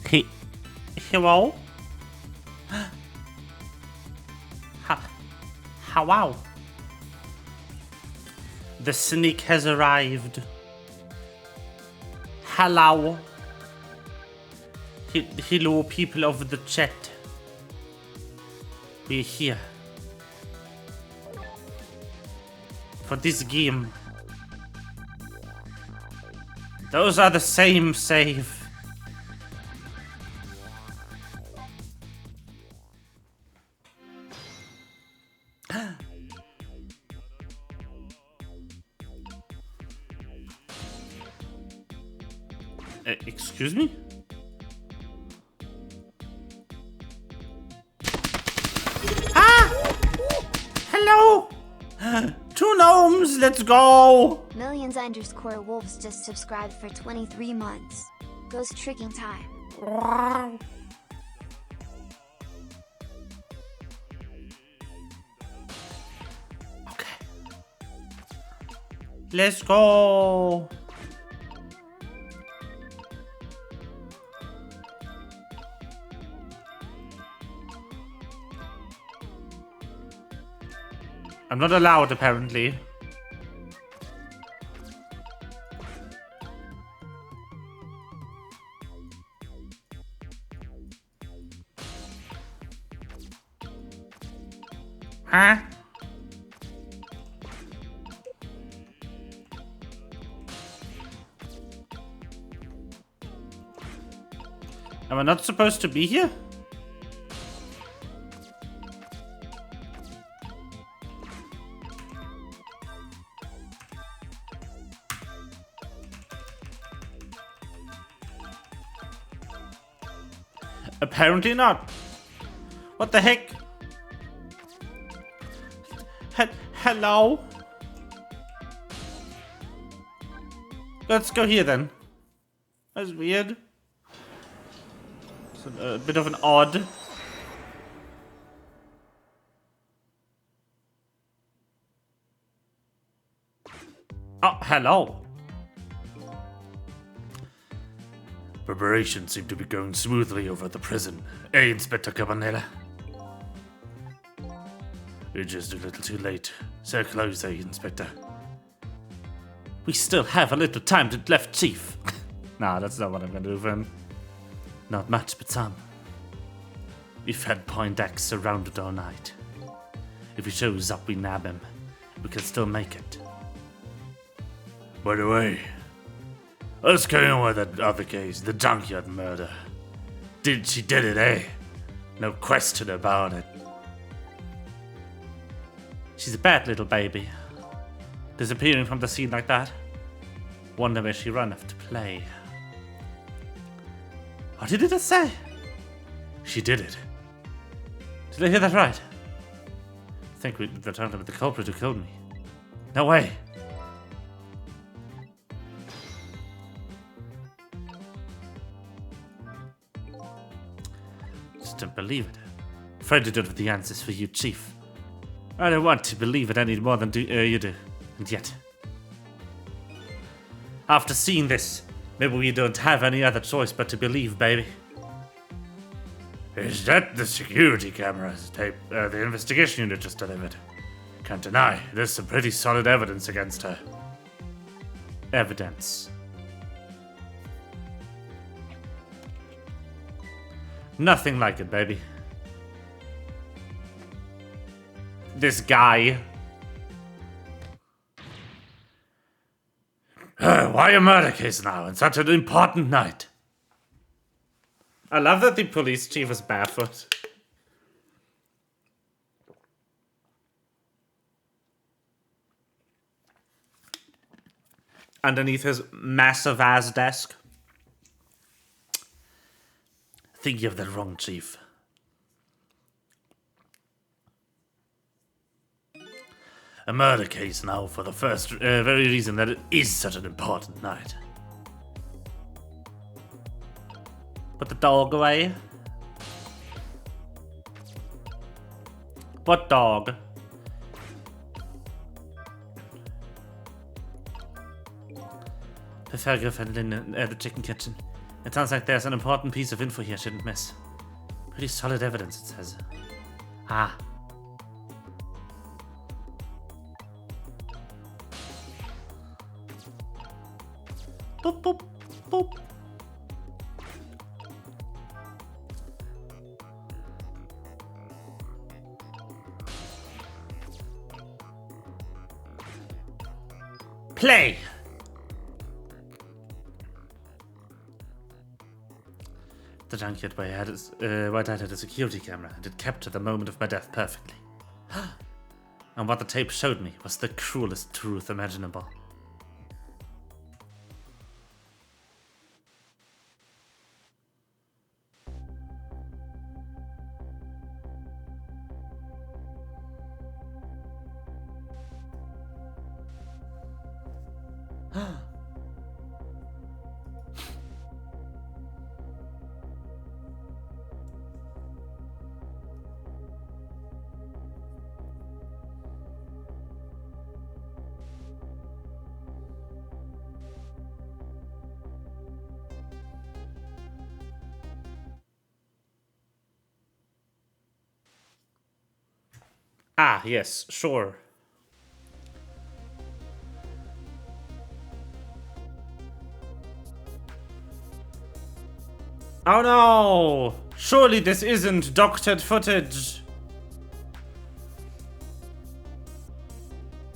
He... Hello? Wow. The sneak has arrived. Hello. Hello, people of the chat. We're here. For this game. Those are the same save. Excuse me? Ah! Hello! 2 gnomes, let's go! Millions_wolves just subscribed for 23 months. Ghost tricking time. Okay. Let's go! I'm not allowed, apparently. Huh? Am I not supposed to be here? Apparently not. What the heck? Hello? Let's go here then. That's weird. It's a bit of an odd. Oh, hello. Preparations seem to be going smoothly over at the prison. Hey, Inspector Cabanela. You're just a little too late. So close, eh, Inspector? We still have a little time left, Chief. Nah, that's not what I'm gonna do for him. Not much, but some. We've had Poindexter surrounded all night. If he shows up, we nab him. We can still make it. By the way, what's going on with that other case, the junkyard murder? She did it, eh? No question about it. She's a bad little baby. Disappearing from the scene like that. Wonder where she run off to play. What did it just say? She did it. Did I hear that right? I think they're talking about the culprit who killed me. No way. Just don't believe it. Afraid to do it with the answers for you, Chief. I don't want to believe it any more than you do. And yet, after seeing this, maybe we don't have any other choice but to believe, baby. Is that the security cameras tape the investigation unit just delivered? Can't deny, there's some pretty solid evidence against her. Evidence. Nothing like it, baby. This guy. Why a murder case now on such an important night? I love that the police chief is barefoot. Underneath his massive ass desk. I think you have that wrong, Chief. A murder case now for the first very reason that it is such an important night. Put the dog away. What dog? Verfolger von the chicken kitchen. It sounds like there's an important piece of info here I shouldn't miss. Pretty solid evidence, it says. Ah. Boop, boop, boop. Play! The junkyard where Dad had a security camera, and it captured the moment of my death perfectly. And what the tape showed me was the cruelest truth imaginable. Ah, yes, sure. Oh no! Surely this isn't doctored footage!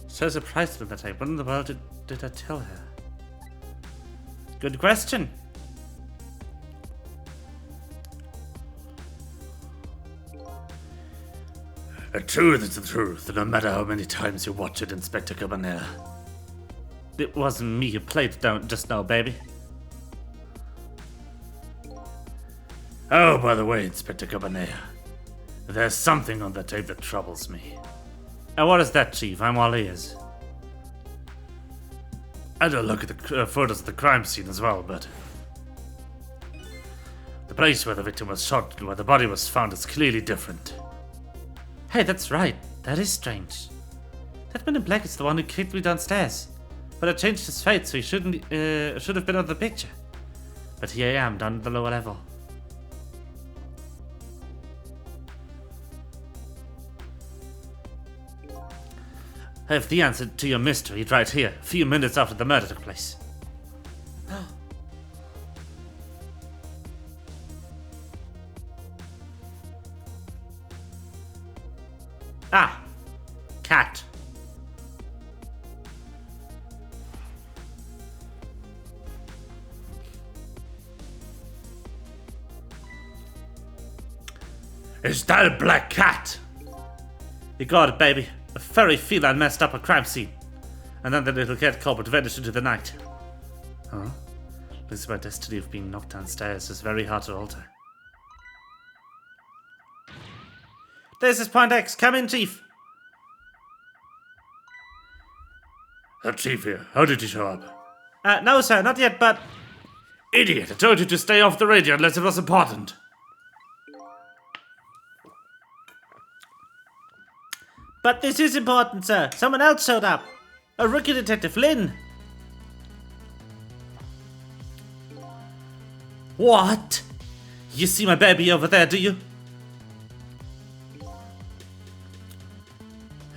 So surprised with that tape. What in the world did I tell her? Good question. A truth is the truth, no matter how many times you watch it, Inspector Cabanera. It wasn't me who played it down just now, baby. Oh, by the way, Inspector Cabanera, there's something on that tape that troubles me. And what is that, Chief? I'm all ears. I had a look at the photos of the crime scene as well, but the place where the victim was shot and where the body was found is clearly different. Hey, that's right. That is strange. That man in black is the one who kicked me downstairs. But I changed his fate, so he should have been on the picture. But here I am, down at the lower level. I have the answer to your mystery right here, a few minutes after the murder took place. Ah! Cat. Is that a black cat? You got it, baby. A furry feline messed up a crime scene. And then the little cat culprit vanished into the night. Huh? Looks my destiny of being knocked downstairs is very hard to alter. This is Point X. Come in, Chief. Chief here. How did you show up? No, sir. Not yet, but... Idiot. I told you to stay off the radio unless it was important. But this is important, sir. Someone else showed up. A rookie detective, Lynn. What? You see my baby over there, do you?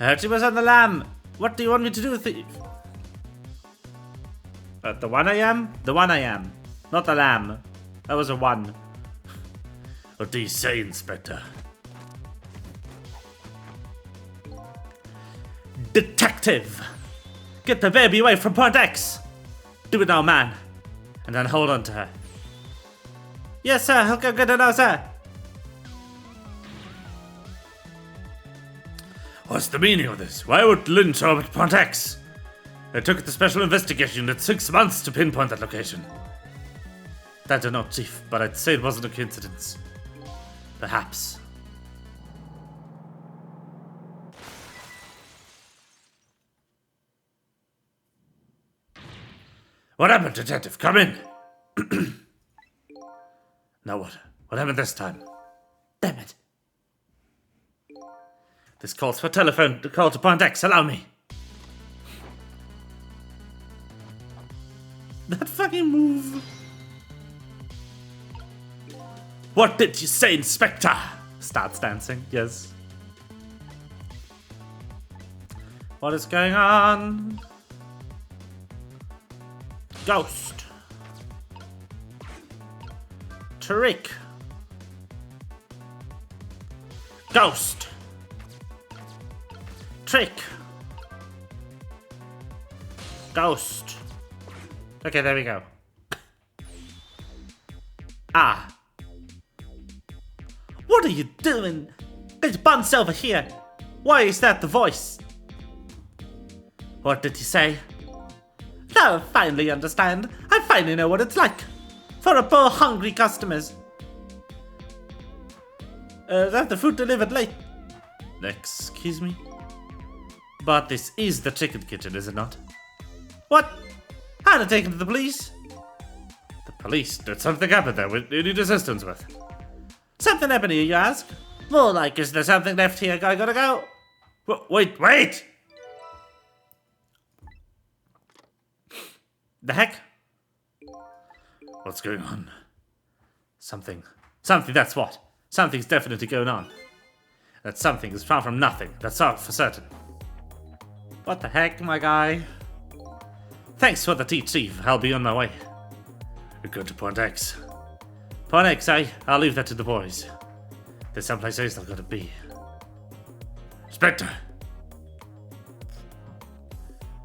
Heard she was on the lam. What do you want me to do with it? The one I am? The one I am. Not the lamb. That was a one. What do you say, Inspector? Detective! Get the baby away from Point X! Do it now, man. And then hold on to her. Yes, sir. I'll go get her now, sir. What's the meaning of this? Why would Lynn show up at Point X? It took the special investigation unit 6 months to pinpoint that location. I don't know, Chief, but I'd say it wasn't a coincidence. Perhaps. What happened, Detective? Come in. Now what? What happened this time? Damn it. This calls for telephone to call to Point X. Allow me. That fucking move. What did you say, Inspector? Starts dancing, yes. What is going on? Ghost. Trick. Ghost. Trick. Ghost. Okay, there we go. Ah. What are you doing? There's Buns over here. Why is that the voice? What did he say? Now I finally understand. I finally know what it's like. For a poor hungry customers. Have the food delivered late. Excuse me? But this is the chicken kitchen, is it not? What? How to take him to the police? The police? Did something happen there we need assistance with? Something happened here, you ask? More like, is there something left here? I gotta go. Wait! The heck? What's going on? Something, that's what. Something's definitely going on. That something is far from nothing, that's all for certain. What the heck, my guy? Thanks for the tea, Chief. I'll be on my way. We're going to Point X. Point X, I'll leave that to the boys. There's someplace else I've got to be. Inspector!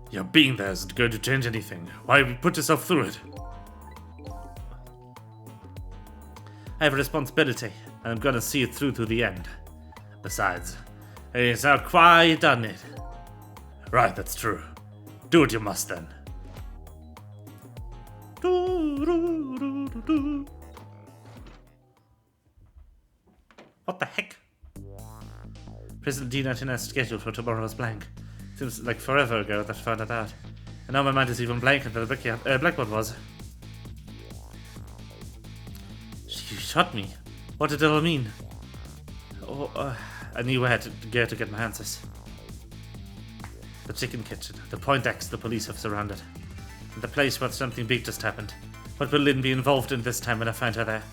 Your being there isn't going to change anything. Why put yourself through it? I have a responsibility, and I'm gonna see it through to the end. Besides, it's not quite done it. Right, that's true. Do what you must then. What the heck? President D99 is scheduled for tomorrow's blank. Seems like forever ago that I found that out. And now my mind is even blanker than the blackboard was. She shot me. What did it all mean? Oh, I knew where to go to get my answers. The chicken kitchen, the Point X the police have surrounded. And the place where something big just happened. What will Lynn be involved in this time when I find her there?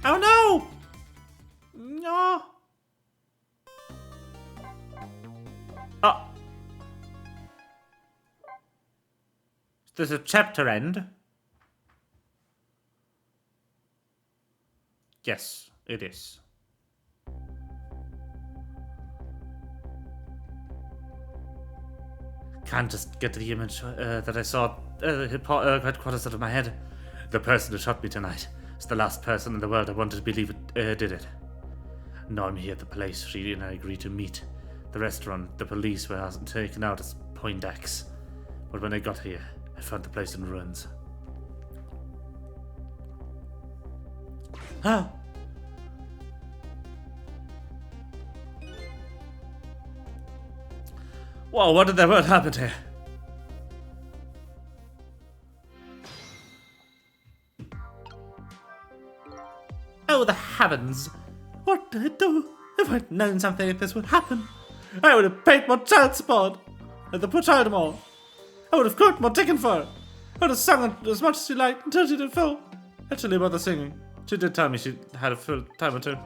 Oh no! No! Oh! There's a chapter end. Yes, it is. Can't just get the image that I saw headquarters out of my head. The person who shot me tonight is the last person in the world I wanted to believe it did it. Now I'm here at the place. She and I agreed to meet. The restaurant, the police were taken out as Point X. But when I got here, I found the place in ruins. Ah! Whoa, what did that word happen here? Oh, the heavens! What did I do? If I'd known something like this would happen, I would have paid more child support at the poor child mall. I would have cooked more chicken for her. I would have sung it as much as she liked until she did full. Actually, about the singing, she did tell me she had a full time or two.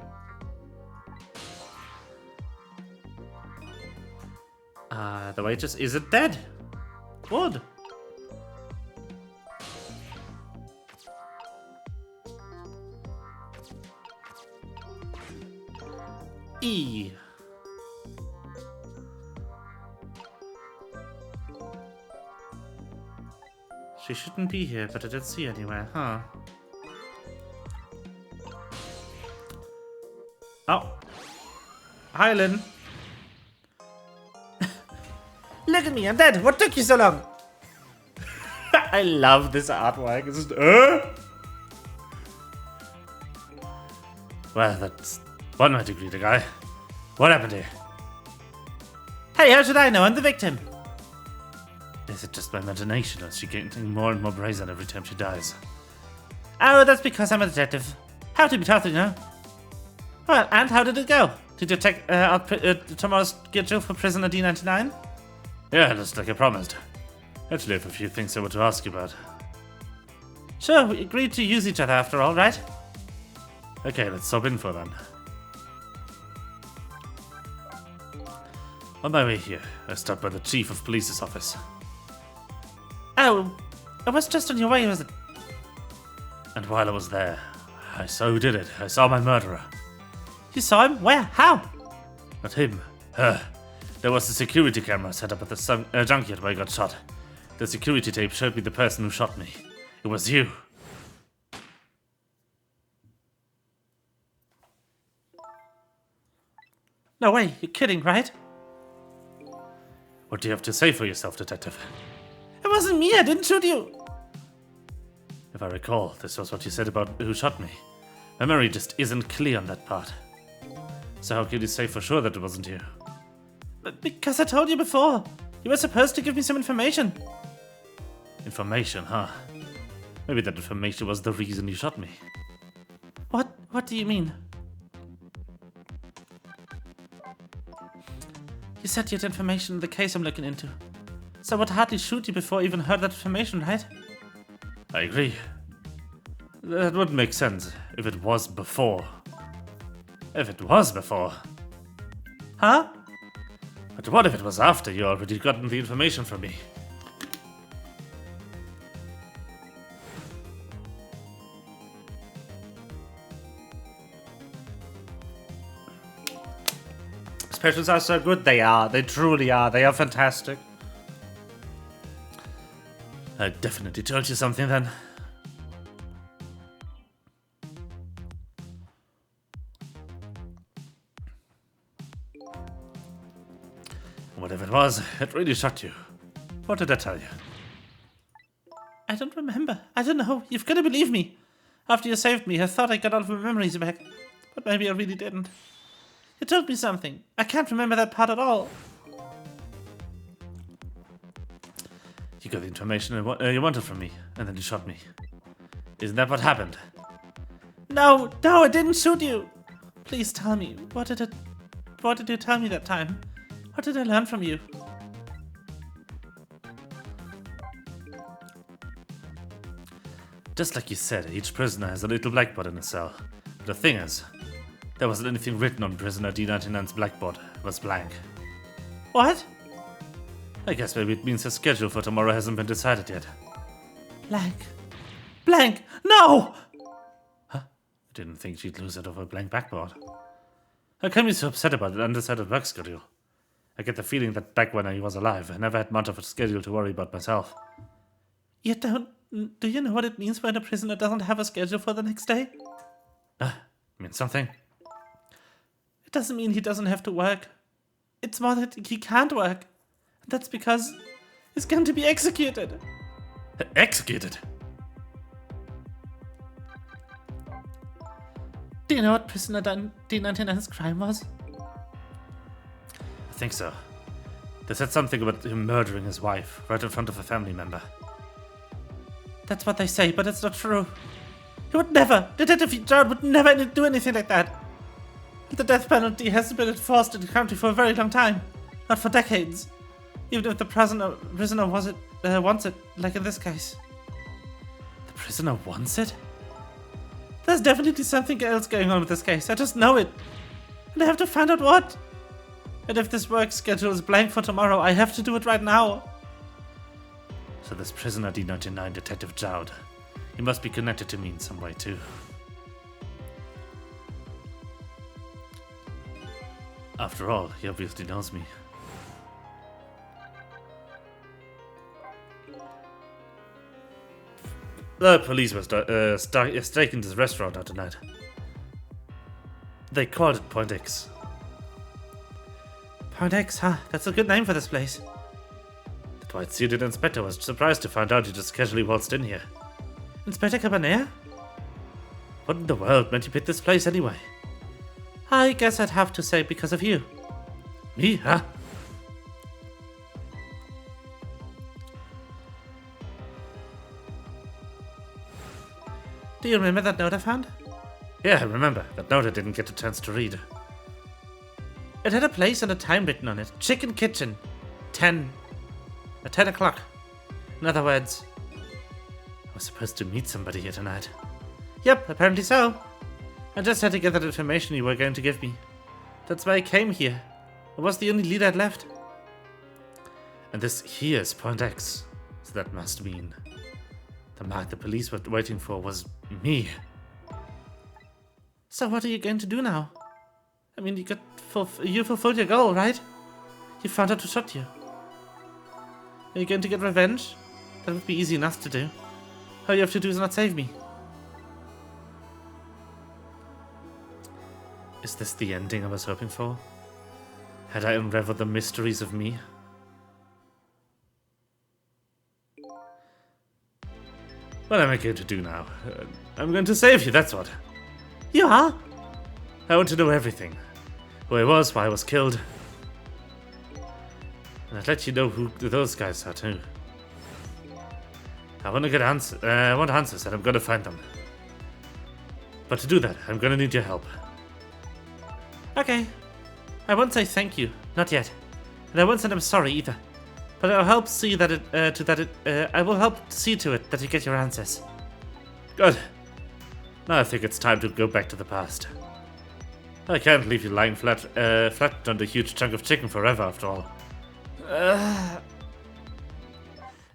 The waitress isn't dead. Good. E. She shouldn't be here, but I didn't see her anywhere, huh? Oh. Hi, Lynn. Look at me, I'm dead. What took you so long? I love this artwork. It's just, Well, that's one way to greet a guy. What happened here? Hey, how should I know? I'm the victim. Is it just my imagination, or is she getting more and more brazen every time she dies? Oh, that's because I'm a detective. How to be tough, you know? Well, and how did it go? Did you check out tomorrow's schedule for prisoner D99? Yeah, just like I promised. Actually, I have a few things I want to ask you about. Sure, we agreed to use each other after all, right? Okay, let's sub info then. On my way here, I stopped by the Chief of Police's office. Oh, I was just on your way, was it? And while I was there, I so did it. I saw my murderer. You saw him? Where? How? Not him. Her. There was a security camera set up at the junkyard where I got shot. The security tape showed me the person who shot me. It was you. No way, you're kidding, right? What do you have to say for yourself, Detective? It wasn't me, I didn't shoot you! If I recall, this was what you said about who shot me. My memory just isn't clear on that part. So how can you say for sure that it wasn't you? But because I told you before! You were supposed to give me some information! Information, huh? Maybe that information was the reason you shot me. What do you mean? You said you had information in the case I'm looking into. So I would hardly shoot you before I even heard that information, right? I agree. That would make sense if it was before. If it was before. Huh? But what if it was after you already gotten the information from me? Specials are so good, they are. They truly are. They are fantastic. I definitely told you something then. Whatever it was, it really shocked you. What did I tell you? I don't remember. I don't know. You've got to believe me. After you saved me, I thought I got all of my memories back. But maybe I really didn't. You told me something. I can't remember that part at all. You got the information you wanted from me, and then you shot me. Isn't that what happened? No, I didn't shoot you. Please tell me, what did you tell me that time? What did I learn from you? Just like you said, each prisoner has a little blackboard in his cell. But the thing is, there wasn't anything written on prisoner D99's blackboard. It was blank. What? I guess maybe it means his schedule for tomorrow hasn't been decided yet. Blank. Blank! No! Huh? I didn't think she'd lose it over a blank blackboard. How come you so upset about an undecided work schedule? I get the feeling that back when I was alive, I never had much of a schedule to worry about myself. You don't... Do you know what it means when a prisoner doesn't have a schedule for the next day? Means something? It doesn't mean he doesn't have to work. It's more that he can't work. And that's because he's going to be executed. Executed? Do you know what prisoner D99's crime was? I think so. They said something about him murdering his wife right in front of a family member. That's what they say, but it's not true. He would never, Detective Jared would never do anything like that. The death penalty has been enforced in the country for a very long time, not for decades. Even if the prisoner wants it, like in this case. The prisoner wants it? There's definitely something else going on with this case, I just know it. And I have to find out what. And if this work schedule is blank for tomorrow, I have to do it right now. So this prisoner D99, Detective Jowd, he must be connected to me in some way too. After all, he obviously knows me. The police were striking this restaurant out tonight. They called it Point X. Point X, huh? That's a good name for this place. The white-suited inspector was surprised to find out you just casually waltzed in here. Inspector Cabanea? What in the world made you pick this place anyway? I guess I'd have to say because of you. Me, huh? Do you remember that note I found? Yeah, I remember. That note I didn't get a chance to read. It had a place and a time written on it. Chicken Kitchen. 10 o'clock. In other words, was supposed to meet somebody here tonight. Yep, apparently so. I just had to get that information you were going to give me. That's why I came here. I was the only lead I'd left. And this here is Point X. So that must mean the mark the police were waiting for was me. So what are you going to do now? I mean, you fulfilled your goal, right? You found out who shot you. Are you going to get revenge? That would be easy enough to do. All you have to do is not save me. Is this the ending I was hoping for? Had I unraveled the mysteries of me? What am I going to do now? I'm going to save you, that's what. You are? I want to know everything. Who I was, why I was killed. And I'd let you know who those guys are too. I want to get answers. I want answers, and I'm going to find them. But to do that, I'm going to need your help. Okay. I won't say thank you, not yet, and I won't say I'm sorry either. But I'll help see that I will help see to it that you get your answers. Good. Now I think it's time to go back to the past. I can't leave you lying flat on the huge chunk of chicken forever, after all.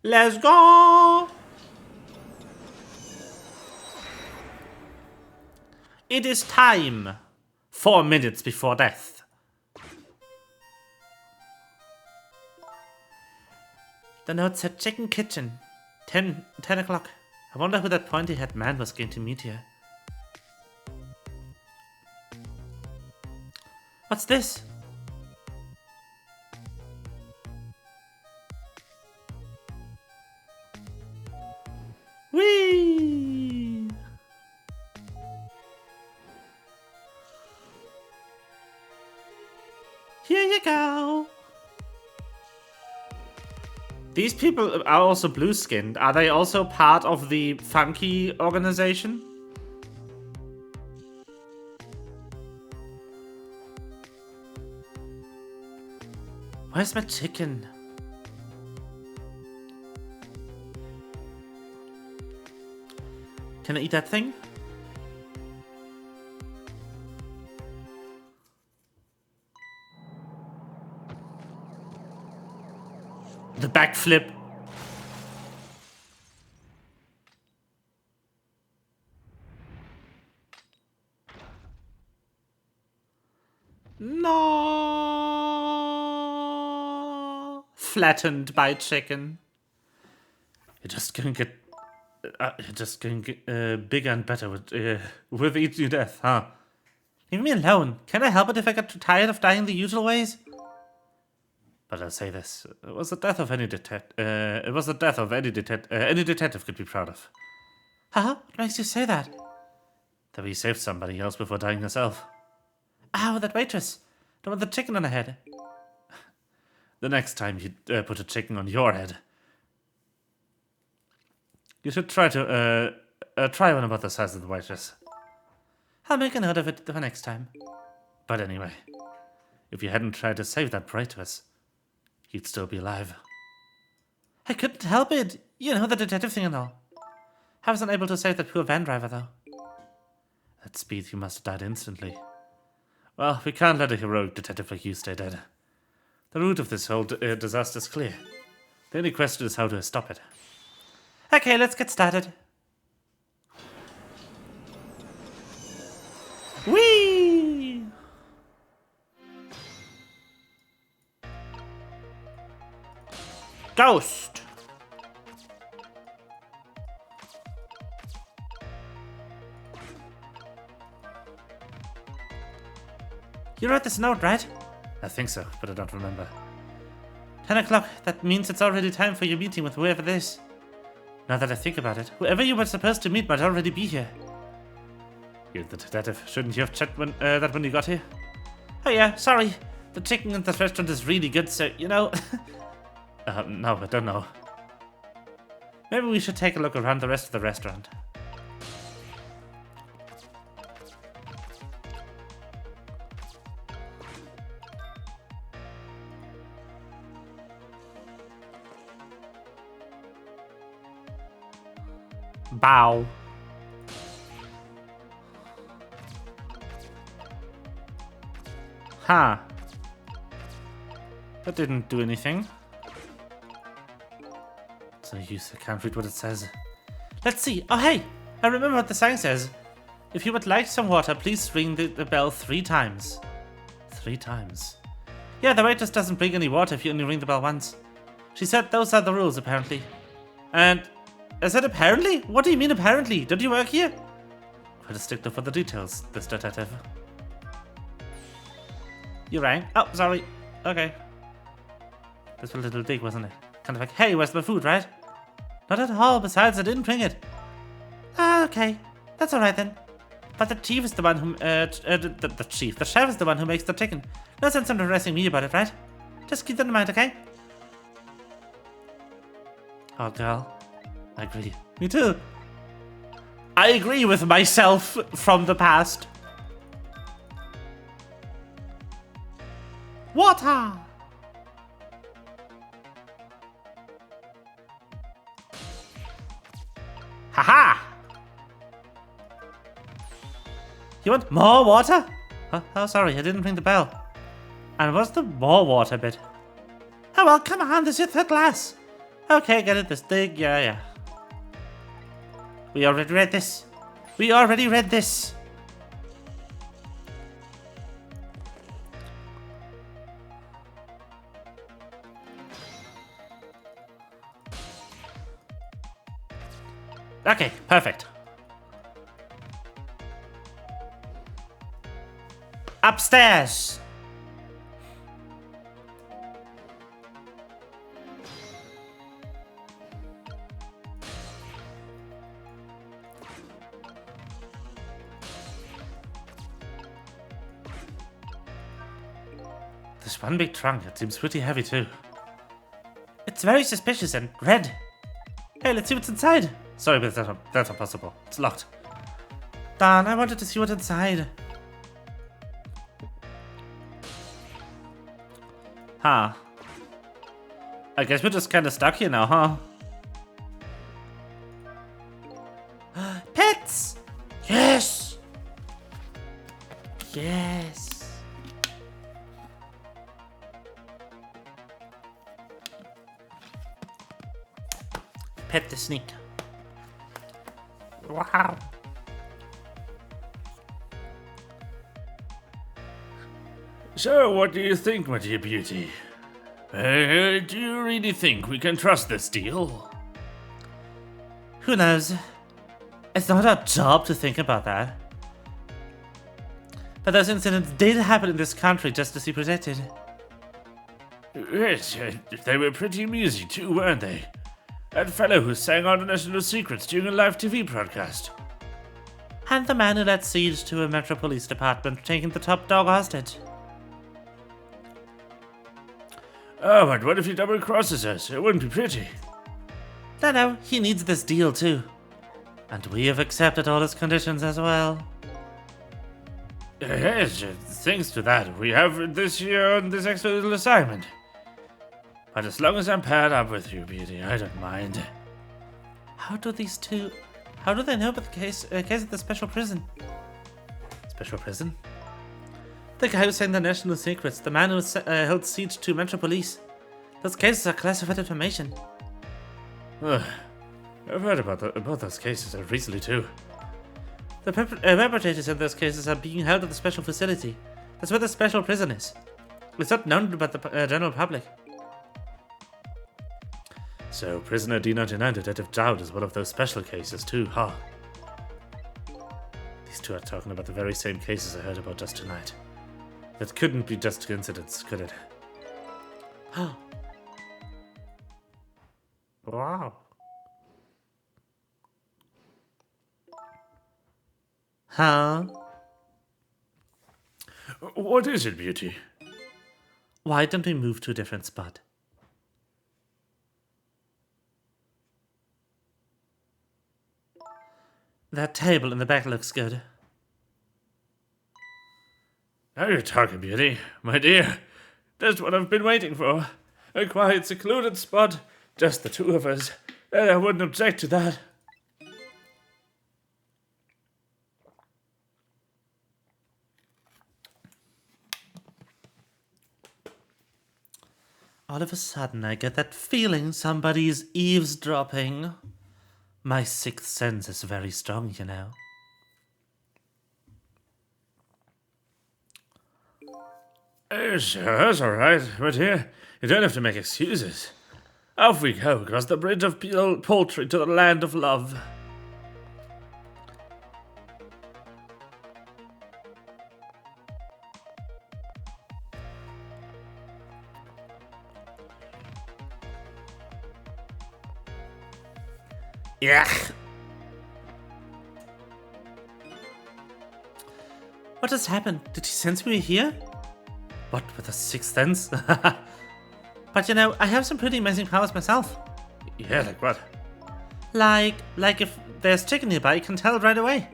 Let's go! It is time! 4 minutes before death. The note said chicken kitchen. 10 o'clock. I wonder who that pointy-head man was going to meet here. What's this? Whee! Here you go. These people are also blue-skinned. Are they also part of the funky organization? Where's my chicken? Can I eat that thing? The backflip. No. Flattened by chicken. You're just going to get bigger and better with each new death, huh? Leave me alone. Can I help it if I get too tired of dying the usual ways? But I'll say this: it was the death of any detective could be proud of. Huh? What makes you say that? That we saved somebody else before dying yourself. Oh, that waitress, the one with the chicken on her head. The next time you put a chicken on your head, you should try one about the size of the waitress. I'll make a note of it for next time. But anyway, if you hadn't tried to save that waitress, you'd still be alive. I couldn't help it. You know, the detective thing and all. I wasn't able to save that poor van driver, though. At speed, you must have died instantly. Well, we can't let a heroic detective like you stay dead. The root of this whole disaster is clear. The only question is how to stop it. Okay, let's get started. Whee! Ghost! You wrote this note, right? I think so, but I don't remember. 10 o'clock, that means it's already time for your meeting with whoever it is. Now that I think about it, whoever you were supposed to meet might already be here. You're the detective. Shouldn't you have checked that when you got here? Oh yeah, sorry. The chicken at this restaurant is really good, so, you know... no, I don't know. Maybe we should take a look around the rest of the restaurant. Bow. Huh. That didn't do anything. So I can't read what it says. Let's see. Oh, hey! I remember what the sign says. If you would like some water, please ring the bell 3 times. 3 times. Yeah, the waitress doesn't bring any water if you only ring the bell once. She said those are the rules, apparently. And... I said apparently? What do you mean apparently? Don't you work here? Quite a stickler for the details, this detective. You rang? Oh, sorry. Okay. This was a little dig, wasn't it? Kind of like, hey, where's my food, right? Not at all, besides I didn't bring it. Ah, okay. That's alright then. But the chief is the one who, the chef is the one who makes the chicken. No sense in addressing me about it, right? Just keep that in mind, okay? Oh, girl. I agree. Me too. I agree with myself from the past. Water! Haha! You want more water? Oh, sorry, I didn't ring the bell. And what's the more water bit? Oh well, come on, this is your 3rd glass. Okay, get it, this thing, yeah. We already read this. We already read this. Okay, perfect. Upstairs. This one big trunk, it seems pretty heavy too. It's very suspicious and red. Hey, let's see what's inside. Sorry, but that's not possible. It's locked. Darn, I wanted to see what's inside. Huh. I guess we're just kind of stuck here now, huh? Pets! Yes! Yes! Pet the sneak. Wow. So, what do you think, my dear beauty? Do you really think we can trust this deal? Who knows? It's not our job to think about that. But those incidents did happen in this country, just as he predicted. Yes, they were pretty amusing too, weren't they? That fellow who sang out national secrets during a live TV broadcast. And the man who laid siege to a Metro Police Department, taking the top dog hostage. Oh, but what if he double crosses us? It wouldn't be pretty. No, he needs this deal too. And we have accepted all his conditions as well. Yes, thanks to that, we have this year on this extra little assignment. But as long as I'm paired up with you, beauty, I don't mind. How do they know about the case at the special prison? Special prison? The guy who sang the national secrets, the man who held siege to Metro Police. Those cases are classified information. I've heard about those cases recently too. The perpetrators in those cases are being held at the special facility. That's where the special prison is. It's not known about the general public. So, prisoner D99 Detective Dowd is one of those special cases too, huh? These two are talking about the very same cases I heard about just tonight. That couldn't be just coincidence, could it? Wow. Huh? What is it, beauty? Why don't we move to a different spot? That table in the back looks good. Now you're talking, beauty. My dear, that's what I've been waiting for. A quiet, secluded spot. Just the two of us. I wouldn't object to that. All of a sudden, I get that feeling somebody's eavesdropping. My sixth sense is very strong, you know. Sure, that's alright. But here, you don't have to make excuses. Off we go across the bridge of poultry to the land of love. Yuck! What has happened? Did he sense we were here? What, with a sixth sense? But you know, I have some pretty amazing powers myself. Yeah, like what? Like if there's chicken nearby, you can tell right away.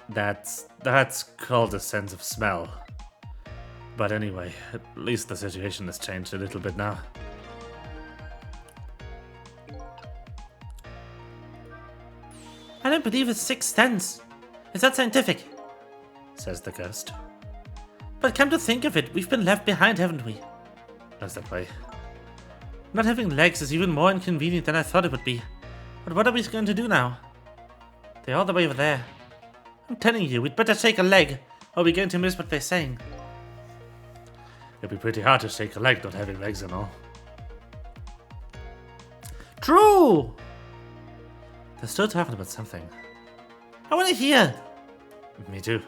That's called a sense of smell. But anyway, at least the situation has changed a little bit now. I don't believe it's sixth sense. Is that scientific? Says the ghost. But come to think of it, we've been left behind, haven't we? That's that way. Not having legs is even more inconvenient than I thought it would be. But what are we going to do now? They're all the way over there. I'm telling you, we'd better shake a leg, or we're going to miss what they're saying. It'd be pretty hard to shake a leg not having legs and all. True! They're still talking about something. I want to hear. Me too.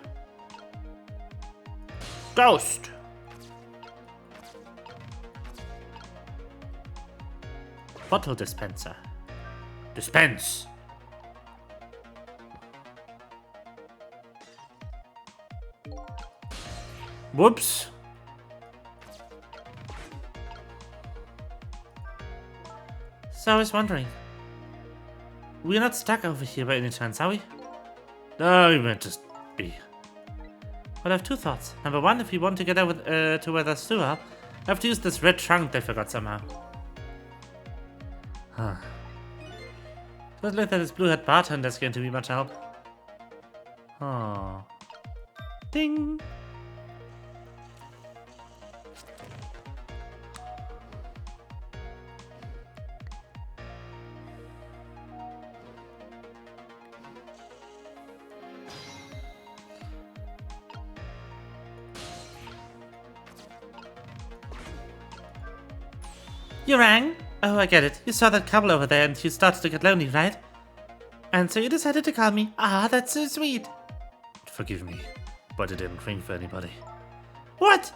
Ghost! Bottle dispenser. Dispense! Whoops! So I was wondering, we're not stuck over here by any chance, are we? No, we might just be. Well, I have two thoughts. Number one, if we want to get over to where the sewer, I have to use this red trunk they forgot somehow. Huh. Doesn't look that this blue-haired bartender's going to be much help. Oh. Ding! You rang? Oh, I get it. You saw that couple over there and you started to get lonely, right? And so you decided to call me. Ah, that's so sweet. Forgive me, but I didn't ring for anybody. What?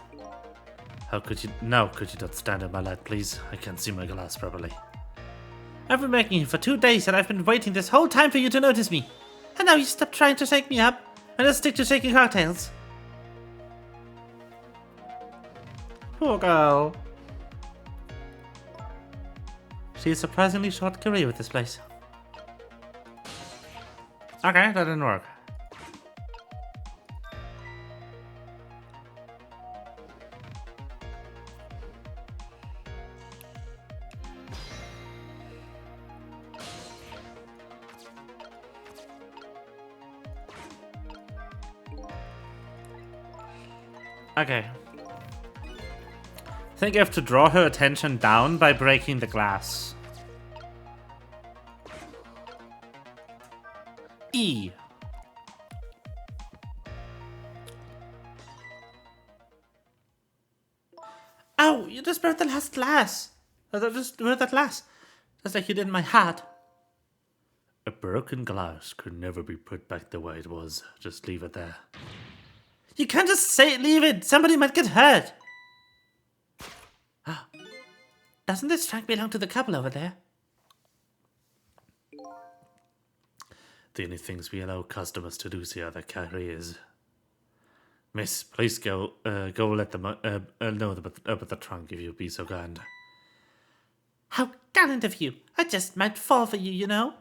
How could you... Now, could you not stand in my light, please? I can't see my glass properly. I've been making it for 2 days and I've been waiting this whole time for you to notice me. And now you stop trying to shake me up and just stick to shaking cocktails. Poor girl. She has a surprisingly short career with this place. Okay, that didn't work. Okay. I think I have to draw her attention down by breaking the glass. E. Ow, you just broke the last glass. Just broke that glass. Just like you did in my heart. A broken glass could never be put back the way it was. Just leave it there. You can't just say leave it. Somebody might get hurt. Doesn't this trunk belong to the couple over there? The only things we allow customers to do here are their careers. Miss, please go let them know about the trunk if you'd be so kind. How gallant of you. I just might fall for you, you know.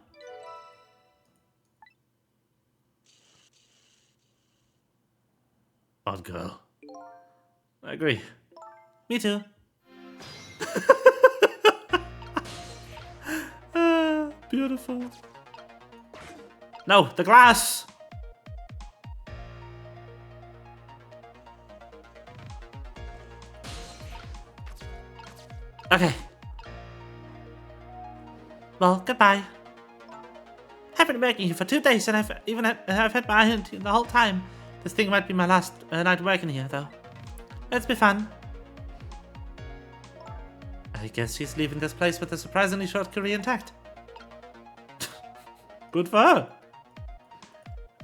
Odd girl. I agree. Me too. Beautiful. No, the glass! Okay. Well, goodbye. I've been working here for 2 days, and I've had my eye on you the whole time. This thing might be my last night working here, though. Let's be fun. I guess she's leaving this place with a surprisingly short career intact. Good for her.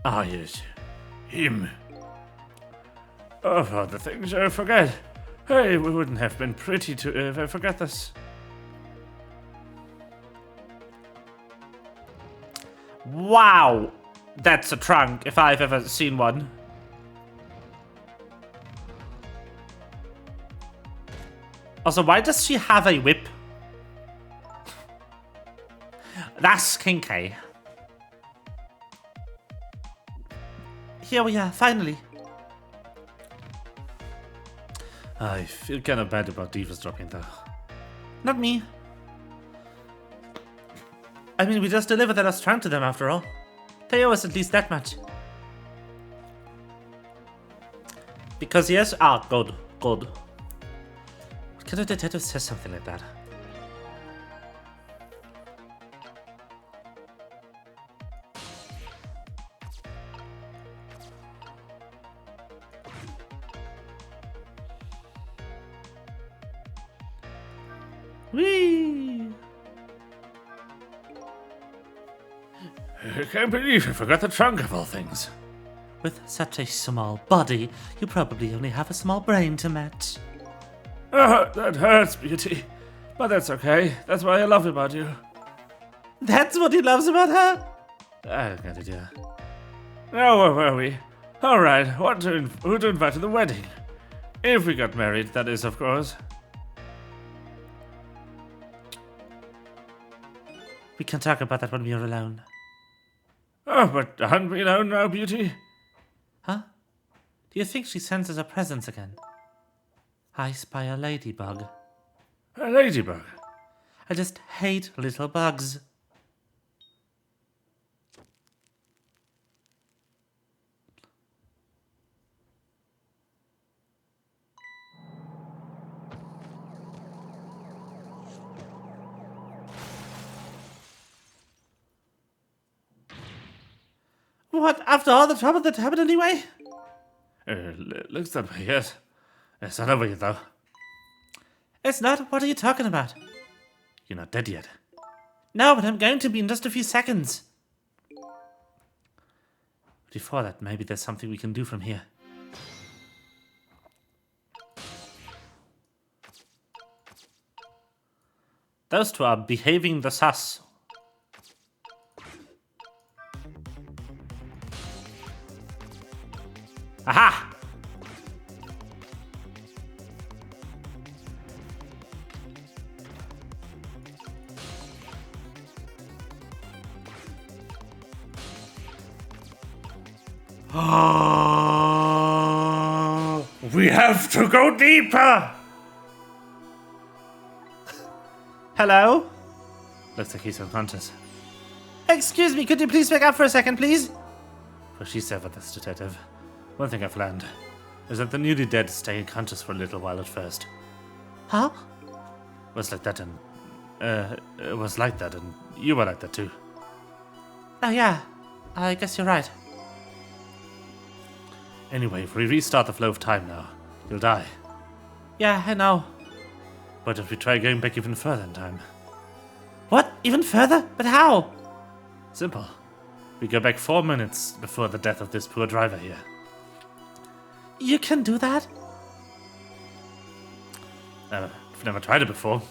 Ah, yes. Him. Of all the things I forget. Hey, we wouldn't have been pretty to if I forgot this. Wow! That's a trunk, if I've ever seen one. Also, why does she have a whip? That's kinky. Here we are, finally. I feel kind of bad about Divas dropping though. Not me. I mean, we just delivered the last trunk to them after all. They owe us at least that much. Because yes, good, good. What kind of detective says something like that? Whee! I can't believe I forgot the trunk of all things. With such a small body, you probably only have a small brain to match. Oh, that hurts, Beauty. But that's okay. That's what I love about you. That's what he loves about her? I got it, yeah. Now, where were we? Alright, who to invite to the wedding? If we got married, that is, of course. We can talk about that when we are alone. Oh, but aren't we alone now, Beauty? Huh? Do you think she senses her presence again? I spy a ladybug. A ladybug? I just hate little bugs. What? After all the trouble that happened anyway? Looks that way, yes. It's not over yet, though. It's not? What are you talking about? You're not dead yet. No, but I'm going to be in just a few seconds. Before that, maybe there's something we can do from here. Those two are behaving the sus. Aha! We have to go deeper! Hello? Looks like he's unconscious. Excuse me, could you please wake up for a second, please? Well, she's said with this detective. One thing I've learned is that the newly dead stay unconscious for a little while at first. Huh? It was like that and it was like that and you were like that too. Oh yeah, I guess you're right. Anyway, if we restart the flow of time now, you'll die. Yeah, I know. But if we try going back even further in time? What? Even further? But how? Simple. We go back 4 minutes before the death of this poor driver here. You can do that? I've never tried it before.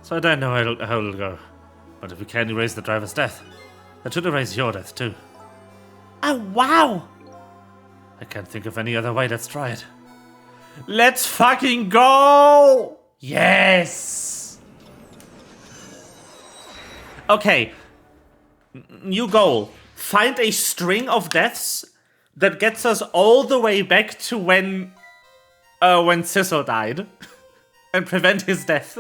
So I don't know how it'll go. But if we can erase the driver's death, that should erase your death too. Oh, wow! I can't think of any other way. Let's try it. Let's fucking go! Yes! Okay. New goal. Find a string of deaths that gets us all the way back to when Sissel died. And prevent his death.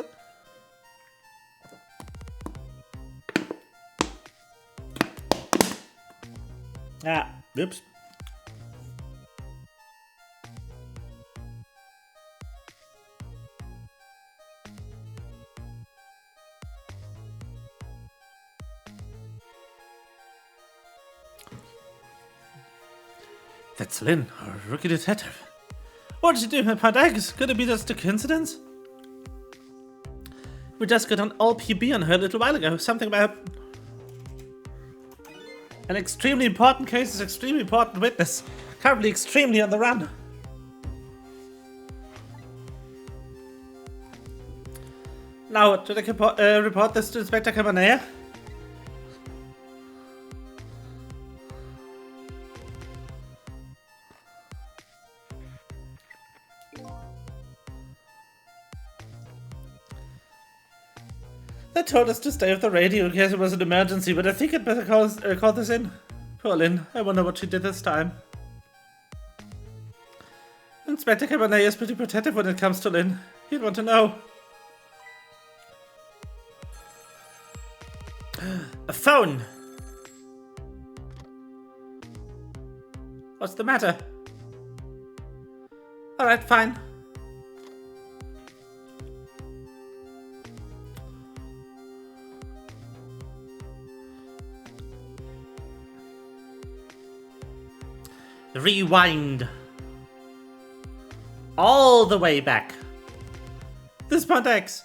Ah, oops. That's Lynn, our rookie detective. What did you do, my pet eggs? Could it be just a coincidence? We just got an all PB on her a little while ago. Something about an extremely important case is extremely important witness. Currently extremely on the run. Now, should I report this to Inspector Cabanea? They told us to stay off the radio in case it was an emergency, but I think I'd better call this in. Poor Lynn, I wonder what she did this time. Inspector Cabernet is pretty protective when it comes to Lynn. He'd want to know. A phone! What's the matter? Alright, fine. Rewind. All the way back. This point X.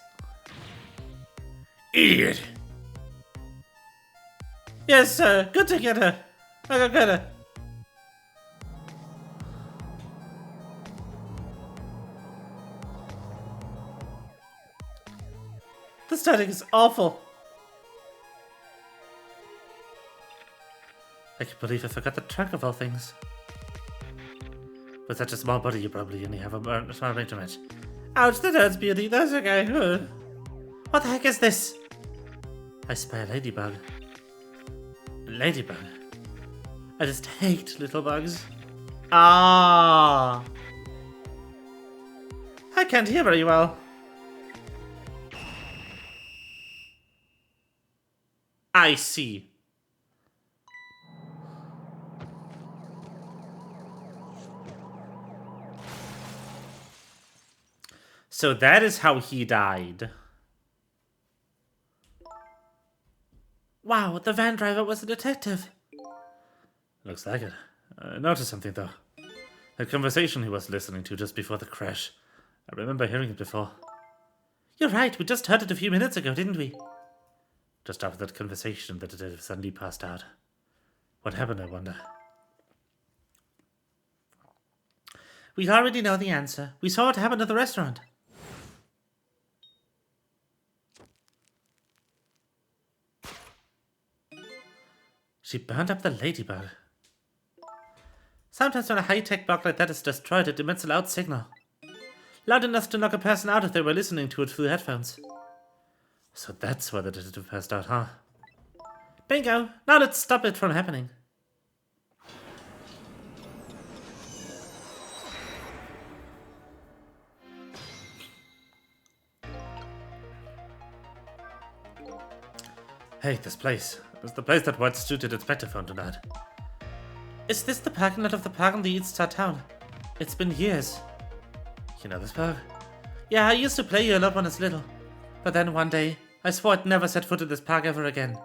Idiot. Yes, sir. Good to get her. I go get her. The static is awful. I can't believe I forgot the trunk of all things. With such a small body, you probably only have a small range of match. Ouch, that hurts, Beauty. That's okay. What the heck is this? I spy a ladybug. Ladybug? I just hate little bugs. Ah! I can't hear very well. I see. So that is how he died. Wow, the van driver was a detective. Looks like it. I noticed something though. That conversation he was listening to just before the crash. I remember hearing it before. You're right, we just heard it a few minutes ago, didn't we? Just after that conversation, the detective suddenly passed out. What happened, I wonder? We already know the answer. We saw what happened at the restaurant. She burned up the ladybug. Sometimes when a high-tech bug like that is destroyed, it emits a loud signal. Loud enough to knock a person out if they were listening to it through headphones. So that's why the detective passed out, huh? Bingo! Now let's stop it from happening. Hey, this place. It's the place that White Suited Inspector found tonight. Is this the parking lot of the park in the East Side town? It's been years. You know this park? Yeah, I used to play here a lot when I was little. But then one day, I swore I'd never set foot in this park ever again.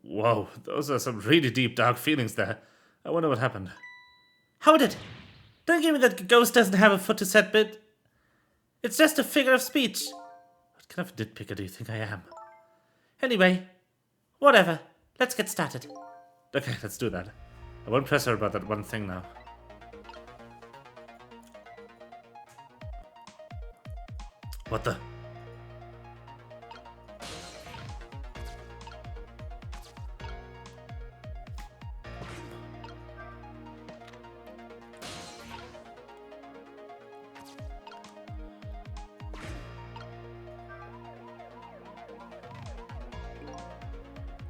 Whoa, those are some really deep, dark feelings there. I wonder what happened. Hold it! Don't give me that a ghost doesn't have a foot to set bit. It's just a figure of speech. What kind of nitpicker do you think I am? Anyway, whatever. Let's get started. Okay, let's do that. I won't press her about that one thing now. What the?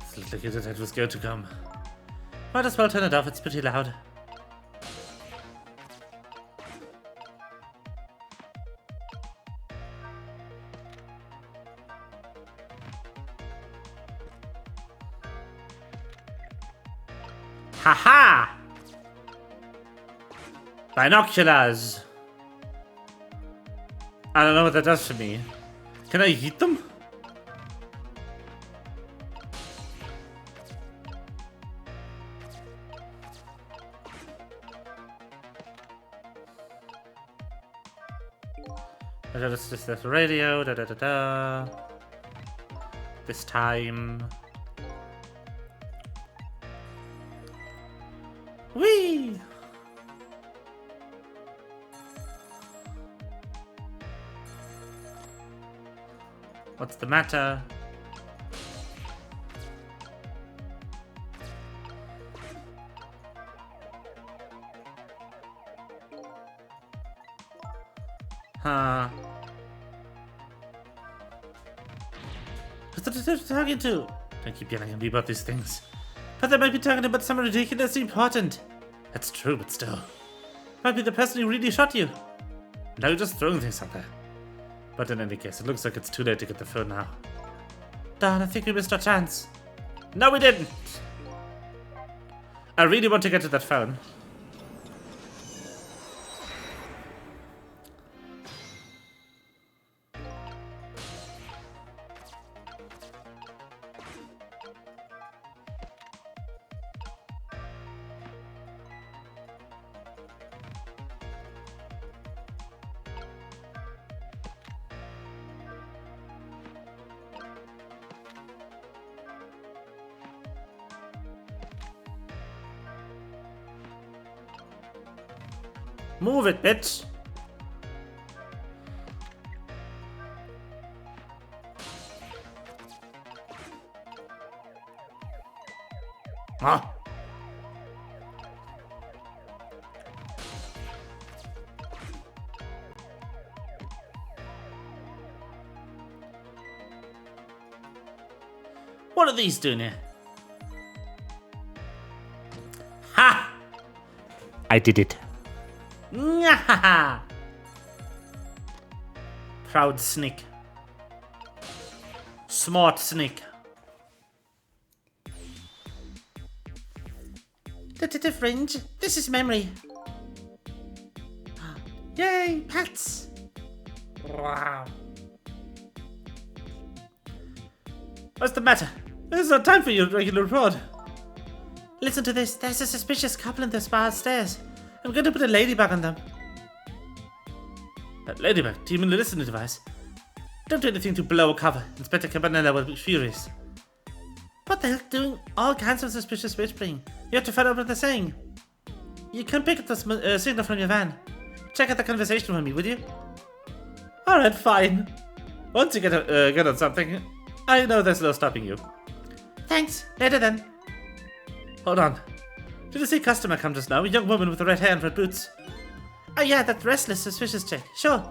This little kid that was going to come. Might as well turn it off, it's pretty loud. Haha! Binoculars! I don't know what that does for me. Can I eat them? This is the radio. Da da da da. This time. Whee! What's the matter? Huh. Who's the detective talking to? Don't keep yelling at me about these things. But they might be talking about someone ridiculously important. That's true, but still. Might be the person who really shot you. Now you're just throwing things out there. But in any case, it looks like it's too late to get the phone now. Darn, I think we missed our chance. No, we didn't! I really want to get to that phone. Move it, bitch! Huh? What are these doing here? Ha! I did it. Nyahaha! Proud snake. Smart snake. Detective Fringe, this is Memory. Yay, pets! Wow. What's the matter? There's no time for your regular report. Listen to this. There's a suspicious couple in the spa stairs. I'm going to put a ladybug on them. Ladybug? Do you mean the listening device? Don't do anything to blow a cover. Inspector Campanella will be furious. What the heck, doing all kinds of suspicious whispering? You have to find out what they're saying. You can pick up the signal from your van. Check out the conversation for me, would you? Alright, fine. Once you get on something, I know there's no stopping you. Thanks. Later then. Hold on. Did you see a customer come just now? A young woman with red hair and red boots. Oh yeah, that restless, suspicious chick. Sure.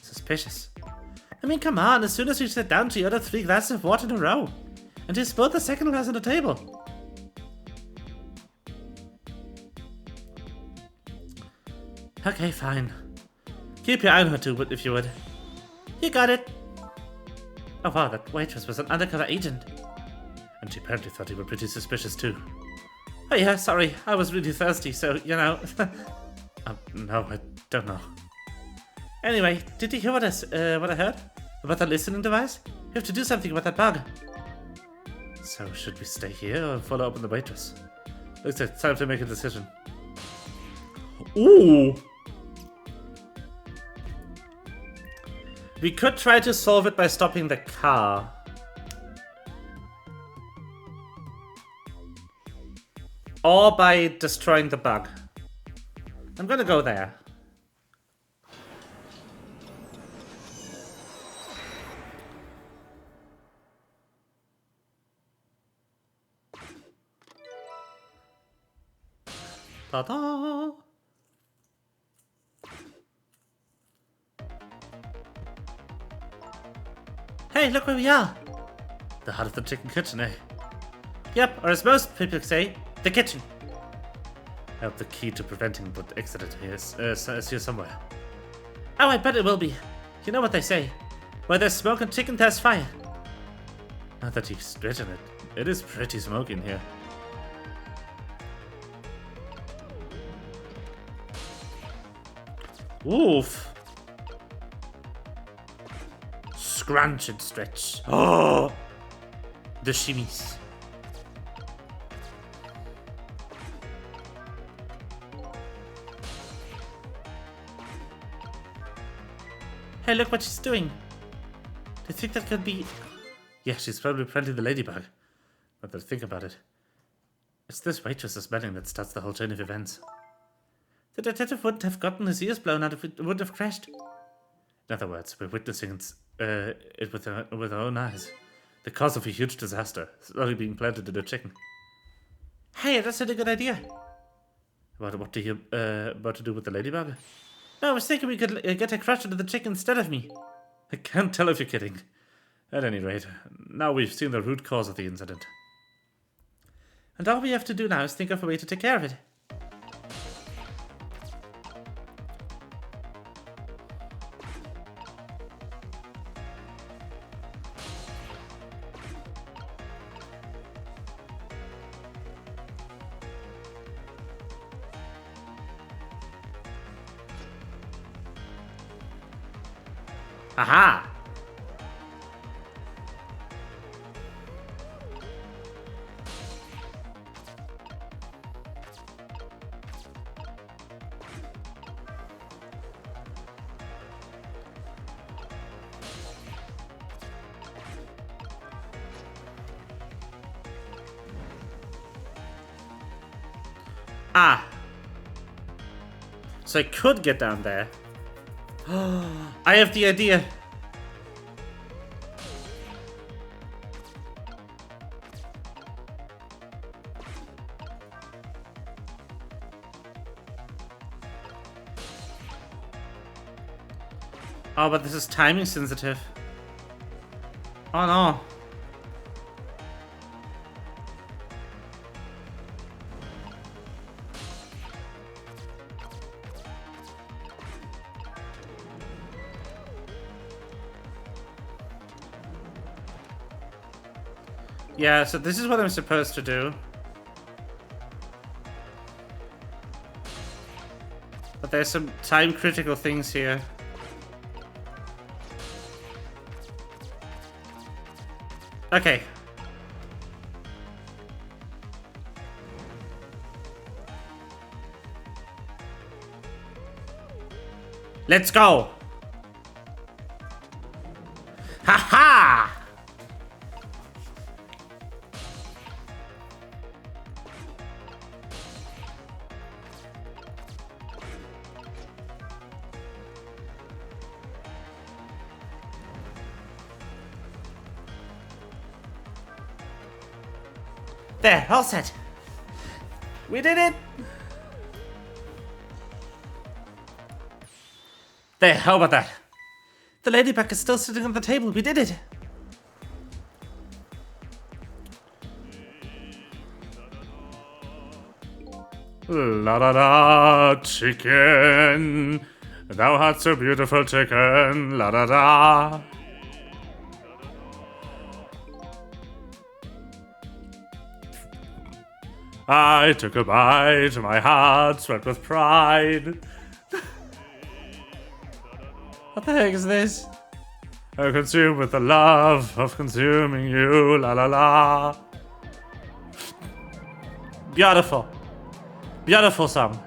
Suspicious? I mean, come on. As soon as you sit down, she ordered 3 glasses of water in a row. And she spilled the second glass on the table. Okay, fine. Keep your eye on her too, if you would. You got it. Oh wow, that waitress was an undercover agent. And she apparently thought you were pretty suspicious too. Oh yeah, sorry, I was really thirsty, so, you know. No, I don't know. Anyway, did you hear what I heard? About the listening device? You have to do something about that bug. So, should we stay here or follow up on the waitress? Looks like it's time to make a decision. Ooh! We could try to solve it by stopping the car. Or by destroying the bug. I'm gonna go there. Ta-da! Hey, look where we are! The heart of the chicken kitchen, eh? Yep, or as most people say, the kitchen. I hope the key to preventing that accident is here somewhere. Oh, I bet it will be. You know what they say. Where there's smoke and chicken, there's fire. Now that you've straightened it, it is pretty smoky in here. Oof. Scrunch and stretch. Oh! The shimmies. Hey, look what she's doing. Do you think that could be... Yeah, she's probably planting the ladybug. But then think about it. It's this waitress's wedding that starts the whole chain of events. The detective wouldn't have gotten his ears blown out if it would have crashed. In other words, we're witnessing it with our own eyes. The cause of a huge disaster, slowly being planted in a chicken. Hey, that's a good idea. What to do with the ladybug? No, I was thinking we could get her crushed into the chicken instead of me. I can't tell if you're kidding. At any rate, now we've seen the root cause of the incident. And all we have to do now is think of a way to take care of it. Aha! Ah! So I could get down there. I have the idea. Oh, but this is timing sensitive. Oh no. Yeah, so this is what I'm supposed to do. But there's some time critical things here. Okay. Let's go. Ha ha! There, all set. We did it! There, how about that? The ladybug is still sitting on the table. We did it! La da da, chicken. Thou art so beautiful, chicken. La da da. I took a bite, my heart swept with pride. What the heck is this? I'm consumed with the love of consuming you, la la la. Beautiful. Beautiful song.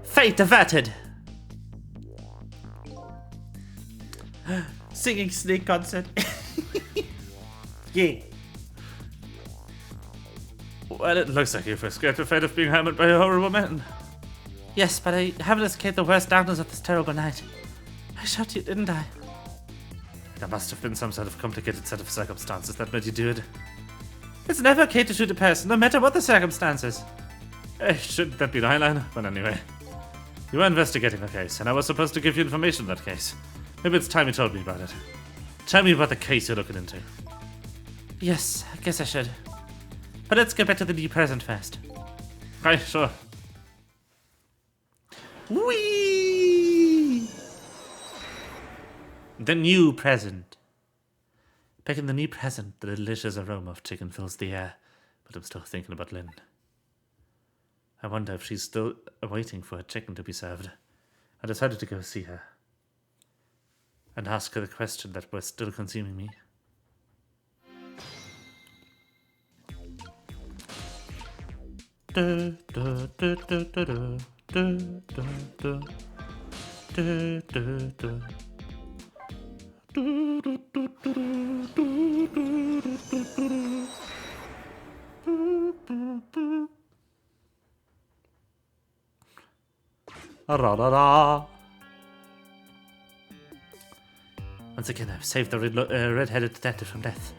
Fate averted. Singing snake concert. Yeah. Well, it looks like you've escaped the fate of being hammered by a horrible man. Yes, but I haven't escaped the worst darkness of this terrible night. I shot you, didn't I? There must have been some sort of complicated set of circumstances that made you do it. It's never okay to shoot a person, no matter what the circumstances. Shouldn't that be the highline? But anyway. You were investigating a case, and I was supposed to give you information on that case. Maybe it's time you told me about it. Tell me about the case you're looking into. Yes, I guess I should. But let's get back to the new present first. Okay, sure. Whee! The new present. Back in the new present, the delicious aroma of chicken fills the air, but I'm still thinking about Lynn. I wonder if she's still waiting for her chicken to be served. I decided to go see her and ask her the question that was still consuming me. Du, du, du. Ra-ra-ra. Once again, I've saved the red-headed detective from death.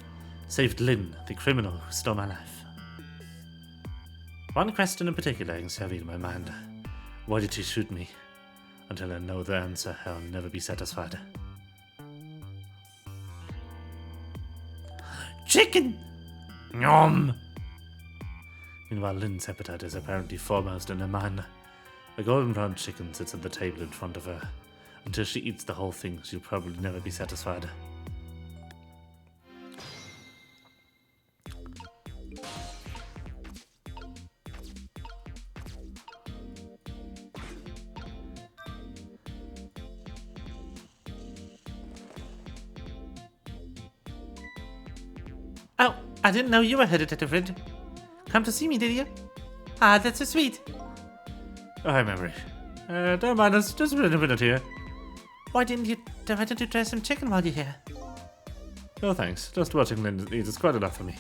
Saved Lynn, the criminal who stole my life. One question in particular hangs heavy in my mind. Why did she shoot me? Until I know the answer, I'll never be satisfied. Chicken! Nom! Meanwhile, Lynn's appetite is apparently foremost in her mind. A golden brown chicken sits at the table in front of her. Until she eats the whole thing, she'll probably never be satisfied. Oh, I didn't know you were headed at the fridge. Come to see me, did you? Ah, that's so sweet. Oh, hi, Memory. Don't mind us, just a minute here. Why didn't you try some chicken while you're here? No thanks, just watching Lynn eat is quite enough for me.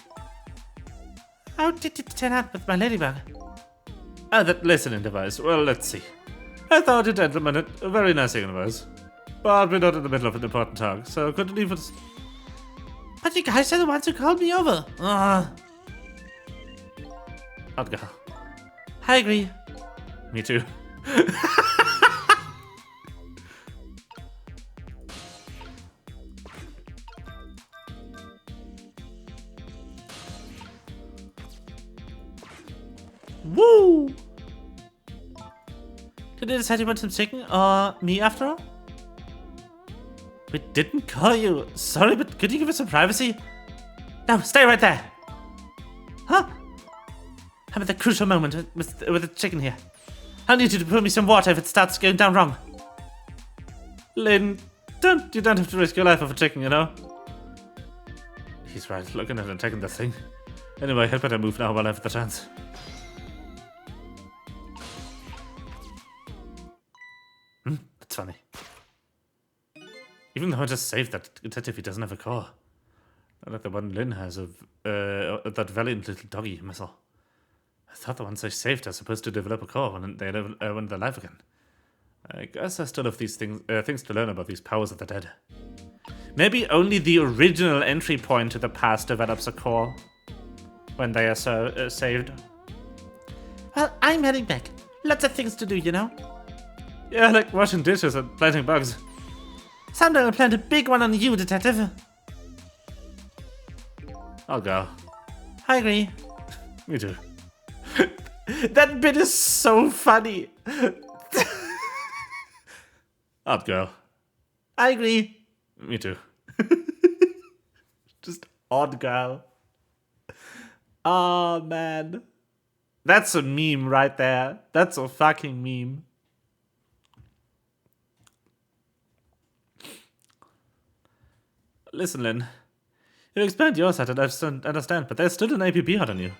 How did it turn out with my ladybug? Ah, that listening device, well, let's see. I thought it implemented a very nice singing device. But we're not in the middle of an important talk, so couldn't leave it. But you guys are the ones who called me over. I'd go. I agree. Me too. Woo! Did you decide you want some chicken or me after all? We didn't call you. Sorry, but could you give us some privacy? No, stay right there. Huh? I'm at the crucial moment with the chicken here. I need you to pour me some water if it starts going down wrong. Lynn, you don't have to risk your life over chicken, you know? He's right, looking at and taking the thing. Anyway, I'd better move now while I have the chance. That's funny. Even though I just saved that detective, he doesn't have a core. Not like the one Lynn has of that valiant little doggy missile. I thought the ones I saved are supposed to develop a core when they're alive again. I guess I still have these things to learn about these powers of the dead. Maybe only the original entry point to the past develops a core when they are saved. Well, I'm heading back. Lots of things to do, you know? Yeah, like washing dishes and planting bugs. Someday I'll plant a big one on you, detective. I'll go. I agree. Me too. That bit is so funny. I'll go. I agree. Me too. Just odd girl. Oh, man. That's a meme right there. That's a fucking meme. Listen, Lynn. You explained your side and I understand, but there's still an APB hot on you.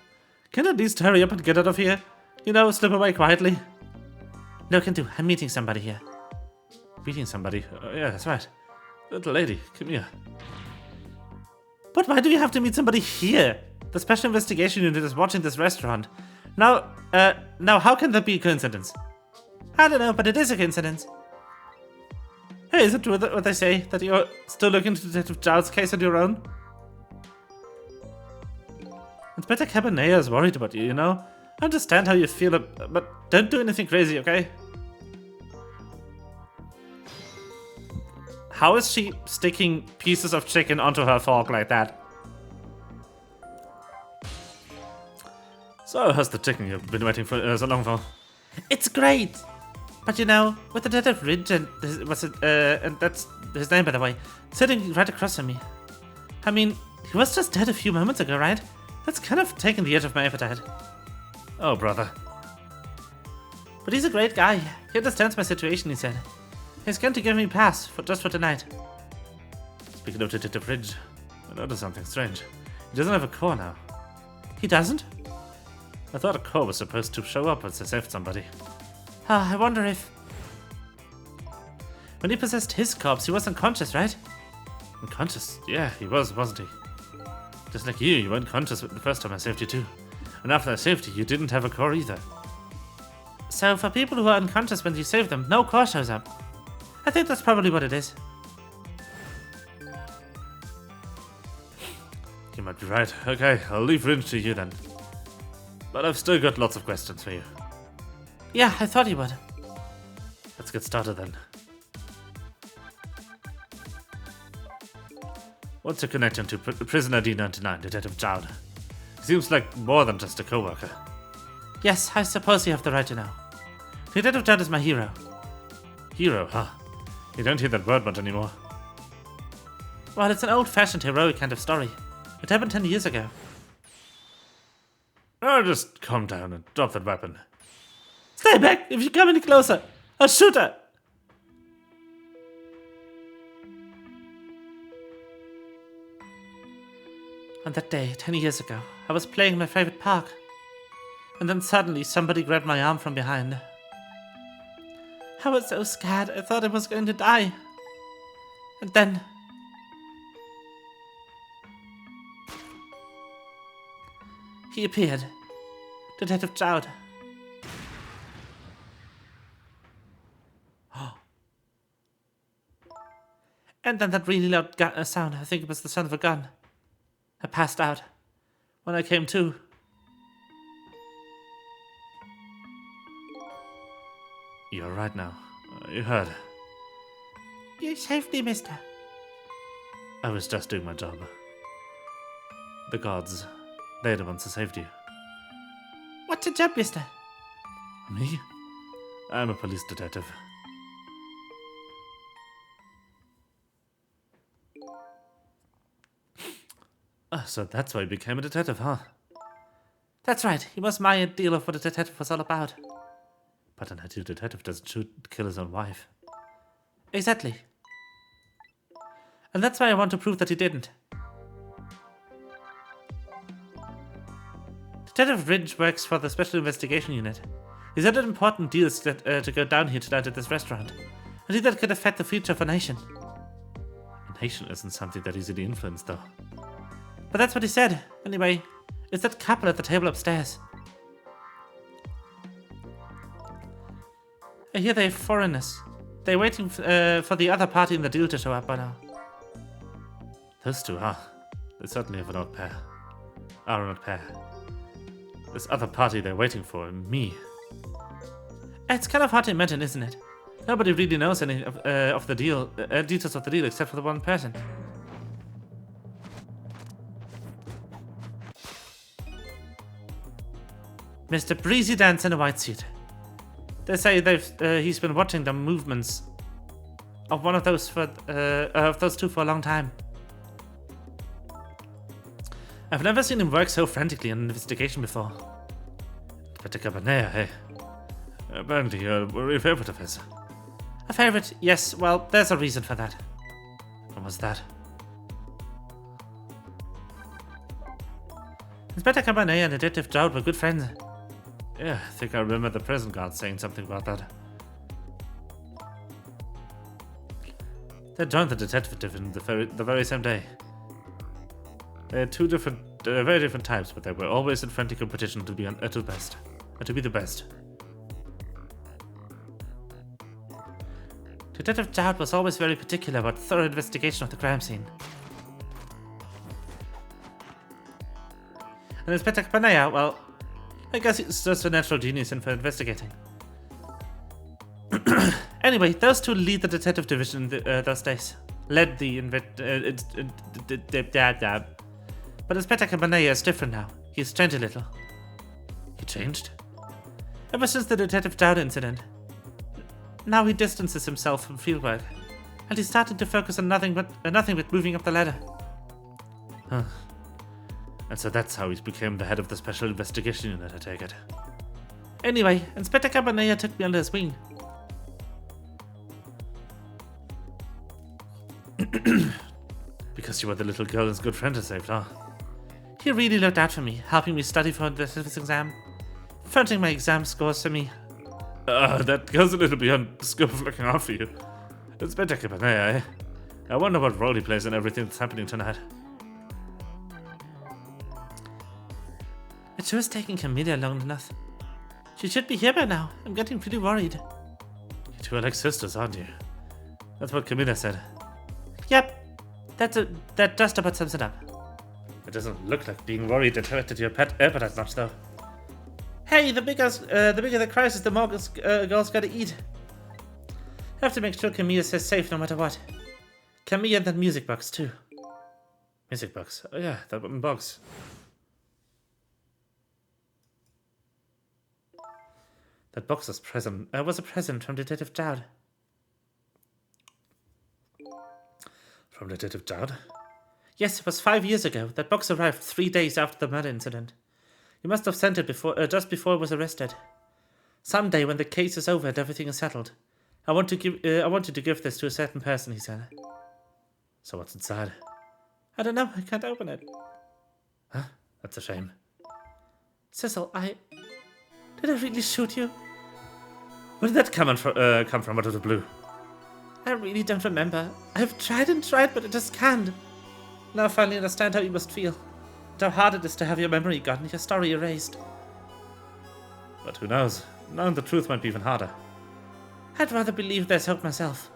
Can you at least hurry up and get out of here? You know, slip away quietly. No, can do. I'm meeting somebody here. Meeting somebody? Yeah, that's right. Little lady, come here. But why do you have to meet somebody here? The Special Investigation Unit is watching this restaurant. Now how can that be a coincidence? I don't know, but it is a coincidence. Hey, is it true what they say, that you're still looking into Detective Giles' case on your own? Inspector Cabernet is worried about you, you know? I understand how you feel, but don't do anything crazy, okay? How is she sticking pieces of chicken onto her fork like that? So, how's the chicken you've been waiting for so long for? It's great! But you know, with the death of Ridge and that's his name, by the way, sitting right across from me. I mean, he was just dead a few moments ago, right? That's kind of taking the edge of my appetite. Oh, brother. But he's a great guy. He understands my situation, he said. He's going to give me a pass just for tonight. Speaking of Detective Ridge, I noticed something strange. He doesn't have a core now. He doesn't? I thought a core was supposed to show up once I saved somebody. I wonder if... When he possessed his corpse, he was unconscious, right? Unconscious? Yeah, he was, wasn't he? Just like you weren't conscious the first time I saved you too. And after I saved you, you didn't have a core either. So for people who are unconscious when you save them, no core shows up. I think that's probably what it is. You might be right. Okay, I'll leave Ringe to you then. But I've still got lots of questions for you. Yeah, I thought you would. Let's get started then. What's your connection to Prisoner D99, Detective Jowd? He seems like more than just a co-worker. Yes, I suppose you have the right to know. Detective Jowd is my hero. Hero, huh? You don't hear that word much anymore. Well, it's an old-fashioned heroic kind of story. It happened 10 years ago. Oh, just calm down and drop that weapon. Stay back! If you come any closer, I'll shoot her! On that day, 10 years ago, I was playing in my favorite park. And then suddenly somebody grabbed my arm from behind. I was so scared, I thought I was going to die. And then... he appeared. Detective Jowd. And then that really loud sound, I think it was the sound of a gun. I passed out. When I came to... You're right now. You heard. You saved me, mister. I was just doing my job. The gods, they're the ones who saved you. What's your job, mister? Me? I'm a police detective. So that's why you became a detective, huh? That's right. He was my ideal of what a detective was all about. But an ideal detective doesn't kill his own wife. Exactly. And that's why I want to prove that he didn't. Detective Ringe works for the Special Investigation Unit. He's had important deals to go down here tonight at this restaurant. I think that could affect the future of a nation. A nation isn't something that easily influenced, though. But that's what he said. Anyway, it's that couple at the table upstairs. I hear they're foreigners. They're waiting for the other party in the deal to show up by now. Those two, huh? They certainly have an odd pair. Are an odd pair. This other party they're waiting for, me. It's kind of hard to imagine, isn't it? Nobody really knows any of the deal, details of the deal except for the one person. Mr. Breezy Dance in a white suit. They say he's been watching the movements of one of those two for a long time. I've never seen him work so frantically on an investigation before. Inspector Cabanea, hey. Apparently you're a real favorite of his. A favorite? Yes, well, there's a reason for that. What was that? Inspector Cabanea and Detective Jowd were good friends. Yeah, I think I remember the prison guard saying something about that. They joined the detective division the very same day. They had two very different types, but they were always in friendly competition to be the best. Detective Jowd was always very particular about thorough investigation of the crime scene. And Inspector Cabanea, well, I guess he's just a natural genius in for investigating. Anyway, those two lead the detective division those days. Led the But Inspector Cabanea is different now. He's changed a little. He changed? Ever since the Detective Jowd incident. Now he distances himself from fieldwork, and he's starting to focus on nothing but moving up the ladder. Huh. And so that's how he became the head of the Special Investigation Unit, I take it. Anyway, Inspector Cabanea took me under his wing. Because you were the little girl his good friend had saved, huh? He really looked out for me, helping me study for the civics exam, fronting my exam scores for me. That goes a little beyond the scope of looking out for you. Inspector Cabanea, I wonder what role he plays in everything that's happening tonight. It sure is taking Camilla long enough. She should be here by now. I'm getting pretty worried. You two are like sisters, aren't you? That's what Camilla said. Yep. That just about sums it up. It doesn't look like being worried affected your pet appetite much, though. Hey, the bigger the crisis, the more girls gotta eat. Have to make sure Camilla stays safe no matter what. Camilla and that music box too. Music box. Oh yeah, that wooden box. That box was a present from Detective Dowd. From Detective Dowd? Yes, it was 5 years ago. That box arrived 3 days after the murder incident. He must have sent it just before he was arrested. Someday, when the case is over and everything is settled, I want you to give this to a certain person, he said. So what's inside? I don't know. I can't open it. Huh? That's a shame. Cecil, did I really shoot you? Where did that come from out of the blue? I really don't remember. I've tried and tried, but I just can't. Now I finally understand how you must feel. And how hard it is to have your memory gone and your story erased. But who knows? Knowing the truth might be even harder. I'd rather believe there's hope myself.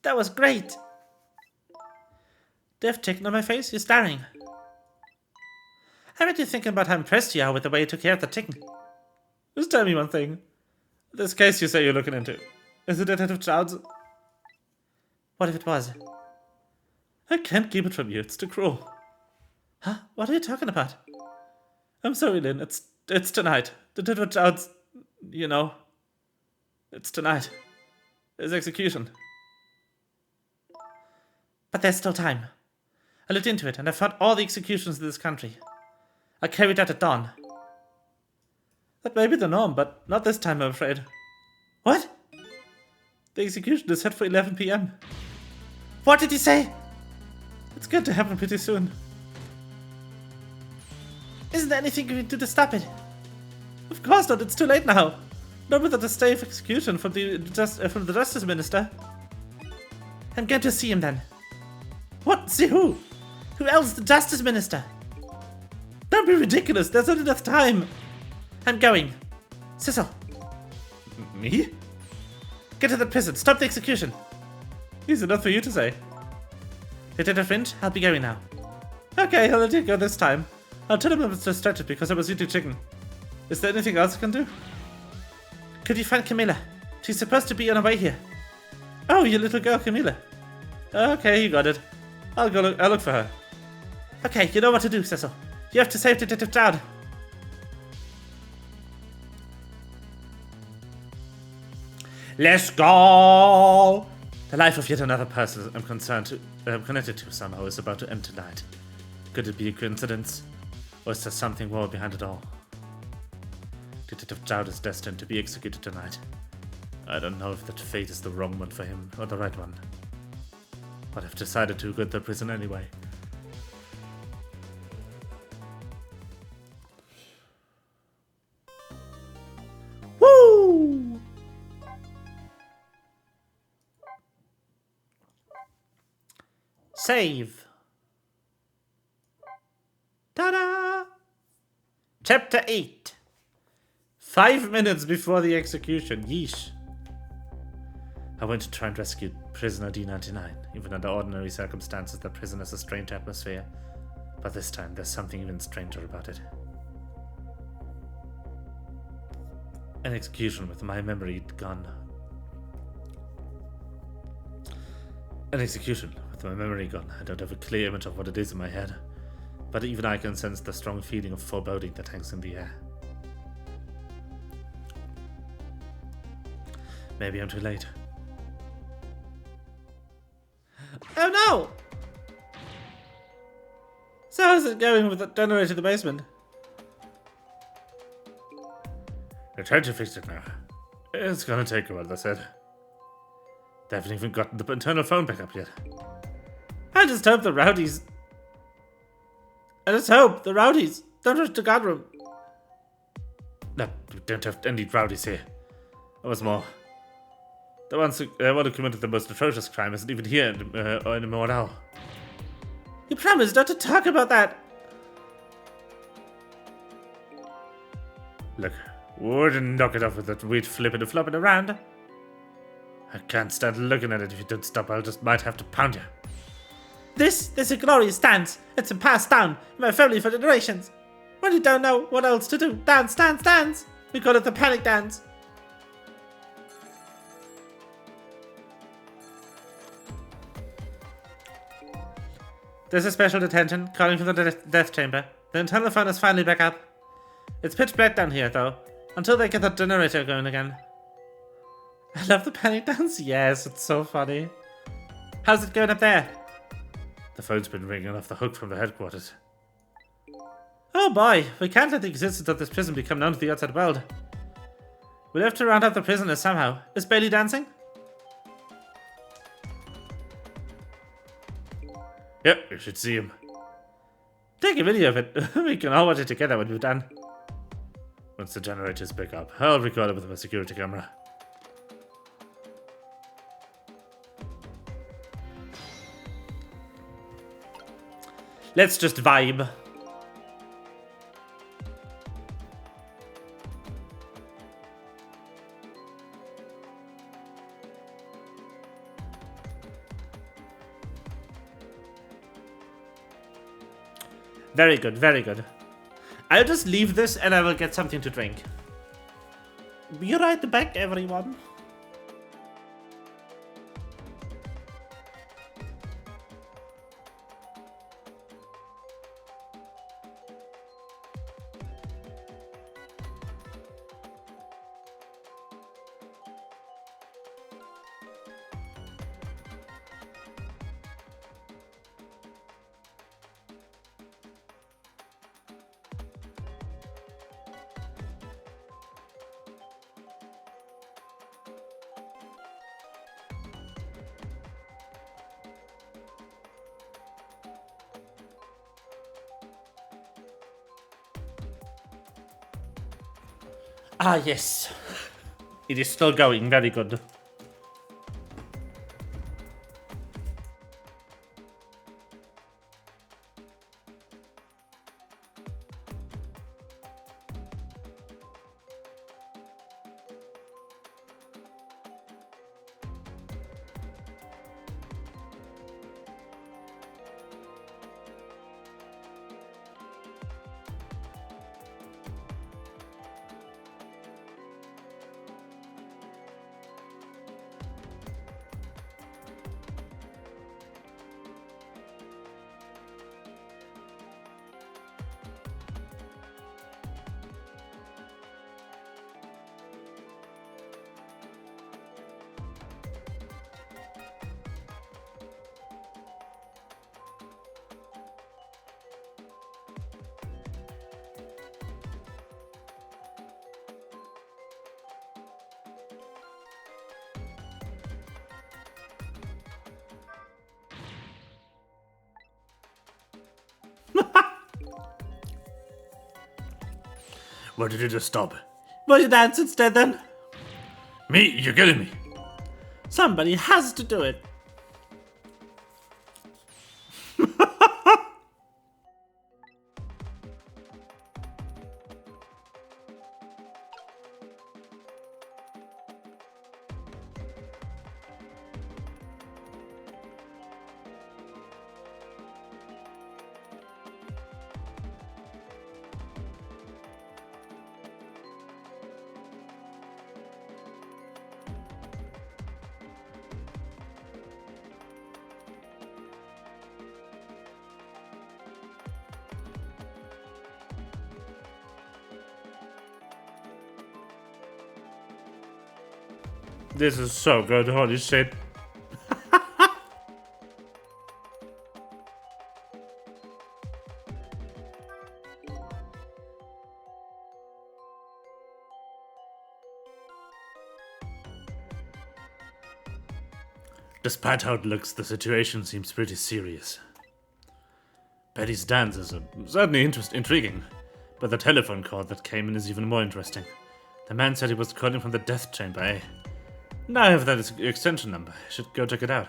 That was great! Do you have chicken on my face? You're staring. I bet you're thinking about how impressed you are with the way you took care of the chicken. Just tell me one thing. This case you say you're looking into, is it Detective Child's? What if it was? I can't keep it from you, it's too cruel. Huh? What are you talking about? I'm sorry, Lynn, it's tonight. Detective Child's, you know. It's tonight. His execution. But there's still time. I looked into it and I found all the executions in this country. I carried out at dawn. That may be the norm, but not this time, I'm afraid. What? The execution is set for 11 p.m. What did you say? It's going to happen pretty soon. Isn't there anything you can do to stop it? Of course not, it's too late now. Not without a stay of execution from the Justice Minister. I'm going to see him then. What? See who? Who else? The Justice Minister. Don't be ridiculous, there's not enough time. I'm going. Cecil. Me? Get to the prison. Stop the execution. Easy enough for you to say. Detective Finch, I'll be going now. Okay, I'll let you go this time. I'll tell him I was distracted because I was eating chicken. Is there anything else I can do? Could you find Camilla? She's supposed to be on her way here. Oh, your little girl Camilla. Okay, you got it. I'll look for her. Okay, you know what to do, Cecil. You have to save Detective Dowd. Let's go! The life of yet another person I'm connected to somehow is about to end tonight. Could it be a coincidence? Or is there something more behind it all? Detective Dowd is destined to be executed tonight. I don't know if that fate is the wrong one for him or the right one. But I've decided to go to the prison anyway. Woo! Save. Ta-da! Chapter 8. 5 minutes before the execution. Yeesh. I went to try and rescue prisoner D99. Even under ordinary circumstances, the prison has a strange atmosphere. But this time, there's something even stranger about it. An execution with my memory gone. An execution with my memory gone. I don't have a clear image of what it is in my head. But even I can sense the strong feeling of foreboding that hangs in the air. Maybe I'm too late. Oh no! So how's it going with the generator in the basement? They're trying to fix it now. It's gonna take a while, they said. They haven't even gotten the internal phone back up yet. I just hope the rowdies... And let's hope the rowdies don't rush the guard room. No, we don't have any rowdies here. There was more. The one who committed the most atrocious crime isn't even here anymore now. You promised not to talk about that. Look, wouldn't knock it off with that weird flipping and flopping around. I can't stand looking at it. If you don't stop, I just might have to pound you. This is a glorious dance. It's been passed down in my family for generations. When you don't know what else to do, dance, dance, dance. We call it the panic dance. There's a special detention calling from the death chamber. The internal phone is finally back up. It's pitch black down here, though, until they get the generator going again. I love the panic dance. Yes, it's so funny. How's it going up there? The phone's been ringing off the hook from the headquarters. Oh boy, we can't let the existence of this prison become known to the outside world. We'll have to round up the prisoners somehow. Is Bailey dancing? Yep, you should see him. Take a video of it. We can all watch it together when we're done. Once the generators pick up, I'll record it with my security camera. Let's just vibe. Very good, very good. I'll just leave this and I will get something to drink. Be right back, everyone. Ah, yes. It is still going. Very good. Why did you just stop? Will you dance instead then? Me? You're kidding me. Somebody has to do it. This is so good, holy shit. Despite how it looks, the situation seems pretty serious. Betty's dance is certainly intriguing, but the telephone call that came in is even more interesting. The man said he was calling from the death chamber, eh? Now I have that extension number. I should go check it out.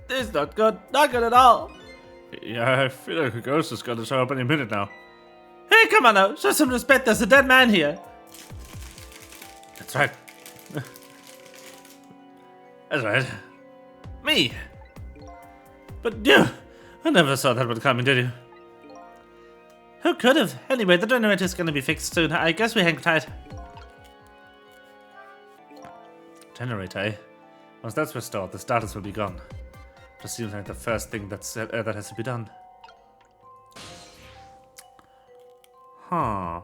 This is not good. Not good at all. Yeah, I feel like a ghost is gonna show up any minute now. Hey, come on now. Show some respect. There's a dead man here. That's right. That's right. Me. But you, I never saw that one coming, did you? Who could have? Anyway, the generator's gonna be fixed soon. I guess we hang tight. Generator, eh? Once that's restored, the status will be gone. Just seems like the first thing that has to be done. Huh.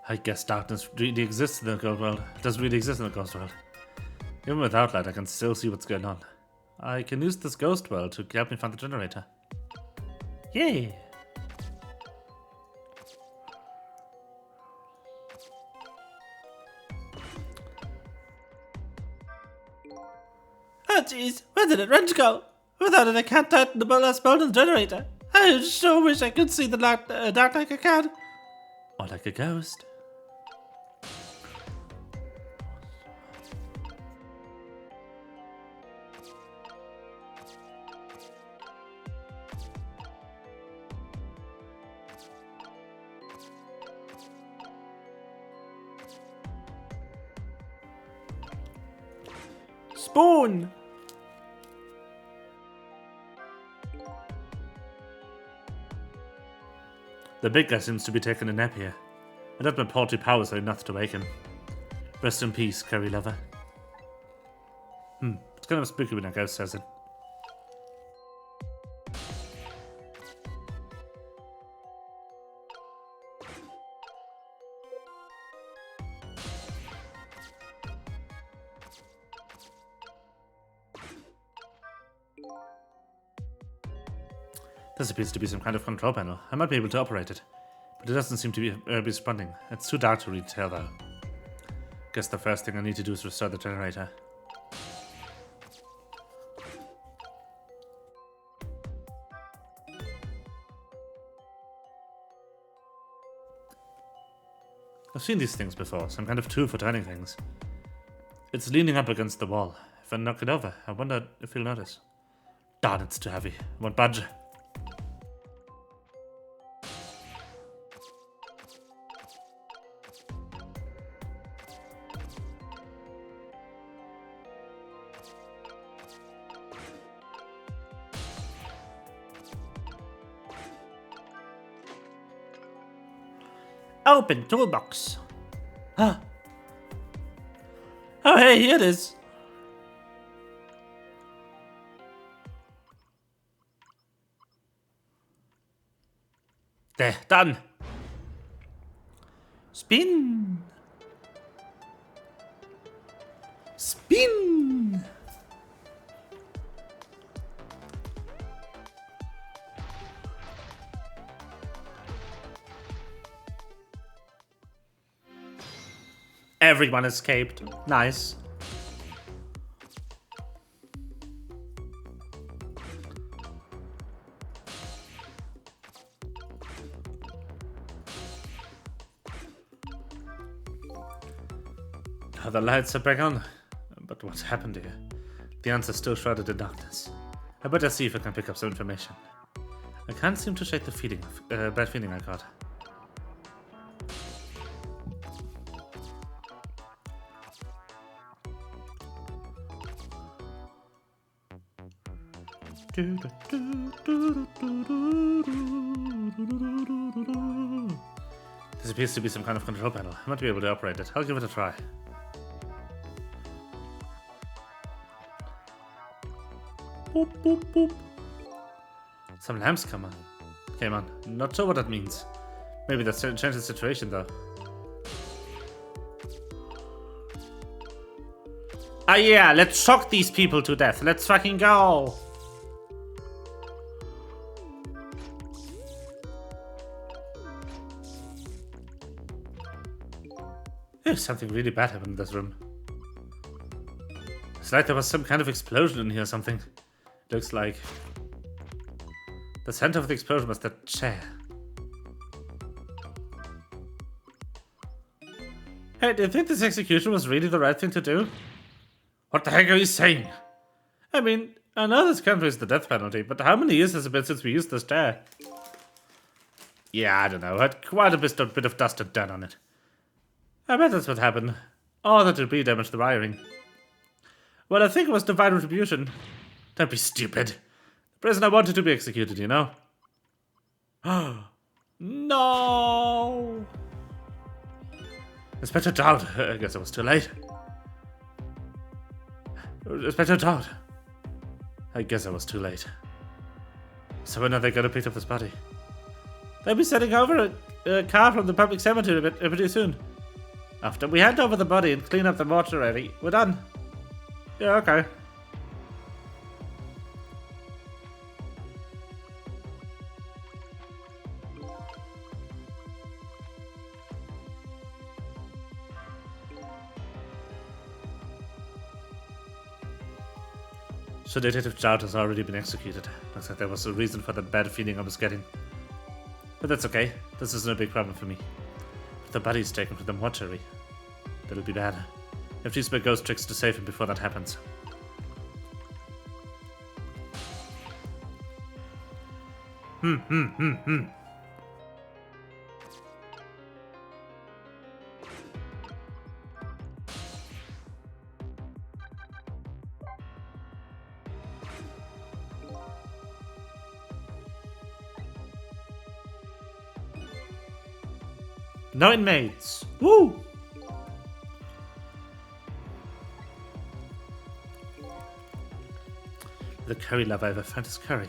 I guess darkness really exists in the ghost world. It does really exist in the ghost world. Even without light, I can still see what's going on. I can use this ghost world to help me find the generator. Yay! Oh jeez, where did it wrench go? Without it, I can't tighten the last bolt of the generator. I sure wish I could see the dark like a cat. Or like a ghost. Spoon! The big guy seems to be taking a nap here. I doubt my paltry powers are enough to wake him. Rest in peace, curry lover. It's kind of spooky when a ghost says it. This appears to be some kind of control panel. I might be able to operate it, but it doesn't seem to be responding. It's too dark to read tell though. Guess the first thing I need to do is restore the generator. I've seen these things before, some kind of tool for turning things. It's leaning up against the wall. If I knock it over, I wonder if he'll notice. Darn, it's too heavy. I won't budge. Open toolbox. Huh. Oh, hey, here it is. There, done. Spin. Spin! Everyone escaped. Nice. Now the lights are back on. But what's happened here? The answer's still shrouded in darkness. I better see if I can pick up some information. I can't seem to shake the bad feeling I got. This appears to be some kind of control panel. I might be able to operate it. I'll give it a try. Boop, boop, boop. Some lamps come on. came on. Not sure what that means. Maybe that's changed the situation though. Ah yeah, let's shock these people to death. Let's fucking go. Something really bad happened in this room. It's like there was some kind of explosion in here or something. Looks like. The center of the explosion was that chair. Hey, do you think this execution was really the right thing to do? What the heck are you saying? I mean, I know this country is the death penalty, but how many years has it been since we used this chair? Yeah, I don't know. Had quite a bit of dust and dirt on it. I bet that's what happened. All the debris damaged the wiring. Well, I think it was divine retribution. Don't be stupid. The prisoner wanted to be executed, you know? No! Inspector Todd. I guess it was too late. Inspector Todd. I guess I was too late. So when are they gonna pick up this body? They'll be sending over a car from the public cemetery pretty soon. After we hand over the body and clean up the mortuary, we're done. Yeah, okay. So Detective Chowd has already been executed. Looks like there was a reason for that bad feeling I was getting. But that's okay. This is no big problem for me. If the body's taken to the mortuary, that'll be bad. If these were ghost tricks to save him before that happens. No inmates! Woo! The curry love I ever found is curry.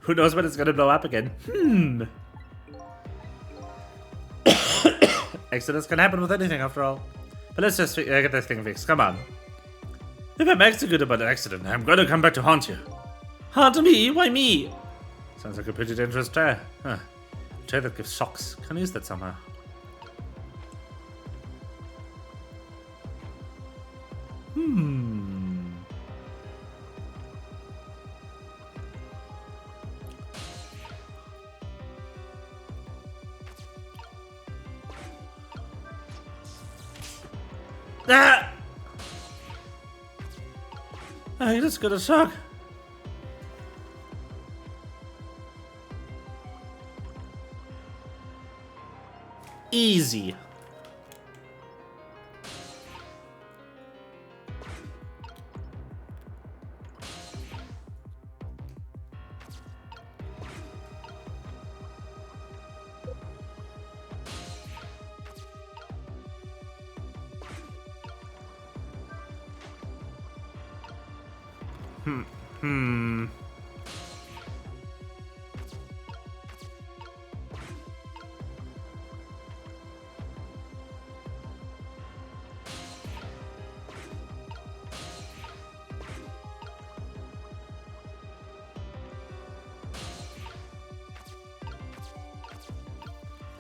Who knows when it's gonna blow up again? Accidents can happen with anything after all. But let's just get this thing fixed. Come on. If I'm executed about an accident, I'm gonna come back to haunt you. Haunt me? Why me? Sounds like a pretty dangerous chair. Huh. A chair that gives shocks. Can use that somehow. Ah! I just got a shock. Easy.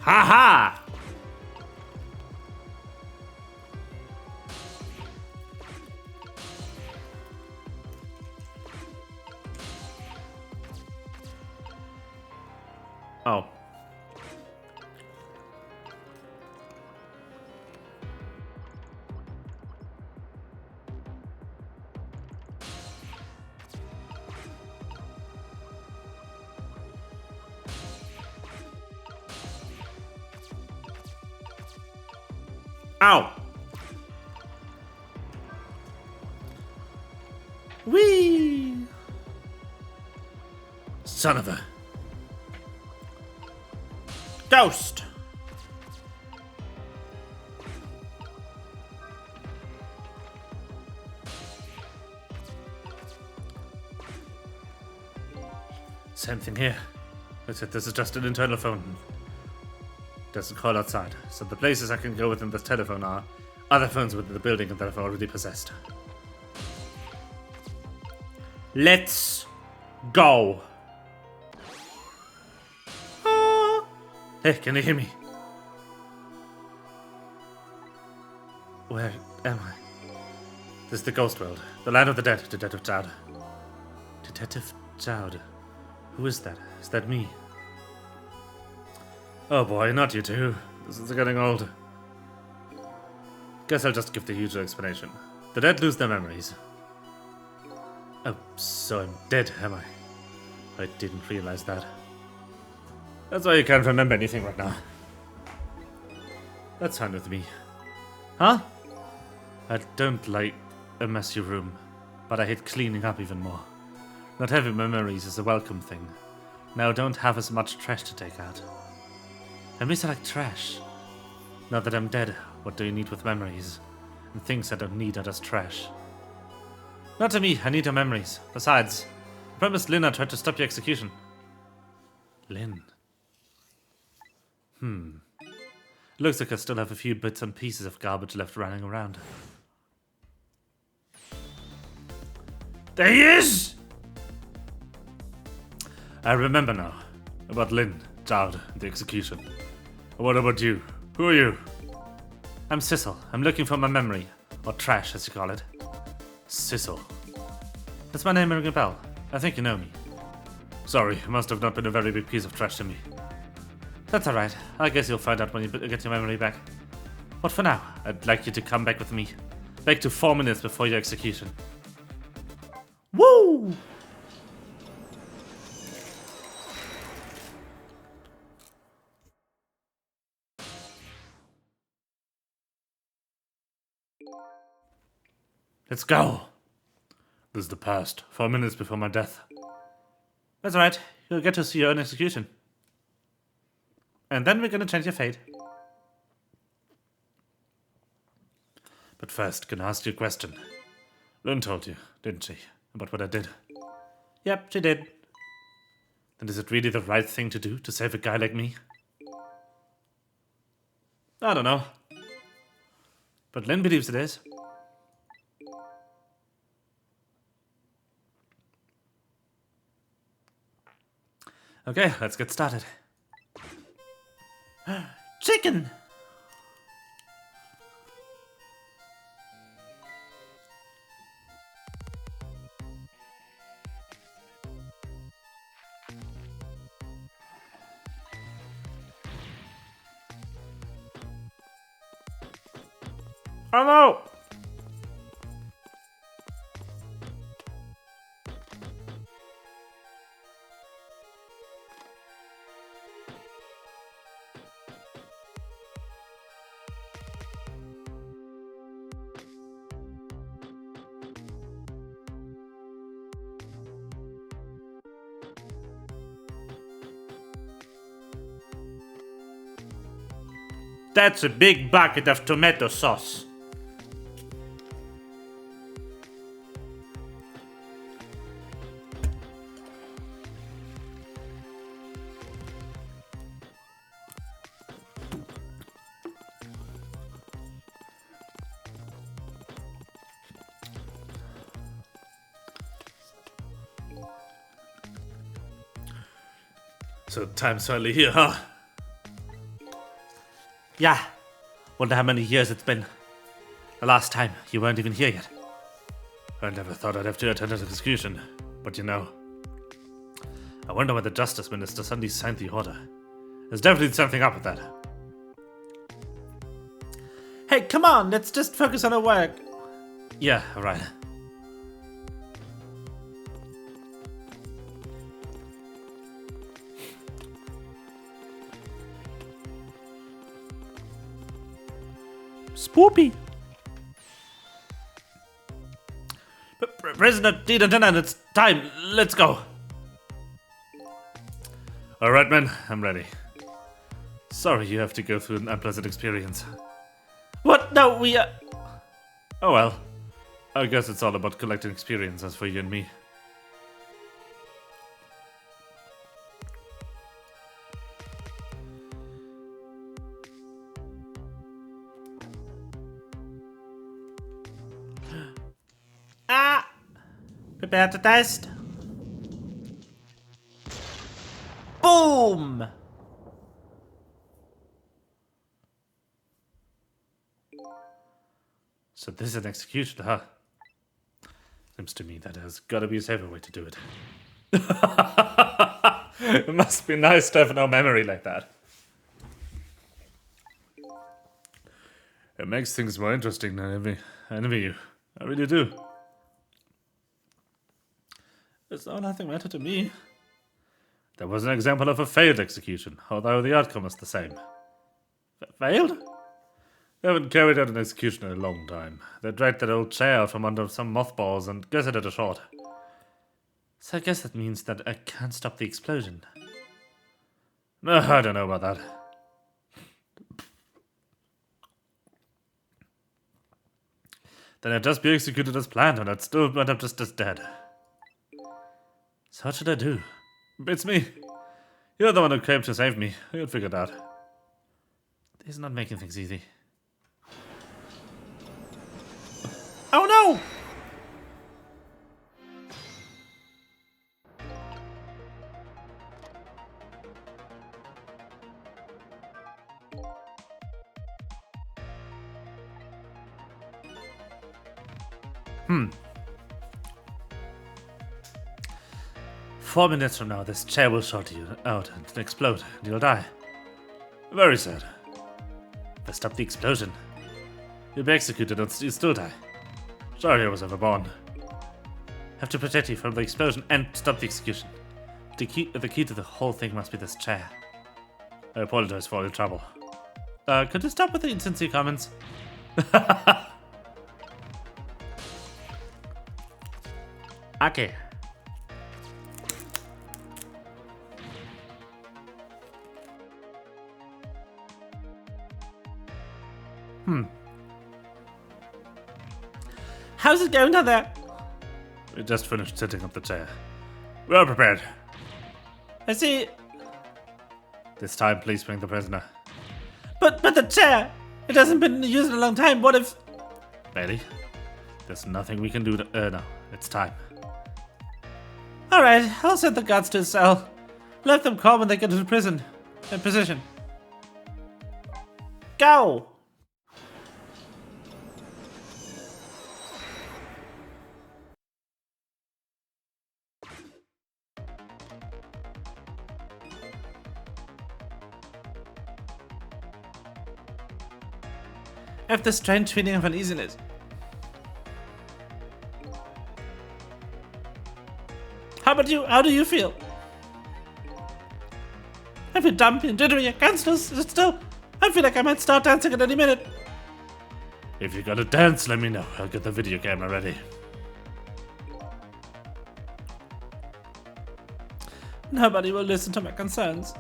Ha! Oh. Ow! Whee! Son of a... Ghost! Same thing here. Except this is just an internal phone. Doesn't call outside. So the places I can go within this telephone are other phones within the building that I've already possessed. Let's go! Ah. Hey, can you hear me? Where am I? This is the ghost world. The land of the dead, Detective Chowd. Detective Chowd. Who is that? Is that me? Oh boy, not you two. This is getting old. Guess I'll just give the usual explanation. The dead lose their memories. Oh, so I'm dead, am I? I didn't realize that. That's why you can't remember anything right now. That's fine with me. Huh? I don't like a messy room, but I hate cleaning up even more. Not having memories is a welcome thing. Now I don't have as much trash to take out. Memories are like trash. Now that I'm dead, what do you need with memories? And things I don't need are just trash. Not to me, I need your memories. Besides, I promised Lynn I'd try to stop your execution. Lynn? Looks like I still have a few bits and pieces of garbage left running around. There he is! I remember now. About Lynn, Chowd, and the execution. What about you? Who are you? I'm Sissel. I'm looking for my memory. Or trash, as you call it. Sissel. Does my name ring a bell? I think you know me. Sorry, it must have not been a very big piece of trash to me. That's alright. I guess you'll find out when you get your memory back. But for now, I'd like you to come back with me. Back to 4 minutes before your execution. Woo! Let's go. This is the past. 4 minutes before my death. That's right. You'll get to see your own execution. And then we're gonna change your fate. But first, can I ask you a question? Lynn told you, didn't she, about what I did? Yep, she did. Then is it really the right thing to do to save a guy like me? I don't know. But Lynn believes it is. Okay, let's get started. Chicken! Hello! That's a big bucket of tomato sauce. So time's finally here, huh? Yeah. Wonder how many years it's been. The last time, you weren't even here yet. I never thought I'd have to attend an execution, but you know. I wonder why the Justice Minister suddenly signed the order. There's definitely something up with that. Hey, come on, let's just focus on our work. Yeah, alright. Spoopy. Prisoner D-Lieutenant, it's time. Let's go. Alright, men, I'm ready. Sorry you have to go through an unpleasant experience. What? No, we Oh well. I guess it's all about collecting experiences for you and me. Prepare to test. Boom! So this is an execution, huh? Seems to me that has gotta be a safer way to do it. It must be nice to have no memory like that. It makes things more interesting than I envy you. I really do. It's all nothing matter to me. That was an example of a failed execution, although the outcome was the same. Failed? They haven't carried out an execution in a long time. They dragged that old chair out from under some mothballs and guess it had a short. So I guess that means that I can't stop the explosion. No, I don't know about that. Then I'd just be executed as planned and I'd still end up just as dead. So what should I do? It's me. You're the one who came to save me. You'll figure it out. He's not making things easy. Oh no! Hmm. 4 minutes from now, this chair will short you out and explode, and you'll die. Very sad. If I stop the explosion, you'll be executed and you'll still die. Sorry I was overborn. Have to protect you from the explosion and stop the execution. The key to the whole thing must be this chair. I apologize for all your trouble. Could you stop with the insincere comments? Okay. How's it going down there? We just finished setting up the chair. We're prepared. I see. This time, please bring the prisoner. But the chair! It hasn't been used in a long time. What if... Bailey, there's nothing we can do to... no, it's time. Alright, I'll send the guards to his cell. Let them call when they get to the prison. In position. Go! I have this strange feeling of uneasiness. How about you? How do you feel? I feel dumpy and jittery. I can't sit still. I feel like I might start dancing at any minute. If you gotta dance, let me know. I'll get the video camera ready. Nobody will listen to my concerns.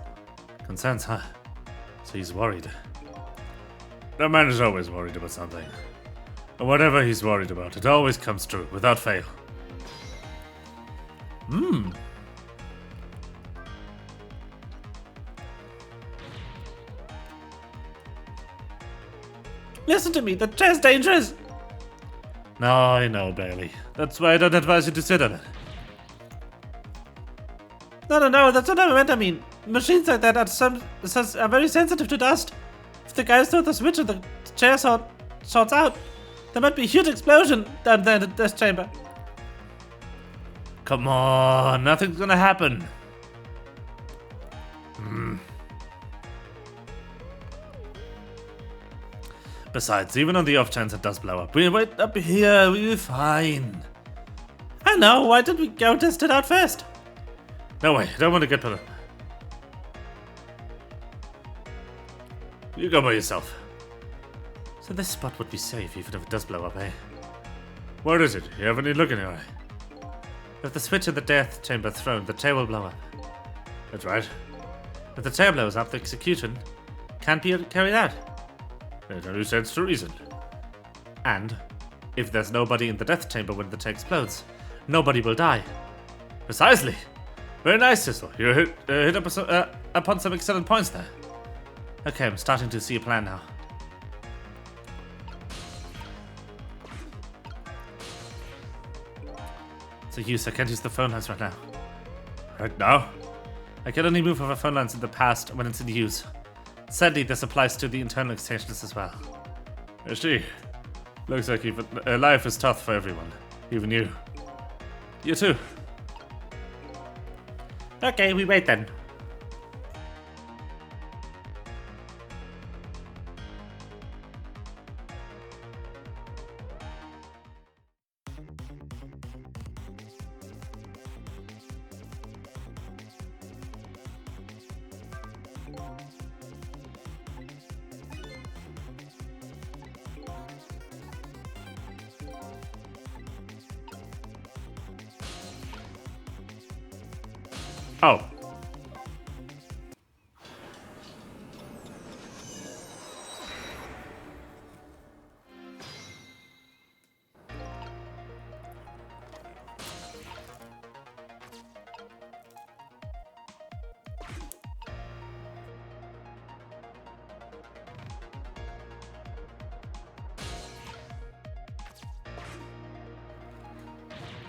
Concerns, huh? So he's worried. The man is always worried about something. And whatever he's worried about, it always comes true, without fail. Listen to me, the chair's dangerous. No, I know, Bailey. That's why I don't advise you to sit on it. No, that's what I meant. I mean, machines like that are very sensitive to dust. If the guys throw the switch and the chair shorts out, there might be a huge explosion down there in this chamber. Come on, nothing's gonna happen. Besides, even on the off chance it does blow up, we'll wait up here, we'll be fine. I know, why did we go test it out first? No way, I don't want to get put up. You go by yourself. So this spot would be safe even if it does blow up, eh? Where is it? You have any look in your eye? If the switch in the death chamber thrown, the tail will blow up. That's right. If the tail blows up, the execution can't be carried out. It only stands to reason. And if there's nobody in the death chamber when the tail explodes, nobody will die. Precisely. Very nice, Sizzle. You hit upon some excellent points there. Okay, I'm starting to see a plan now. It's a use. I can't use the phone lines right now. Right now? I can only move over phone lines in the past when it's in use. Sadly, this applies to the internal extensions as well. I see. Looks like even life is tough for everyone. Even you. You too. Okay, we wait then. Oh.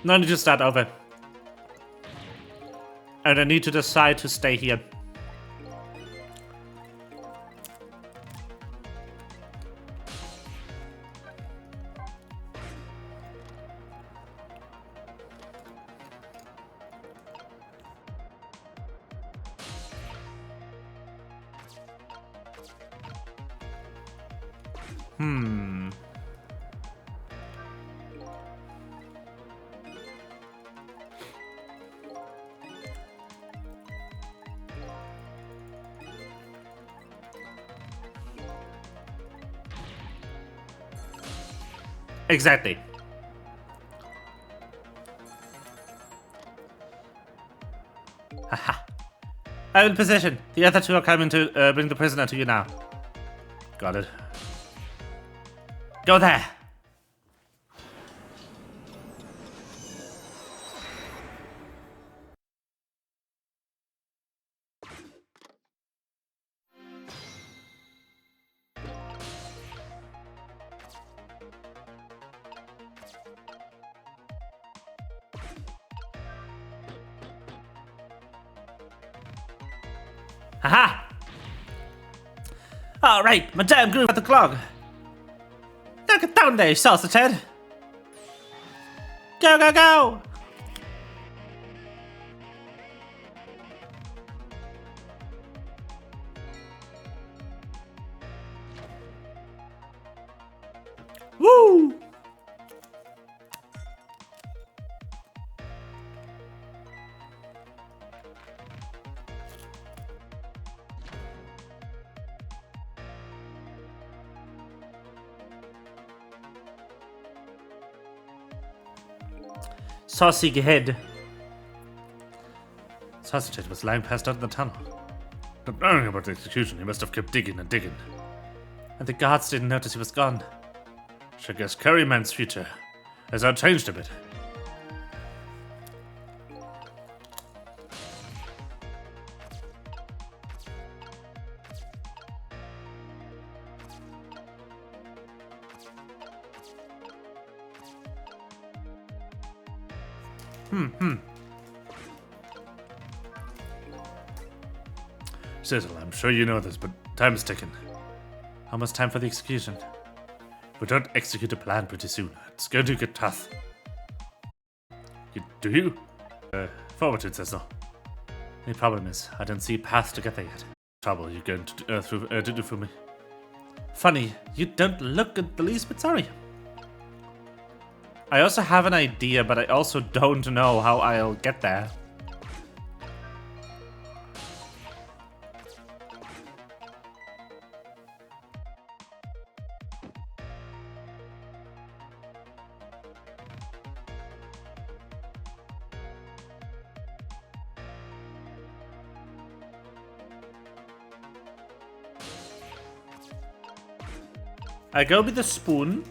No need to start over. And I need to decide to stay here. Exactly. Haha. I'm in position. The other two are coming to bring the prisoner to you now. Got it. Go there. Haha! Alright, my damn groove at the clock. Now get down there, you sausage head. Go, go, go! Woo! Sausage head. Sausage head was lying passed out in the tunnel. Not knowing about the execution, he must have kept digging and digging. And the guards didn't notice he was gone. I guess Curryman's future has changed a bit. Sizzle, I'm sure you know this, but time is ticking. Almost time for the execution. If we don't execute a plan pretty soon, it's going to get tough. Do you? Forward to it, Sizzle. The problem is, I don't see a path to get there yet. Trouble you're going to do for me. Funny, you don't look the least bit sorry. I also have an idea, but I also don't know how I'll get there. I go with the spoon.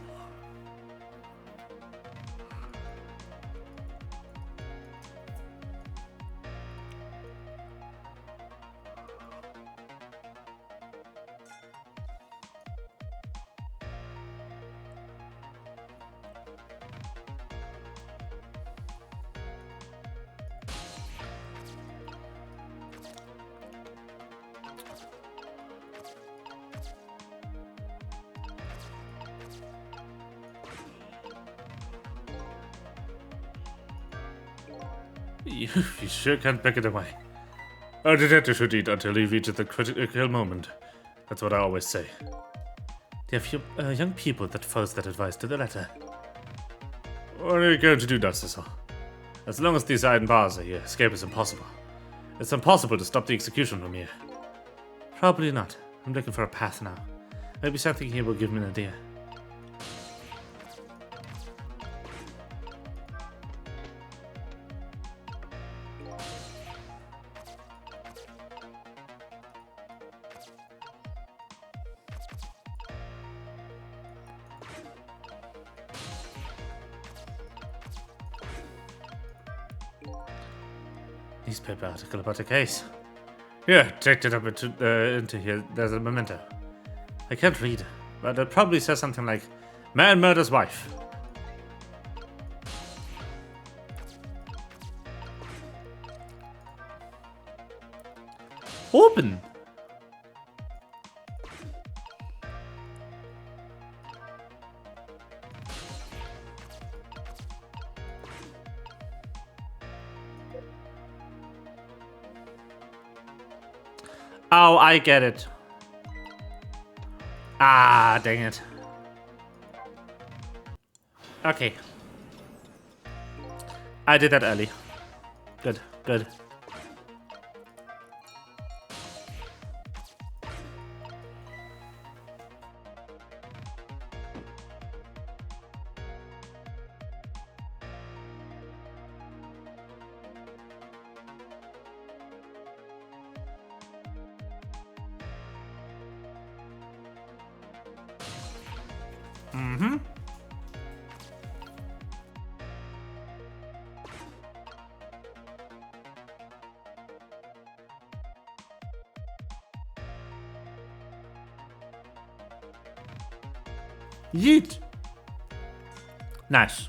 You sure can't pack it away. A detective should eat until he reaches the critical moment. That's what I always say. There are few young people that follows that advice to the letter. What are you going to do, Duster? As long as these iron bars are here, escape is impossible. It's impossible to stop the execution from here. Probably not. I'm looking for a path now. Maybe something here will give me an idea. Newspaper article about a case. Yeah, checked it up into here. There's a memento. I can't read, but it probably says something like, "Man murders wife." Open. Oh, I get it. Ah, dang it. Okay. I did that early. Good, good. Mm-hmm. Yeet. Nice.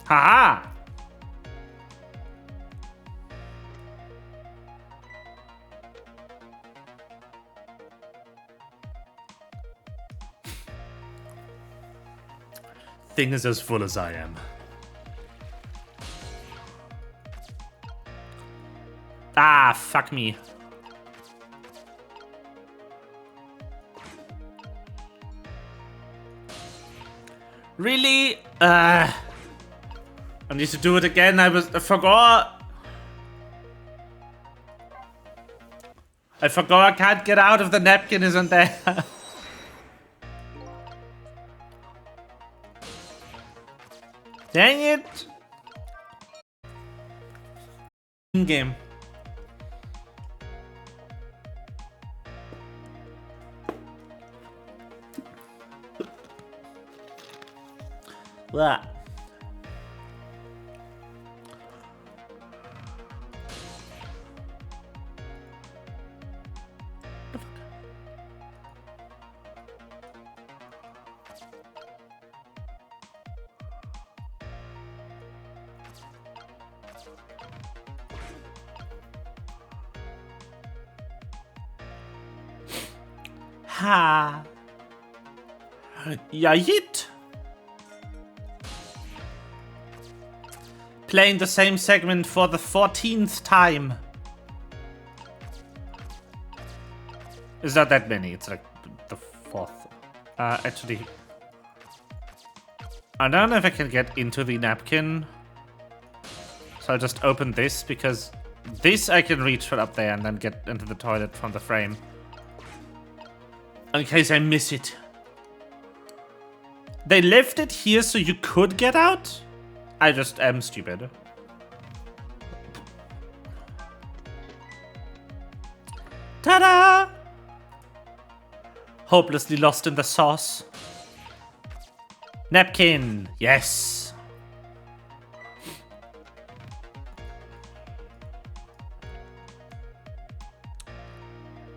Haha! Thing is as full as I am. Ah, fuck me. Really? I need to do it again. I forgot. I forgot I can't get out of the napkin, isn't there? Dang it. Game. Blah. Ha. Ja, yeet. Playing the same segment for the 14th time. It's not that many, it's like the 4th. Actually, I don't know if I can get into the napkin. So I'll just open this, because this I can reach from up there and then get into the toilet from the frame. In case I miss it. They left it here so you could get out? I just am stupid. Ta-da! Hopelessly lost in the sauce. Napkin, yes.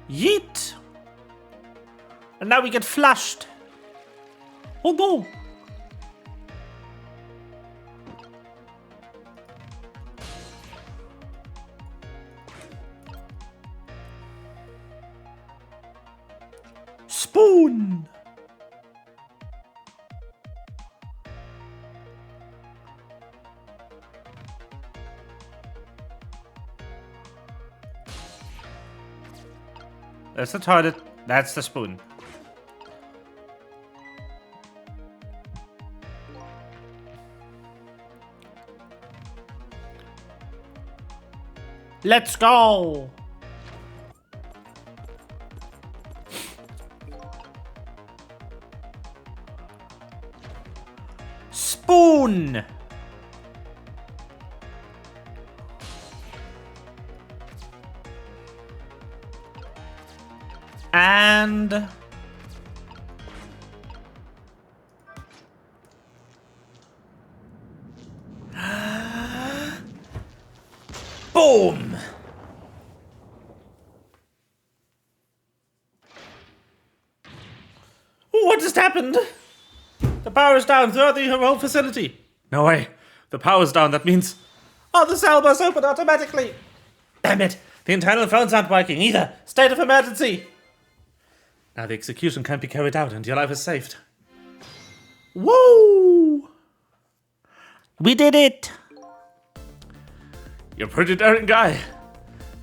Yeet! And now we get flushed. Oh no! Spoon! That's the toilet, that's the spoon. Let's go! Spoon! And... boom! What just happened? The power is down throughout the whole facility. No way. The power's down. That means... oh, the cell bus opened automatically. Damn it. The internal phones aren't working either. State of emergency. Now the execution can't be carried out and your life is saved. Woo! We did it. You're a pretty daring guy.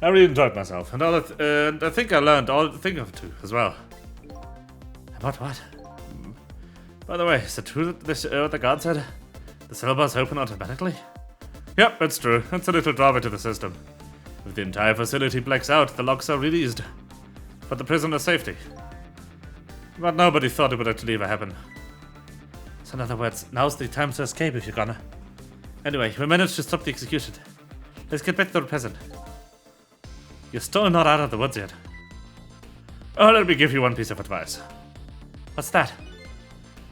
I really enjoyed myself. And I think I learned all thing of two as well. About what? By the way, is it true that this, the guard said the cell bars open automatically? Yep, it's true. It's a little drawback to the system. If the entire facility blacks out, the locks are released. For the prisoner's safety. But nobody thought it would actually ever happen. So in other words, now's the time to escape if you're gonna. Anyway, we managed to stop the execution. Let's get back to the present. You're still not out of the woods yet. Oh, let me give you one piece of advice. What's that?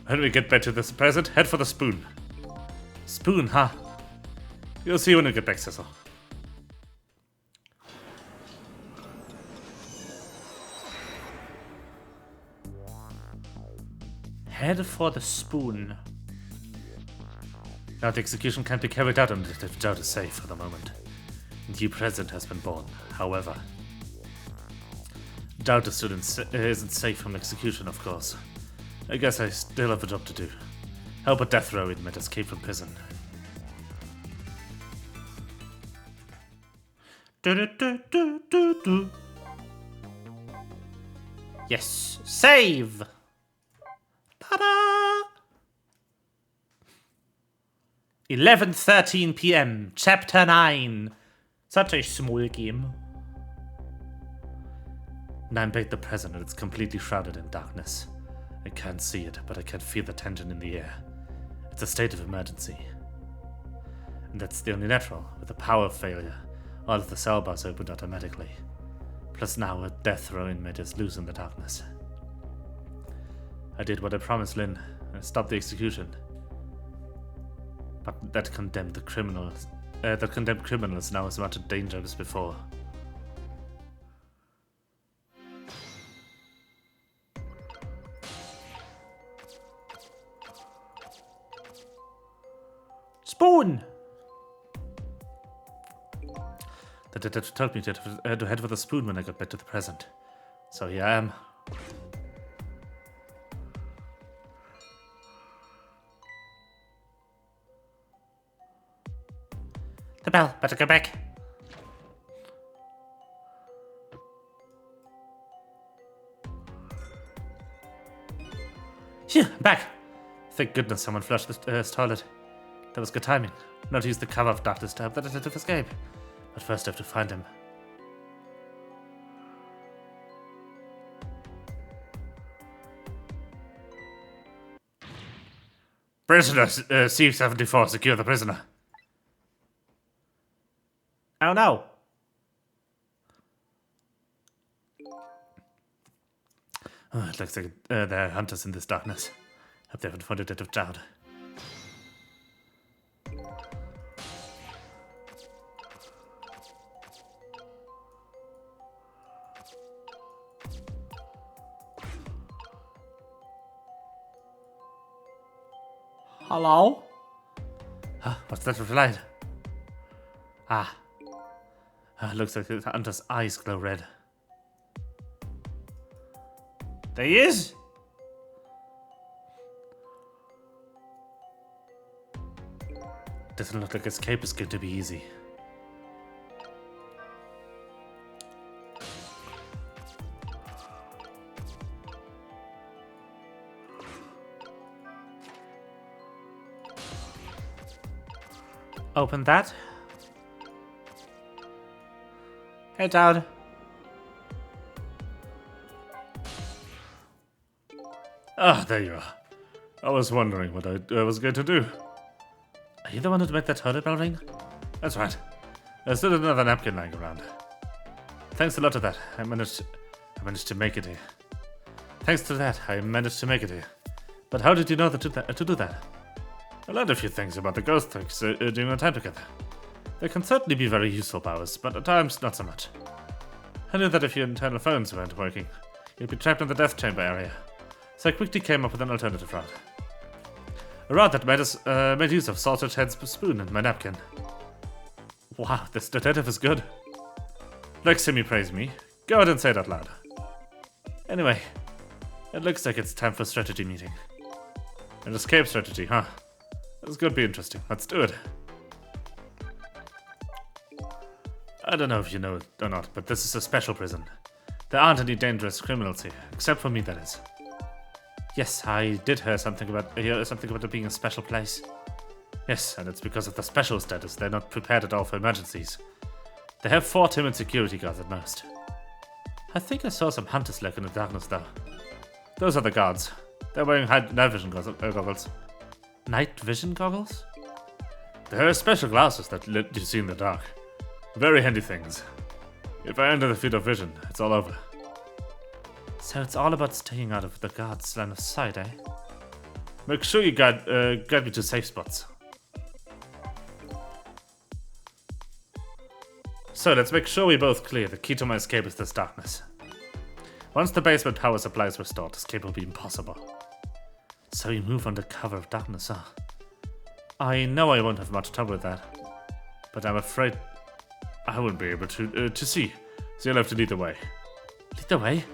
When we get back to this present, head for the spoon. Spoon, huh? You'll see when we get back, Cecil. Head for the spoon. Now the execution can't be carried out until the doubt is safe for the moment. New present has been born, however. Doubt the student isn't safe from execution, of course. I guess I still have a job to do. Help a death row inmate escape from prison. Yes, save! Ta-da! 11:13 p.m. Chapter 9. Such a small game. And I'm back the present and it's completely shrouded in darkness. I can't see it, but I can feel the tension in the air. It's a state of emergency. And that's the only natural. With a power failure, all of the cell bars opened automatically. Plus now a death row inmate is loose in the darkness. I did what I promised Lynn. I stopped the execution. But that condemned criminal is now as much a danger as before. Spoon! The detective told me to head for the spoon when I got back to the present. So here I am. bell. Better go back. Phew, back. Thank goodness someone flushed the toilet. That was good timing. Not to use the cover of darkness to help the detective escape. But first I have to find him. Prisoner, C-74, secure the prisoner. Oh no. Oh, it looks like there are hunters in this darkness. Hope they haven't found a detective child. Hello? Huh, what's that light? Ah. Looks like the hunter's eyes glow red. There he is! Doesn't look like escape is going to be easy. Open that. Hey, Dad. Ah, there you are. I was wondering what I was going to do. Are you the one who made that toilet bell ring? That's right. There's still another napkin lying around. Thanks a lot to that. I managed to make it here. Thanks to that, I managed to make it here. But how did you know to do that? I learned a few things about the ghost tricks during our time together. They can certainly be very useful powers, but at times not so much. I knew that if your internal phones weren't working, you'd be trapped in the death chamber area, so I quickly came up with an alternative route. A route that made use of Sausage Head's spoon and my napkin. Wow, this detective is good. Like Simi praised me. Go ahead and say it out loud. Anyway, it looks like it's time for a strategy meeting. An escape strategy, huh? This could be interesting. Let's do it. I don't know if you know it or not, but this is a special prison. There aren't any dangerous criminals here, except for me, that is. Yes, I did hear something about it being a special place. Yes, and it's because of the special status. They're not prepared at all for emergencies. They have 4 timid security guards at most. I think I saw some hunters lurking in the darkness, though. Those are the guards. They're wearing night vision goggles. Night vision goggles? There are special glasses that let you see in the dark. Very handy things. If I enter the field of vision, it's all over. So it's all about staying out of the guards' line of sight, eh? Make sure you guide me to safe spots. So let's make sure we're both clear. The key to my escape is this darkness. Once the basement power supply is restored, escape will be impossible. So you move under cover of darkness, huh? I know I won't have much trouble with that, but I'm afraid I won't be able to see, so you'll have to lead the way. Lead the way?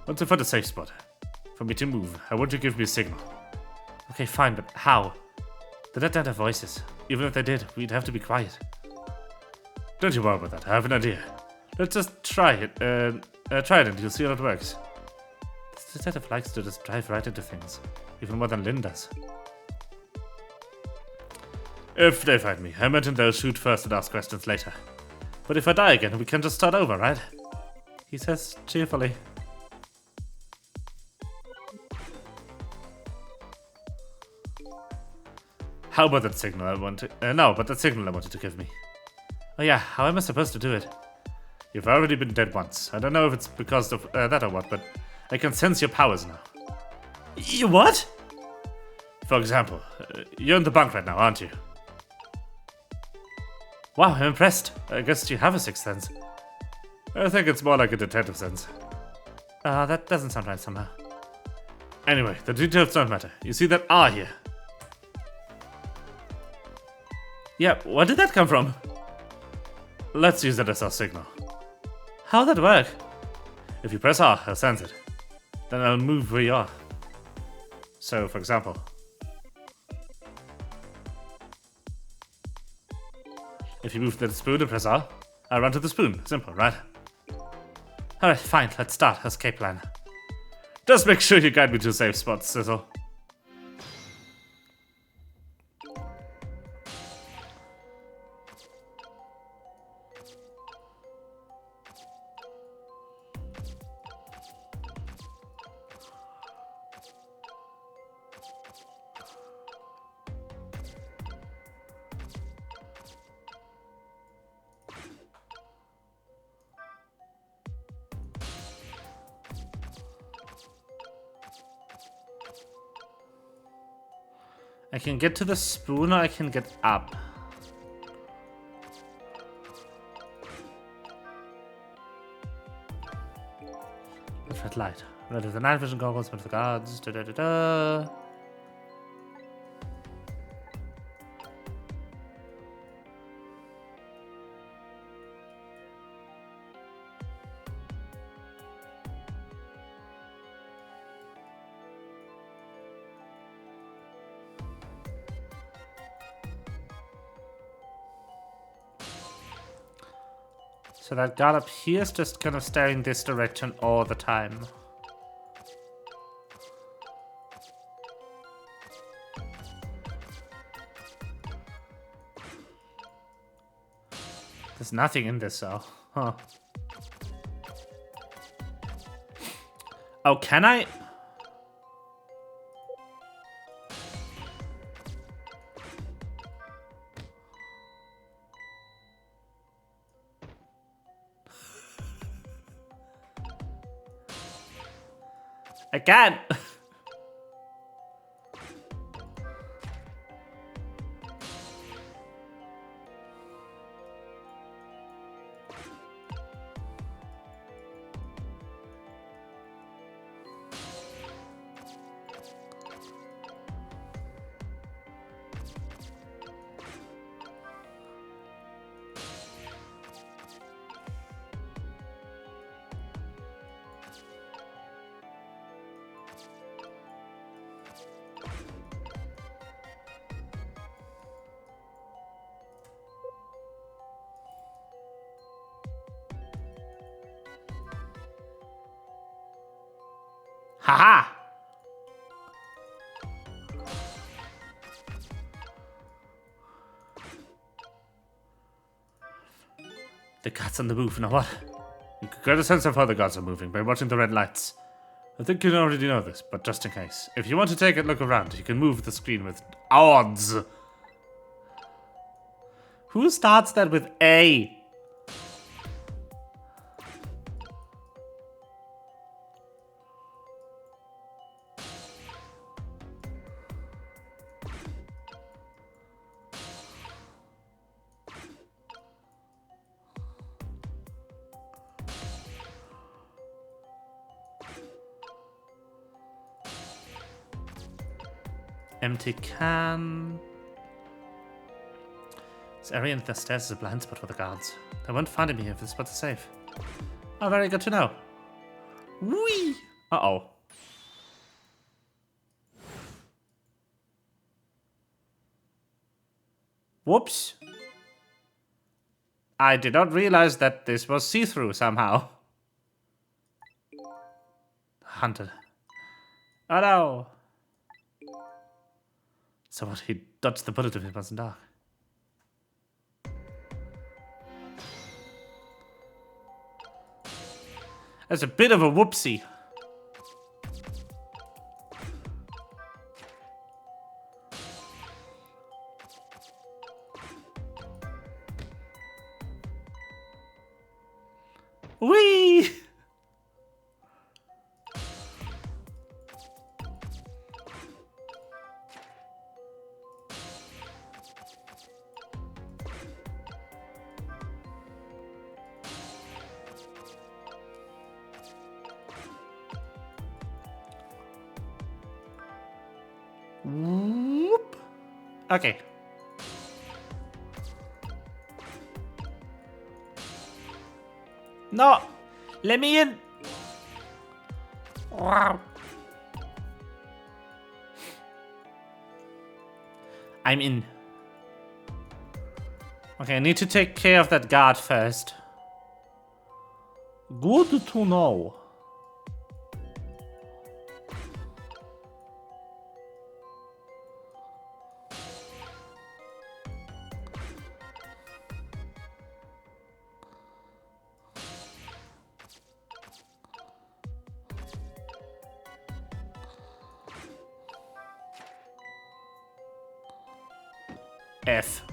Once I find a safe spot for me to move, I want you to give me a signal. Okay, fine, but how? They don't have voices. Even if they did, we'd have to be quiet. Don't you worry about that, I have an idea. Let's just try it and you'll see how it works. This detective likes to just drive right into things, even more than Lynn does. If they find me, I imagine they'll shoot first and ask questions later. But if I die again, we can just start over, right? He says cheerfully. How about that signal I wanted? That signal I wanted to give me. Oh yeah, how am I supposed to do it? You've already been dead once. I don't know if it's because of that or what, but I can sense your powers now. You what? For example, you're in the bunk right now, aren't you? Wow, I'm impressed. I guess you have a sixth sense. I think it's more like a detective sense. That doesn't sound right somehow. Anyway, the details don't matter. You see that R here? Yeah, where did that come from? Let's use it as our signal. How'll that work? If you press R, I'll sense it. Then I'll move where you are. So, for example, If you move the spoon and press R, I run to the spoon. Simple, right? Alright, fine. Let's start. Escape plan. Just make sure you guide me to a safe spot, Sizzle. I can get to the spoon or I can get up. The red light. Red is the night vision goggles, but the guards. Da da da da. So that guard up here is just kind of staring this direction all the time. There's nothing in this cell. Huh. Oh, can I? I can't. Haha! The guards on the move, now what? You could get a sense of how the guards are moving by watching the red lights. I think you already know this, but just in case. If you want to take a look around, you can move the screen with odds. Who starts that with A? Empty can. This area in the stairs is a blind spot for the guards. They won't find me if this spot is safe. Oh, very good to know. Whee! Uh-oh. Whoops. I did not realize that this was see-through somehow. Hunted. Oh no. So what, he dodged the bullet if it wasn't dark. That's a bit of a whoopsie. Whee! Whoop. Okay. No! Let me in! Wow. I'm in. Okay, I need to take care of that guard first. Good to know. F.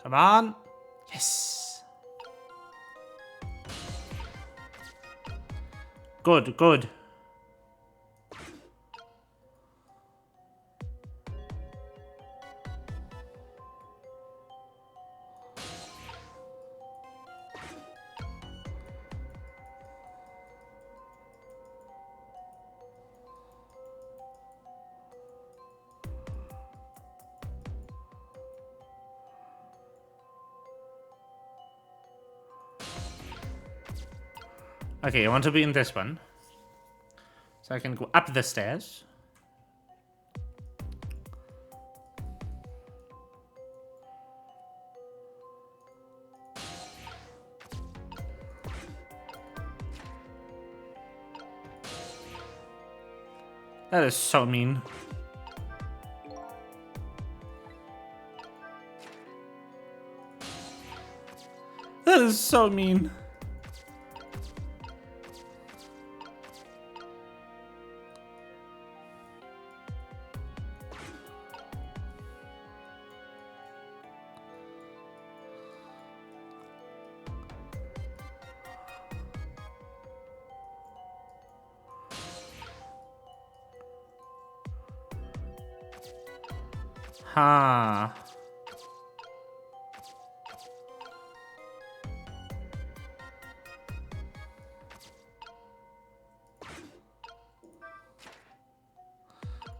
Come on. Yes. Good, good. Okay, I want to be in this one. So I can go up the stairs. That is so mean. That is so mean. Huh.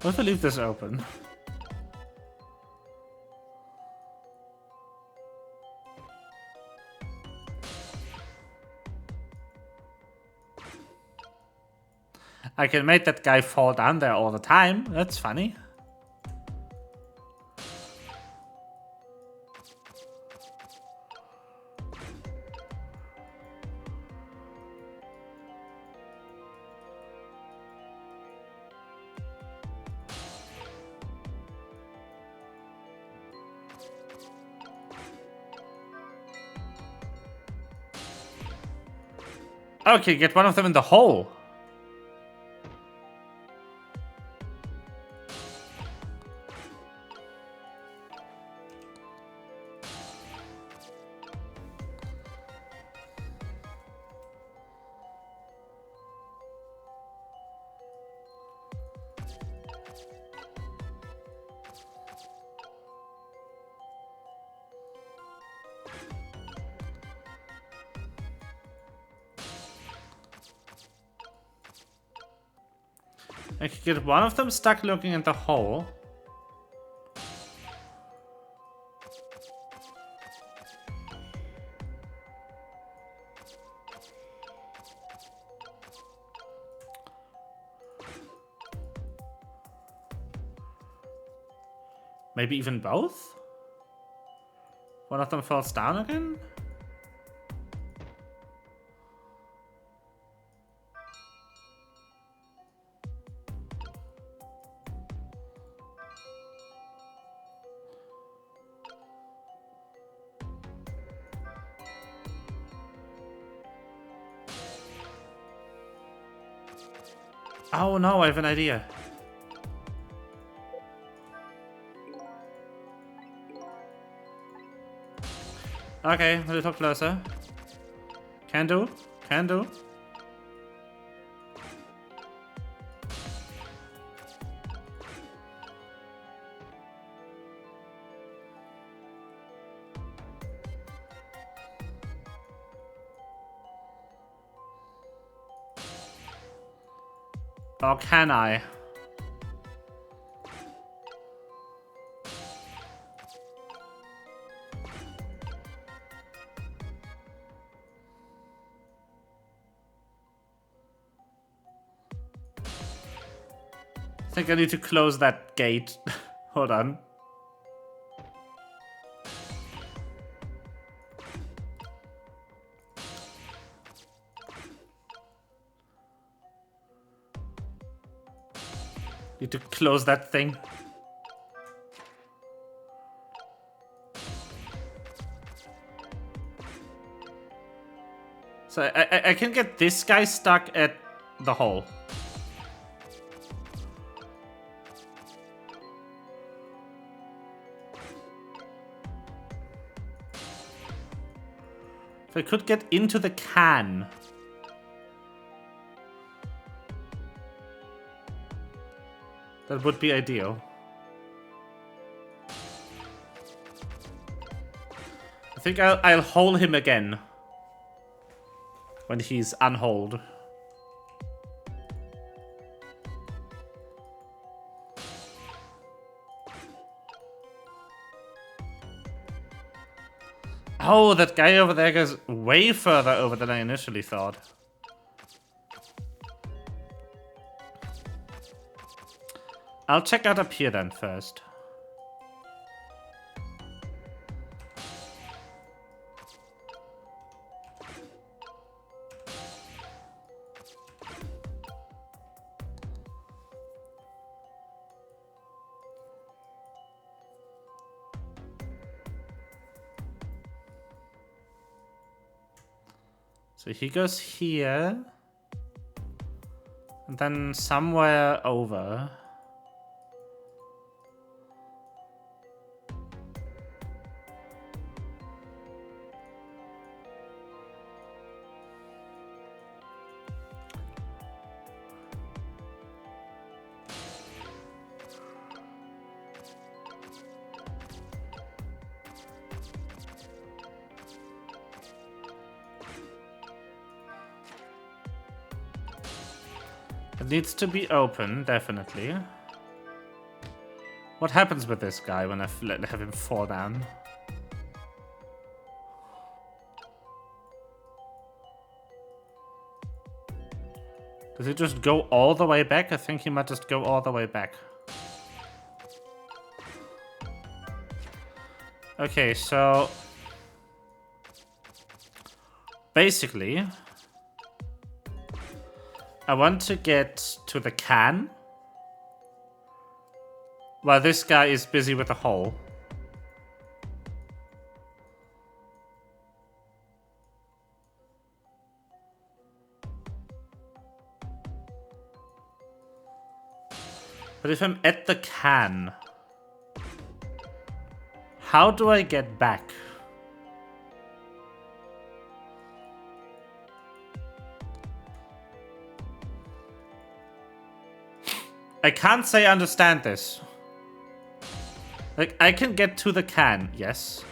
What if I leave this open? I can make that guy fall down there all the time. That's funny. Okay, get one of them in the hole. I could get one of them stuck looking at the hole. Maybe even both? One of them falls down again? Oh no, I have an idea. Okay, a little closer. Can do. Can do. Or can I? I think I need to close that gate. Hold on. Need to close that thing. So I can get this guy stuck at the hole. If I could get into the can. That would be ideal. I think I'll hole him again. When he's unholed. Oh, that guy over there goes way further over than I initially thought. I'll check out up here then first. So he goes here. And then somewhere over. It needs to be open, definitely. What happens with this guy when I have him fall down? Does he just go all the way back? I think he might just go all the way back. Okay, so... basically... I want to get to the can. While this guy is busy with the hole. But if I'm at the can, how do I get back? I can't say I understand this. Like, I can get to the can, yes.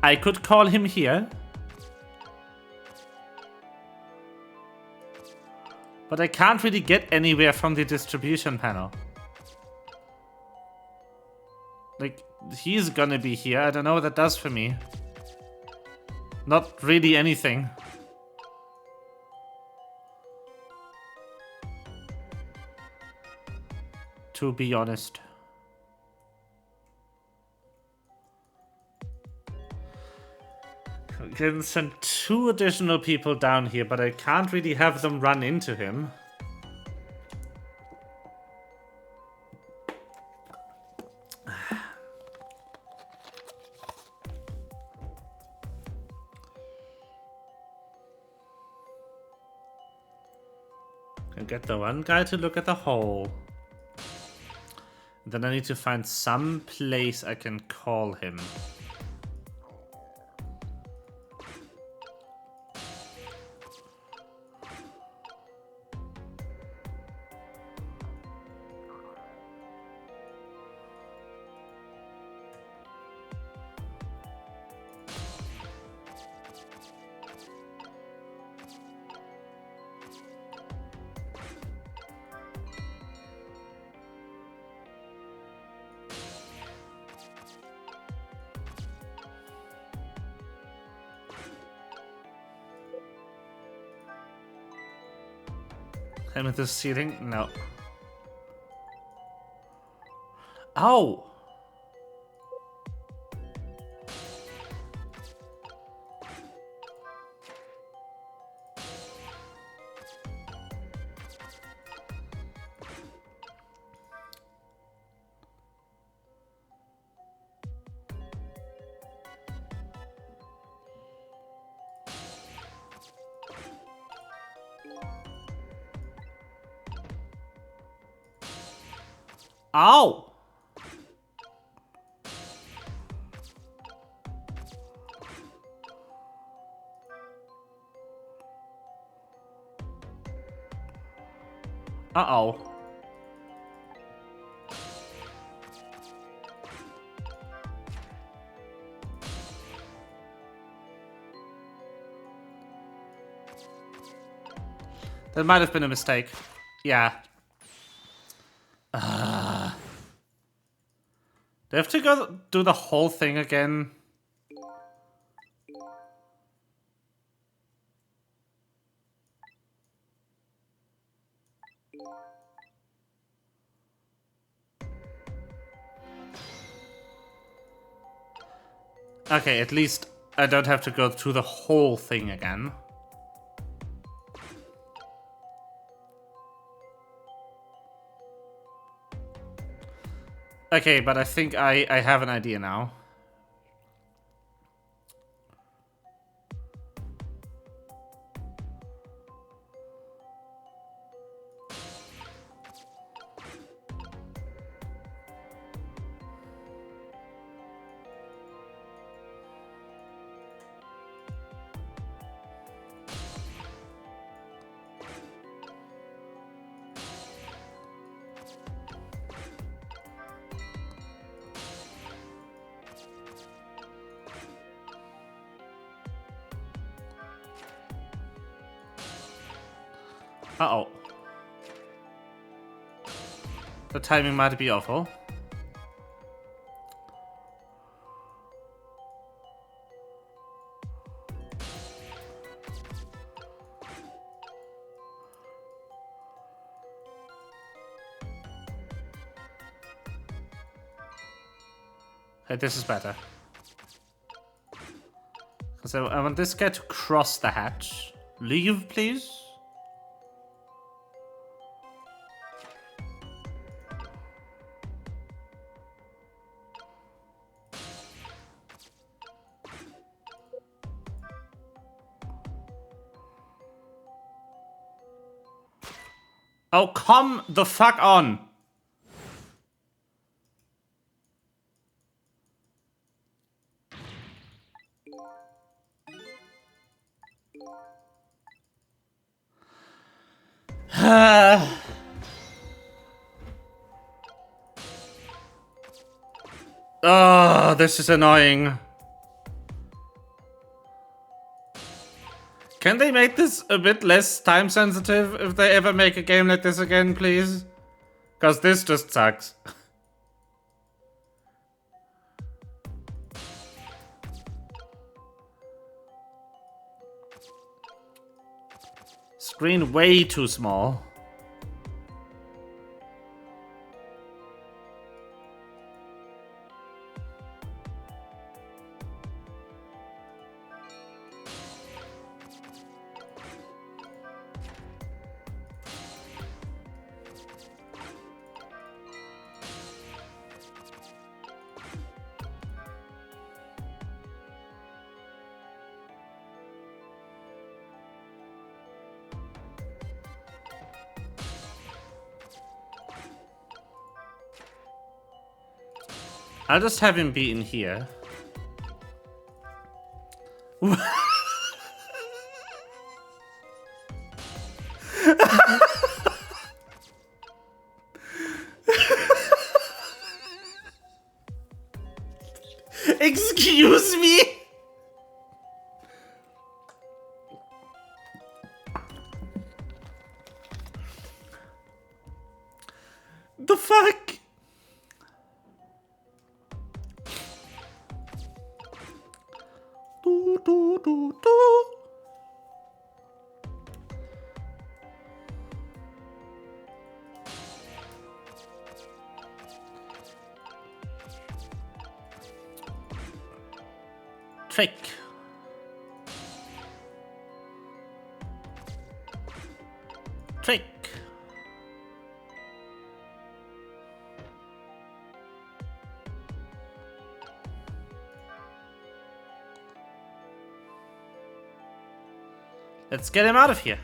I could call him here. But I can't really get anywhere from the distribution panel. Like, he's gonna be here. I don't know what that does for me. Not really anything. To be honest. I can send 2 additional people down here, but I can't really have them run into him. And get the one guy to look at the hole. Then I need to find some place I can call him. Him at the ceiling? No. Oh! Ow! Uh-oh. That might have been a mistake. Yeah. Do I have to go do the whole thing again? Okay, at least I don't have to go through the whole thing again. Okay, but I think I have an idea now. Uh-oh. The timing might be awful. Hey, this is better. So I want this guy to cross the hatch. Leave, please. Oh, come the fuck on! Oh, this is annoying. Can they make this a bit less time sensitive if they ever make a game like this again, please? Because this just sucks. Screen way too small. I'll just have him be in here. Excuse me? The fuck? Do, do, do, do. Trick. Trick. Let's get him out of here.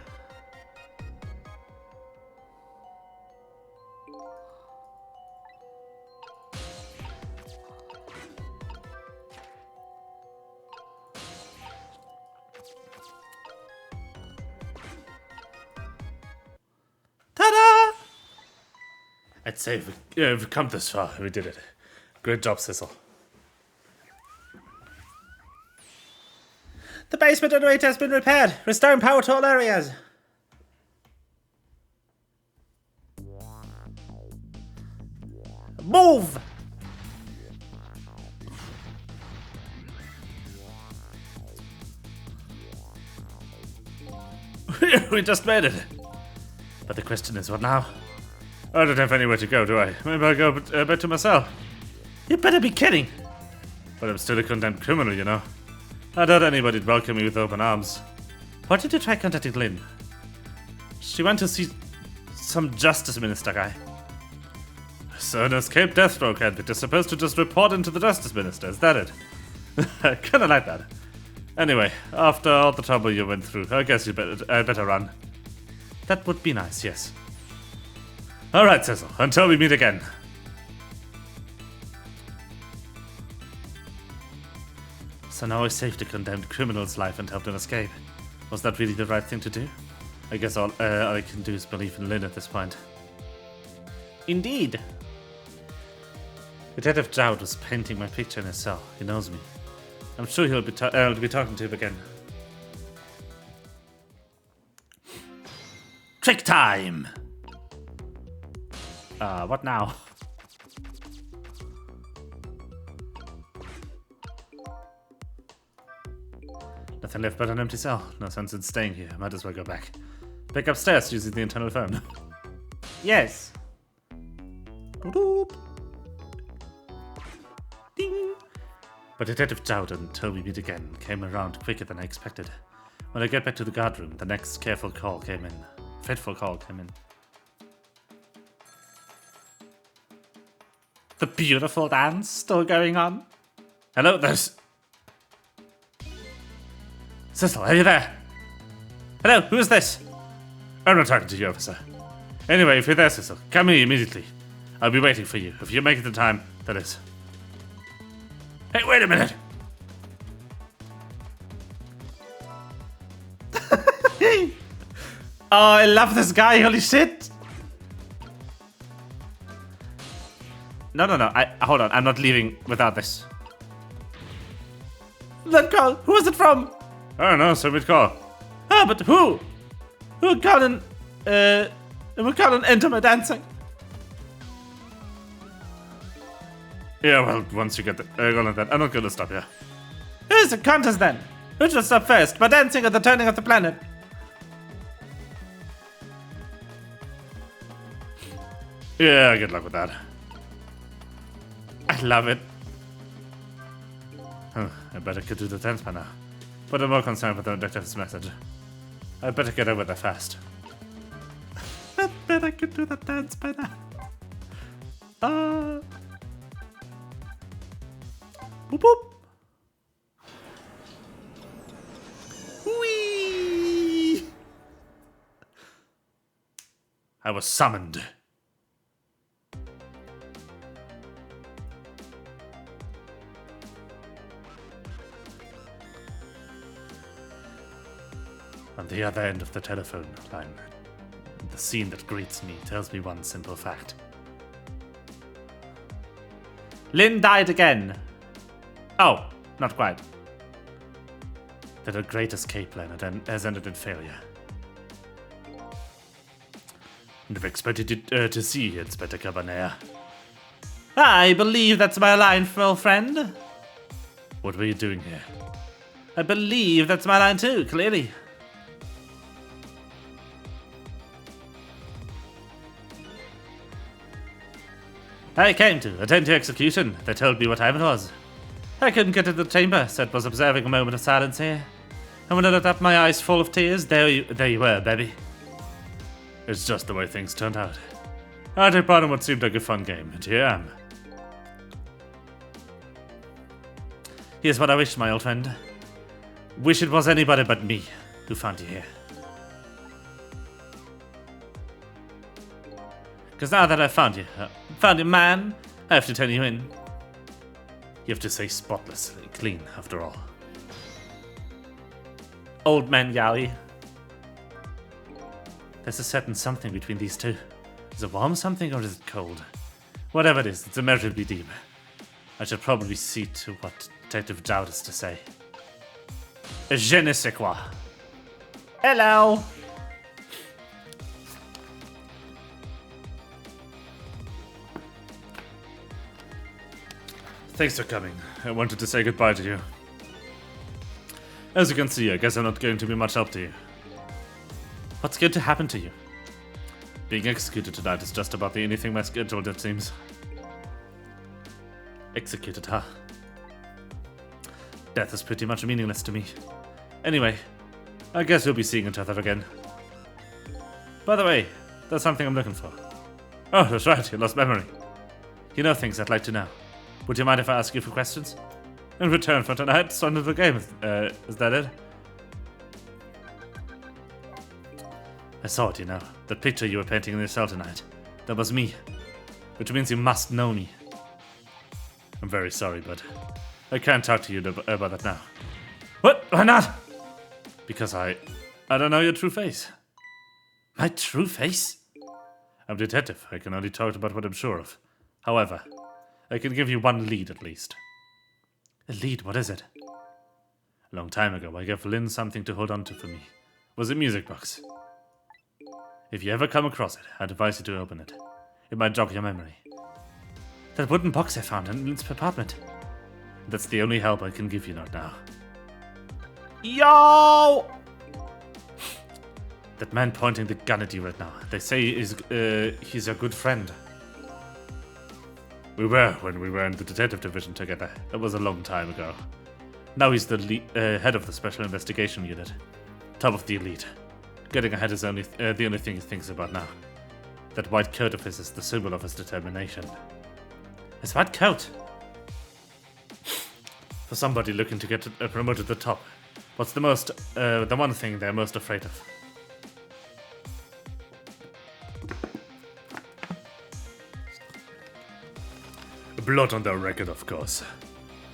Ta-da! I'd say we've come this far. We did it. Great job, Sissel. The basement generator has been repaired, restoring power to all areas. Move! We just made it. But the question is, what now? I don't have anywhere to go, do I? Maybe I'll go back to my cell. You better be kidding. But I'm still a condemned criminal, you know. I doubt anybody'd welcome me with open arms. Why did you try contacting Lynn? She went to see some justice minister guy. So an escaped death row candidate is supposed to just report into the justice minister, is that it? I kinda like that. Anyway, after all the trouble you went through, I guess you better run. That would be nice, yes. Alright, Cecil, until we meet again. So now I saved a condemned criminal's life and helped him escape. Was that really the right thing to do? I guess all I can do is believe in Lynn at this point. Indeed! Detective Jowd was painting my picture in his cell. He knows me. I'm sure he'll be talking to him again. Trick time! What now? Nothing left but an empty cell. No sense in staying here. Might as well go back. Back upstairs using the internal phone. Yes. Boop. Ding. But Detective Jowd, until we meet again, came around quicker than I expected. When I get back to the guard room, the next fateful call came in. The beautiful dance still going on? Hello, there's... Cecil, are you there? Hello, who is this? I'm not talking to you, officer. Anyway, if you're there, Cecil, come here immediately. I'll be waiting for you. If you make it in time, that is. Hey, wait a minute! Oh, I love this guy, holy shit! No, hold on, I'm not leaving without this. That call, who is it from? I don't know, somebody call. Ah, but who? Who can't enter my dancing? Yeah, well, once you get going like that, I'm not gonna stop you. Here's a contest then. Who should stop first? My dancing or the turning of the planet? Yeah, good luck with that. I love it. I better get to the dance by now. But I'm more concerned with the detective's message. I better get over there fast. I better get to the dance by now. Boop boop. Whee! I was summoned. the other end of the telephone line. The scene that greets me tells me one simple fact. Lynn died again. Oh, not quite. That her great escape plan has ended in failure. And I've expected you to see you, Inspector Cabanea. I believe that's my line, old friend. What were you doing here? I believe that's my line too, clearly. I came to attend your execution. They told me what time it was. I couldn't get to the chamber, so I was observing a moment of silence here. And when I looked up, my eyes full of tears, there you were, baby. It's just the way things turned out. I took part in what seemed like a fun game, and here I am. Here's what I wish, my old friend. Wish it was anybody but me who found you here. Because now that I've found you, man, I have to turn you in. You have to say spotlessly clean, after all. Old man Yowie. There's a certain something between these two. Is it warm something or is it cold? Whatever it is, it's immeasurably deep. I should probably see to what Detective Dowd has to say. Je ne sais quoi. Hello! Thanks for coming. I wanted to say goodbye to you. As you can see, I guess I'm not going to be much help to you. What's going to happen to you? Being executed tonight is just about the only thing my schedule, it seems. Executed, huh? Death is pretty much meaningless to me. Anyway, I guess we'll be seeing each other again. By the way, there's something I'm looking for. Oh, that's right, you lost memory. You know things I'd like to know. Would you mind if I ask you for questions? In return for tonight's wonderful game, is that it? I saw it, you know. That picture you were painting in your cell tonight. That was me. Which means you must know me. I'm very sorry, but I can't talk to you about that now. What? Why not? Because I don't know your true face. My true face? I'm a detective. I can only talk about what I'm sure of. However, I can give you one lead at least. A lead? What is it? A long time ago, I gave Lynn something to hold on to for me. It was a music box. If you ever come across it, I'd advise you to open it. It might jog your memory. That wooden box I found in Lynn's apartment. That's the only help I can give you right now. Yo! That man pointing the gun at you right now. They say he's a good friend. We were when we were in the detective division together. That was a long time ago. Now he's the head of the special investigation unit. Top of the elite. Getting ahead is the only thing he thinks about now. That white coat of his is the symbol of his determination. His white coat? For somebody looking to get promoted to the top, what's the one thing they're most afraid of? Blood on their record, of course.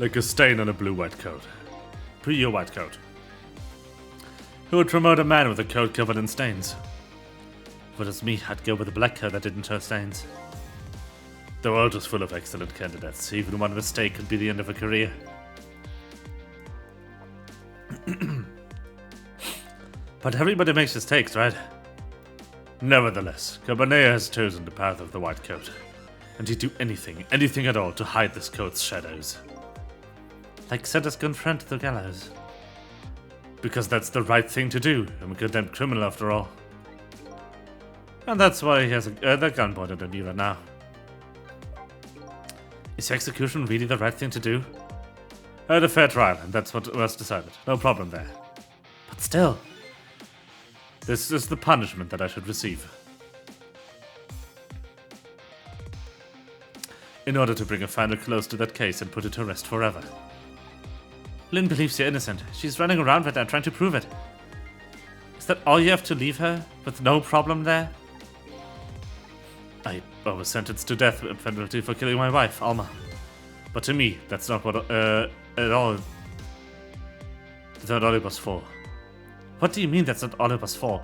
Like a stain on a blue-white coat. Pure white coat. Who would promote a man with a coat covered in stains? If it was me, I'd go with a black coat that didn't show stains. The world is full of excellent candidates. Even one mistake could be the end of a career. But everybody makes mistakes, right? Nevertheless, Cabanea has chosen the path of the white coat. And he'd do anything at all to hide this coat's shadows. Like send his gun friend to the gallows. Because that's the right thing to do. I'm a condemned criminal after all. And that's why he has that gun pointed at me right now. Is execution really the right thing to do? I had a fair trial, and that's what was decided. No problem there. But still, this is the punishment that I should receive. In order to bring a final close to that case and put it to rest forever. Lynn believes you're innocent. She's running around right now trying to prove it. Is that all you have to leave her? With no problem there? I was sentenced to death penalty for killing my wife, Alma. But to me, that's not what at all. That's not all it was for. What do you mean that's not all it was for?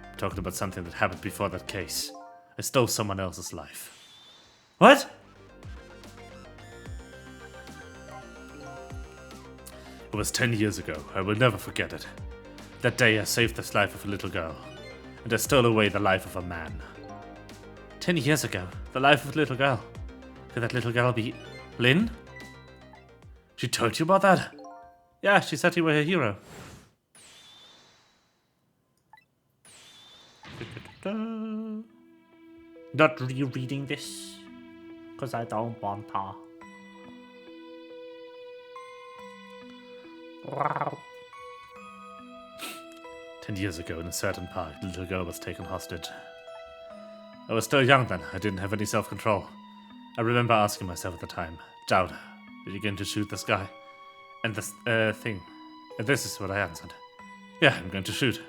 I'm talking about something that happened before that case. I stole someone else's life. What? It was 10 years ago. I will never forget it. That day I saved the life of a little girl. And I stole away the life of a man. 10 years ago? The life of a little girl? Could that little girl be Lynn? She told you about that? Yeah, she said you were a hero. Not rereading this, because I don't want to. Wow. 10 years ago in a certain park, the little girl was taken hostage. I was still young then, I didn't have any self-control. I remember asking myself at the time, Jowd, are you going to shoot this guy? And this thing. And this is what I answered. Yeah, I'm going to shoot.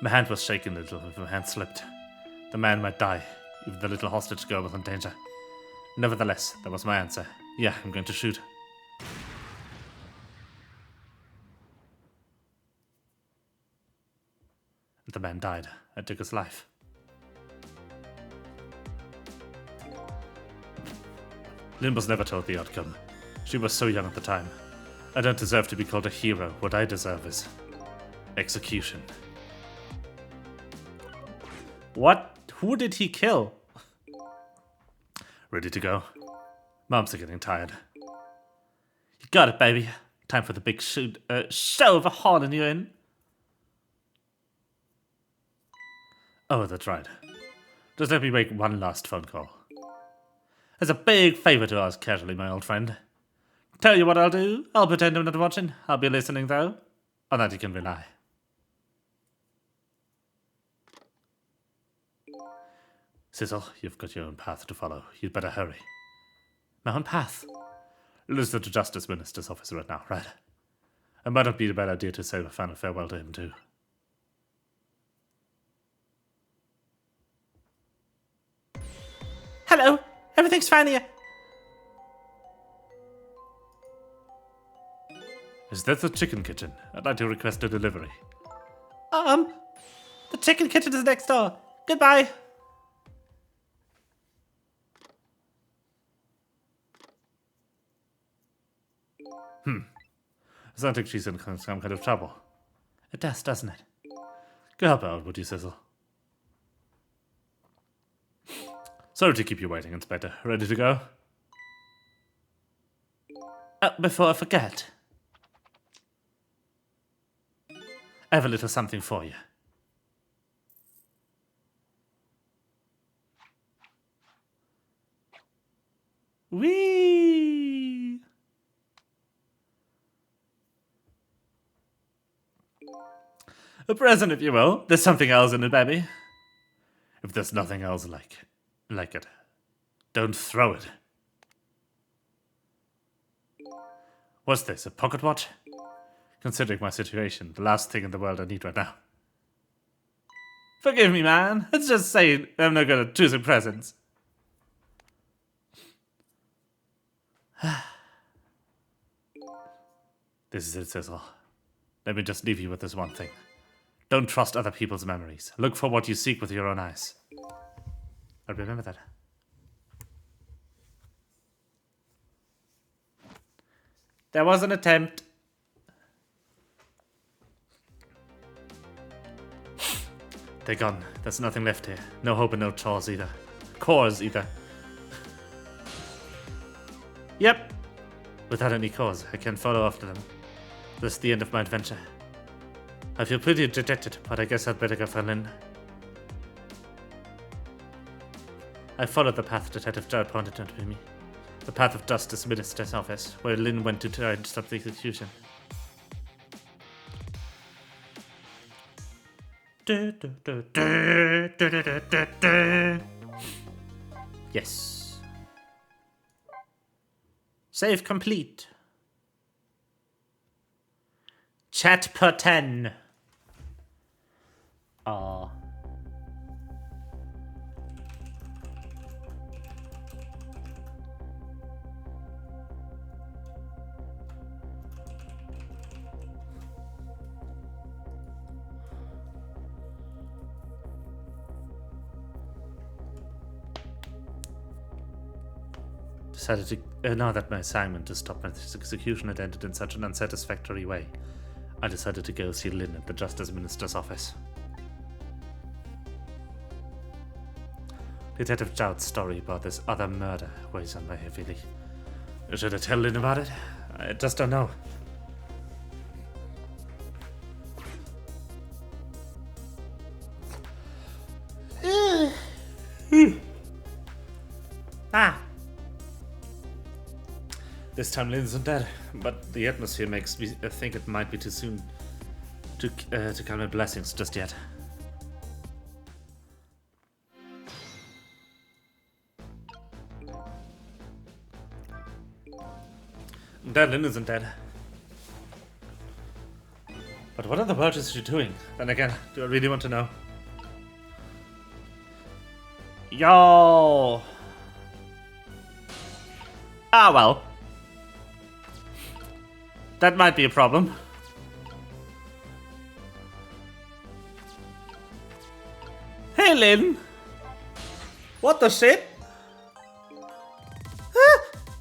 My hand was shaking a little. If my hand slipped, the man might die. Even the little hostage girl was in danger. Nevertheless, that was my answer. Yeah, I'm going to shoot. And the man died. I took his life. Lynn was never told the outcome. She was so young at the time. I don't deserve to be called a hero. What I deserve is execution. What? Who did he kill? Ready to go? Moms are getting tired. You got it, baby. Time for the big show of a horn you're in. Oh, that's right. Just let me make one last phone call. As a big favor to ask casually, my old friend. Tell you what I'll do. I'll pretend I'm not watching. I'll be listening, though. On that you can rely. Sizzle, you've got your own path to follow. You'd better hurry. My own path? Listen to Justice Minister's office right now, right? It might not be a bad idea to say a final farewell to him, too. Hello! Everything's fine here! Is that the chicken kitchen? I'd like to request a delivery. The chicken kitchen is next door. Goodbye! I don't think she's in some kind of trouble. It does, doesn't it? Go help her out, would you, Sizzle? Sorry to keep you waiting, Inspector. Ready to go? Before I forget. I have a little something for you. Whee! A present, if you will. There's something else in it, baby. If there's nothing else like it, don't throw it. What's this, a pocket watch? Considering my situation, the last thing in the world I need right now. Forgive me, man. It's just saying I'm not good at choosing presents. This is it, Sizzle. Let me just leave you with this one thing. Don't trust other people's memories. Look for what you seek with your own eyes. I'll remember that. There was an attempt. They're gone. There's nothing left here. No hope and no chores either. Cores either. Yep. Without any cause, I can't follow after them. That's the end of my adventure. I feel pretty dejected, but I guess I'd better go for Lynn. I followed the path Detective Jowd pointed out to me. The path of Justice Minister's office, where Lynn went to try and stop the execution. Yes. Save complete. Chat per 10. Aww. Decided to, now that my assignment to stop my execution had ended in such an unsatisfactory way, I decided to go see Lynn at the Justice Minister's office. Detective Chowd's story about this other murder weighs on me heavily. Should I tell Lynn about it? I just don't know. This time Lynn isn't dead, but the atmosphere makes me think it might be too soon to count my blessings just yet. Dead, Lynn isn't dead. But what in the world is she doing? Then again, do I really want to know? Yo! Ah, well. That might be a problem. Hey, Lynn! What the shit?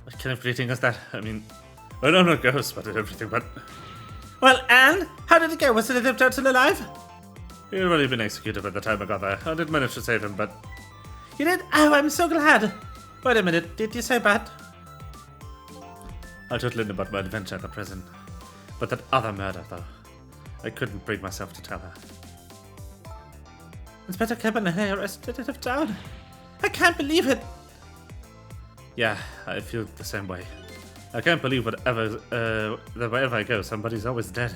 What kind of greeting is that? I mean, I don't know ghosts, but everything, but... Well, Anne, how did it go? Was Detective Chowd still alive? He'd already been executed by the time I got there. I did manage to save him, but... You did? Oh, I'm so glad! Wait a minute, did you say that? I told Lynn about my adventure in the prison. But that other murder, though. I couldn't bring myself to tell her. Inspector Cabernet arrested Detective Chowd. I can't believe it! Yeah, I feel the same way. I can't believe that wherever I go, somebody's always dead.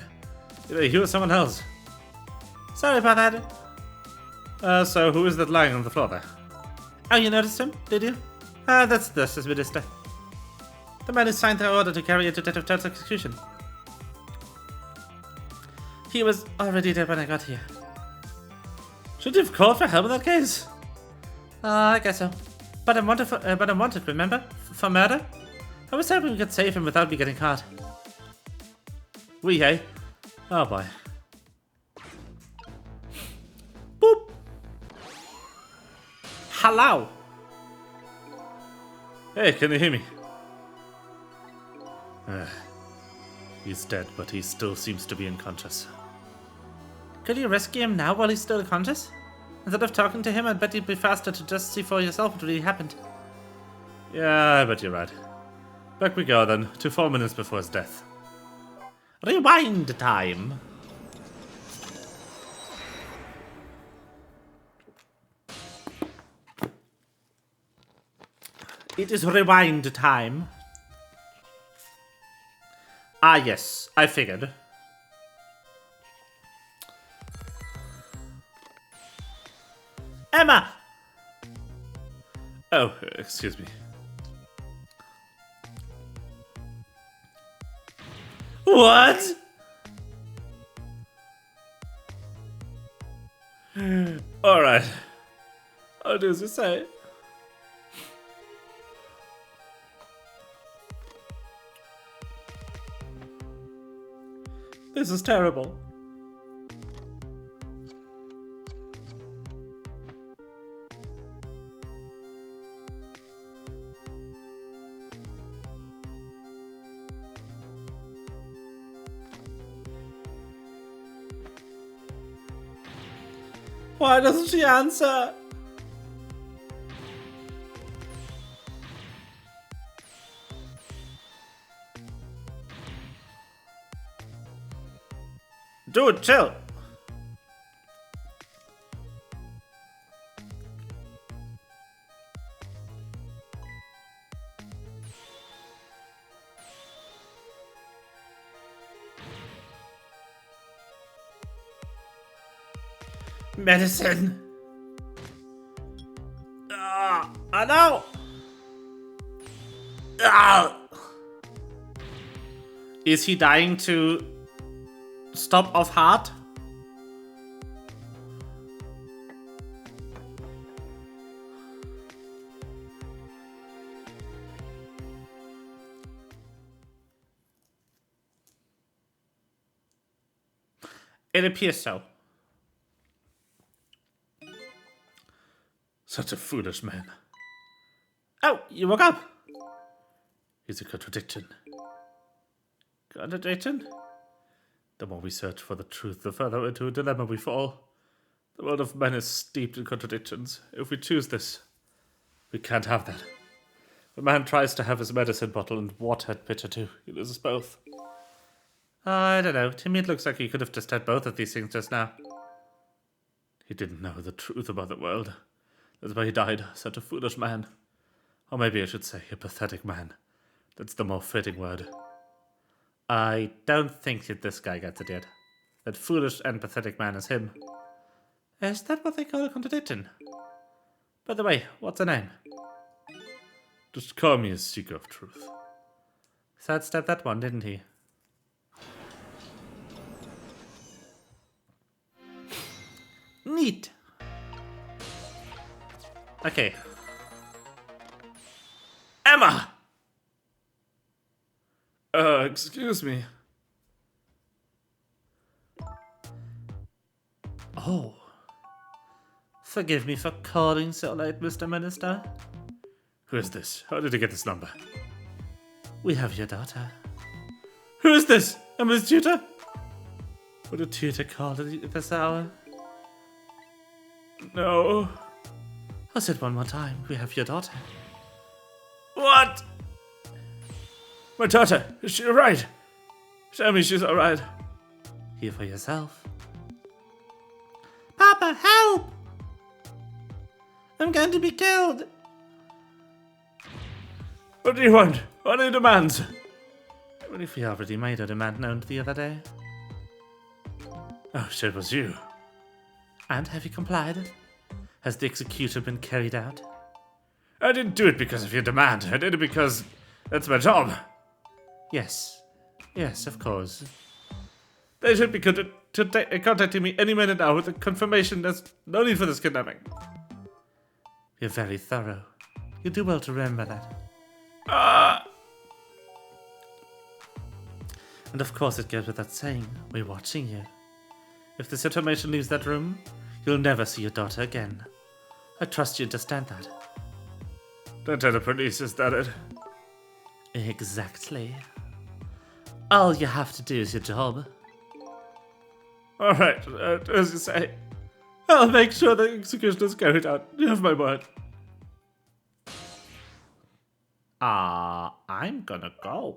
Either you or someone else. Sorry about that. So who is that lying on the floor there? Oh, you noticed him, did you? That's the Justice Minister. The man who signed the order to carry out Detective Chowd's execution. He was already dead when I got here. Should you have called for help in that case? I guess so. But I'm wanted, remember? For murder? I was hoping we could save him without me getting caught. We, eh? Oh boy. Boop! Hello! Hey, can you hear me? He's dead, but he still seems to be unconscious. Could you rescue him now while he's still unconscious? Instead of talking to him, I bet you'd be faster to just see for yourself what really happened. Yeah, I bet you're right. Back we go then, to 4 minutes before his death. Rewind time! It is rewind time. Ah yes, I figured. Emma! Oh, excuse me. What? Alright. I'll do as you say. This is terrible. Why doesn't she answer? Dude, chill. Medicine. I know. Is he dying to stop of heart? It appears so. Such a foolish man. Oh, you woke up. He's a contradiction. Contradiction? The more we search for the truth, the further into a dilemma we fall. The world of men is steeped in contradictions. If we choose this, we can't have that. If a man tries to have his medicine bottle and water pitcher too, he loses both. I don't know. To me it looks like he could have just had both of these things just now. He didn't know the truth about the world. That's why he died. Such a foolish man. Or maybe I should say a pathetic man. That's the more fitting word. I don't think that this guy gets it yet. That foolish and pathetic man is him. Is that what they call a contradiction? By the way, what's her name? Just call me a seeker of truth. Sidestepped that one, didn't he? Neat. Okay. Emma! Excuse me. Oh. Forgive me for calling so late, Mr. Minister. Who is this? How did you get this number? We have your daughter. Who is this? Emma's tutor? Would a tutor call at this hour? No. I'll say it one more time. We have your daughter. What? My daughter, is she alright? Tell me she's alright. Hear for yourself. Papa, help! I'm going to be killed. What do you want? What are your demands? What if we already made our demand known the other day? Oh, so it was you. And have you complied? Has the execution been carried out? I didn't do it because of your demand. I did it because that's my job. Yes. Yes, of course. They should be contacting me any minute now with a confirmation there's no need for this kidnapping. You're very thorough. You do well to remember that. And of course it goes without saying, we're watching you. If this information leaves that room, you'll never see your daughter again. I trust you understand that. Don't tell the police, is that it? Exactly. All you have to do is your job. Alright, as you say. I'll make sure the execution is carried out. You have my word. I'm gonna go.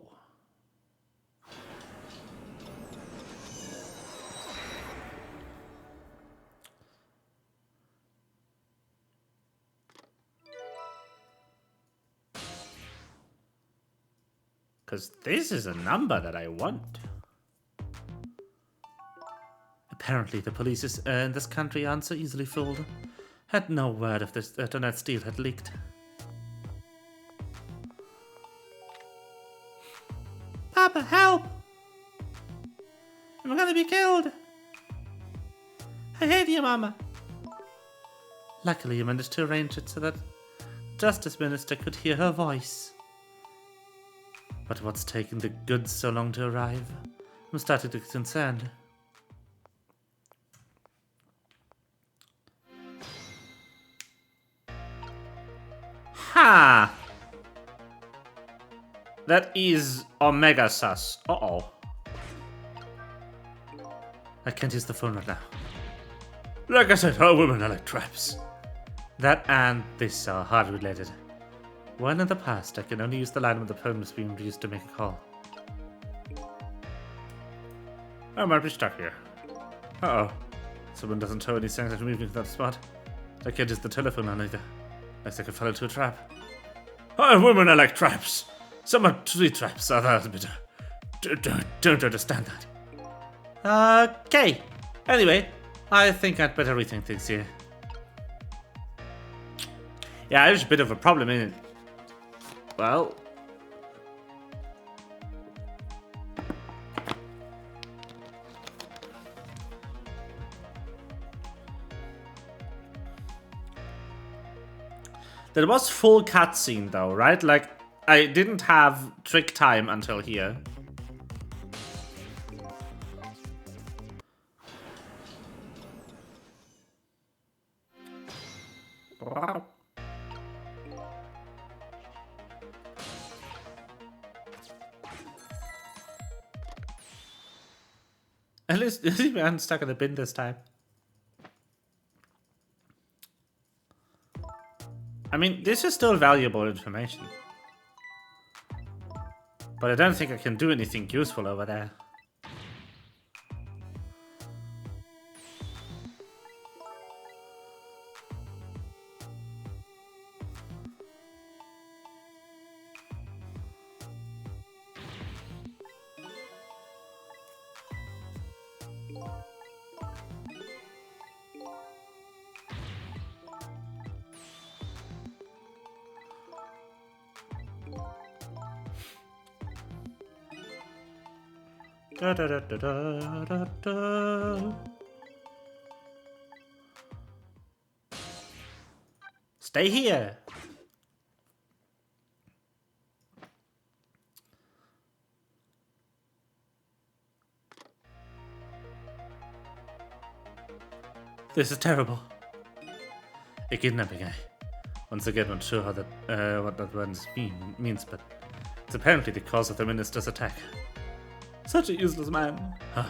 Because this is a number that I want. Apparently the police in this country aren't so easily fooled. Had no word if this internet steal had leaked. Papa, help! I'm gonna be killed! I hate you, Mama! Luckily you managed to arrange it so that the Justice Minister could hear her voice. But what's taking the goods so long to arrive? I'm starting to get concerned. Ha! That is Omega sus. Uh-oh. I can't use the phone right now. Like I said, all women are like traps. That and this are hardly related. When in the past, I can only use the line when the phone was being used to make a call. I might be stuck here. Uh-oh. Someone doesn't show any signs of moving to that spot. I can't use the telephone on either. Looks like I fell into a trap. Oh, women are like traps. Some are tree traps, others bitter. Don't understand that. Okay. Anyway, I think I'd better rethink things here. Yeah, there's a bit of a problem in it. Well, there was full cutscene though, right? Like, I didn't have trick time until here. Wow. At least we aren't stuck in a bin this time. I mean, this is still valuable information. But I don't think I can do anything useful over there. Da, da, da, da, da, da, da. Stay here. This is terrible. A kidnapping, Once again, not sure how that what that word means, but it's apparently the cause of the minister's attack. Such a useless man. Huh?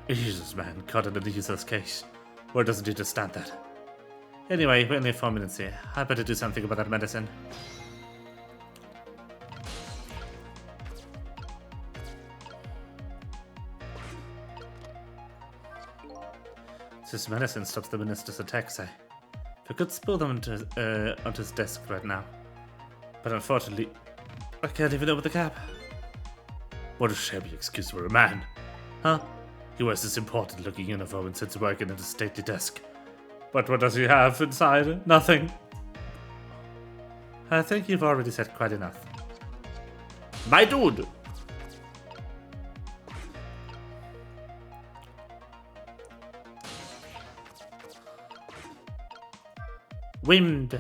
A useless man caught in a useless case. Or doesn't he just stand that? Anyway, we only have 4 minutes here. I better do something about that medicine. This medicine stops the minister's attacks, If I could spill them onto his desk right now. But unfortunately, I can't even open the cap. What a shabby excuse for a man. Huh? He wears this important looking uniform and sits working at a stately desk. But what does he have inside? Nothing. I think you've already said quite enough. My dude! Wind.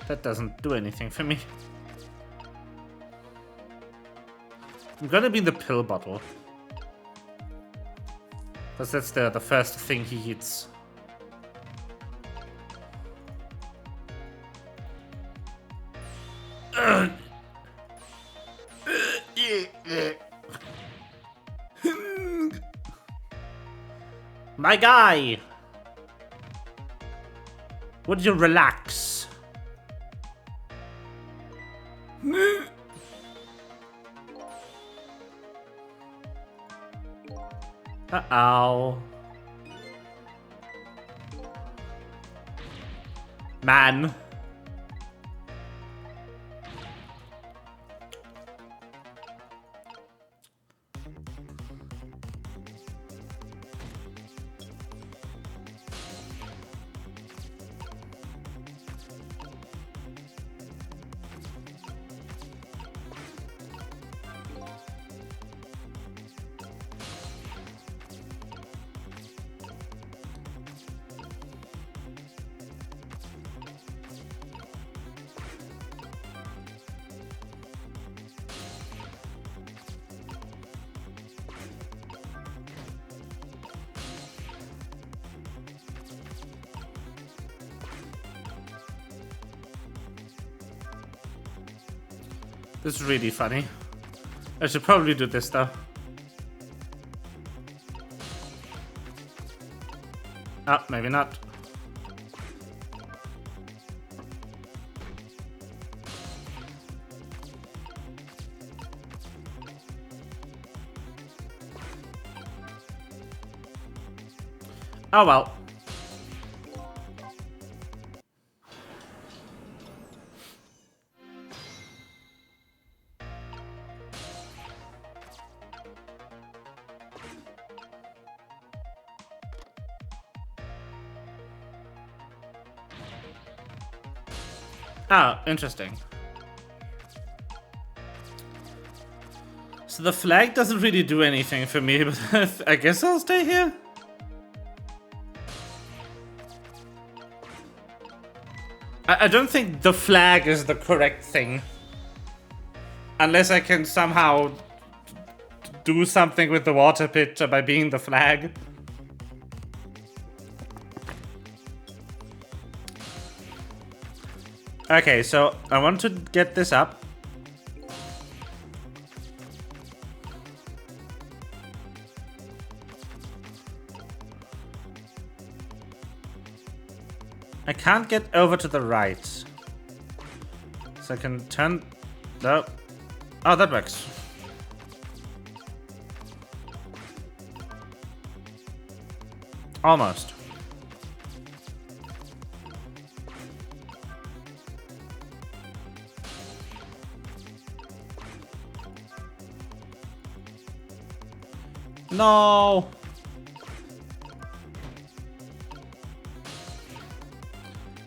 That doesn't do anything for me. I'm gonna be in the pill bottle. Because that's the first thing he eats. My guy! Would you relax? Uh-oh. Man. This is really funny. I should probably do this though. Oh, maybe not. Oh well. Oh, interesting. So the flag doesn't really do anything for me, but I guess I'll stay here. I don't think the flag is the correct thing. Unless I can somehow do something with the water pitcher by being the flag. Okay, so I want to get this up. I can't get over to the right. So I can turn... No. Oh, that works. Almost. No.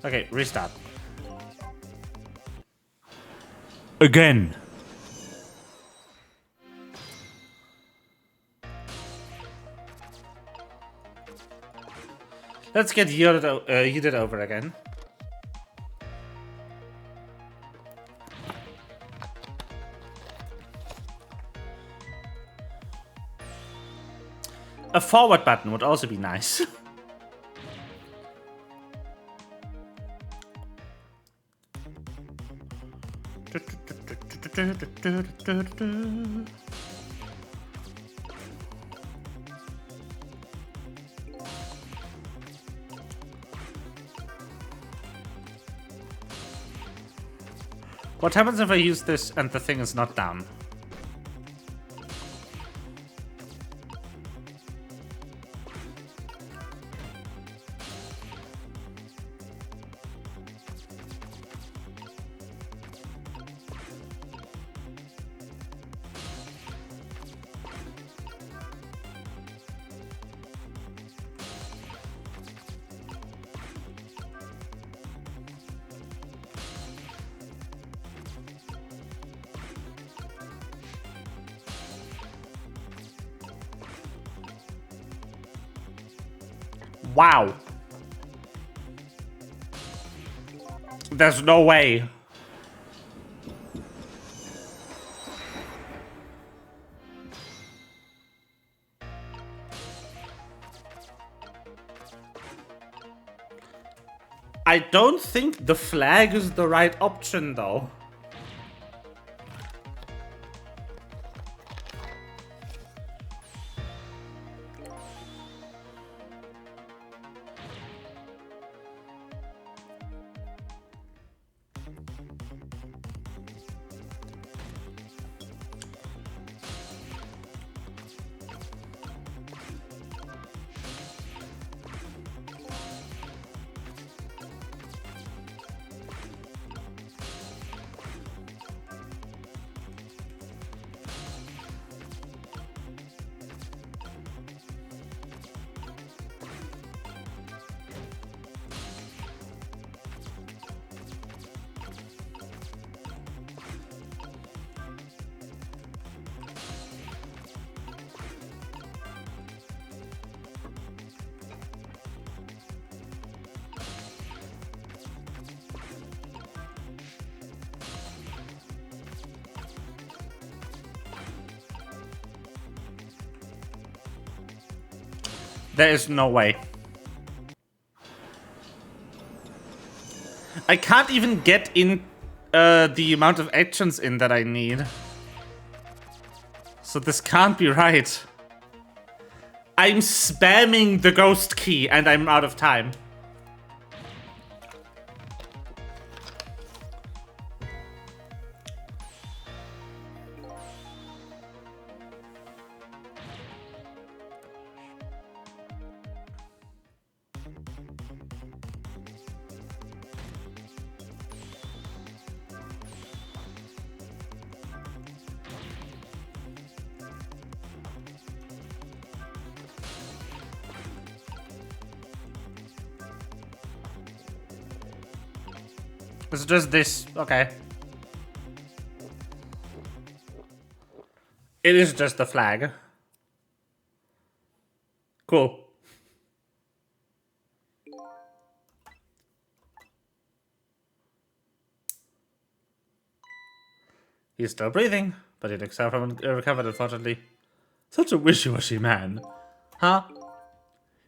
Okay, restart. Again. Let's get yeeted over again. A forward button would also be nice. What happens if I use this and the thing is not down? Wow. There's no way. I don't think the flag is the right option, though. There is no way. I can't even get in the amount of actions in that I need. So this can't be right. I'm spamming the ghost key and I'm out of time. It's just this. Okay. It is just the flag. Cool. He's still breathing, but he looks recovered, unfortunately. Such a wishy-washy man. Huh?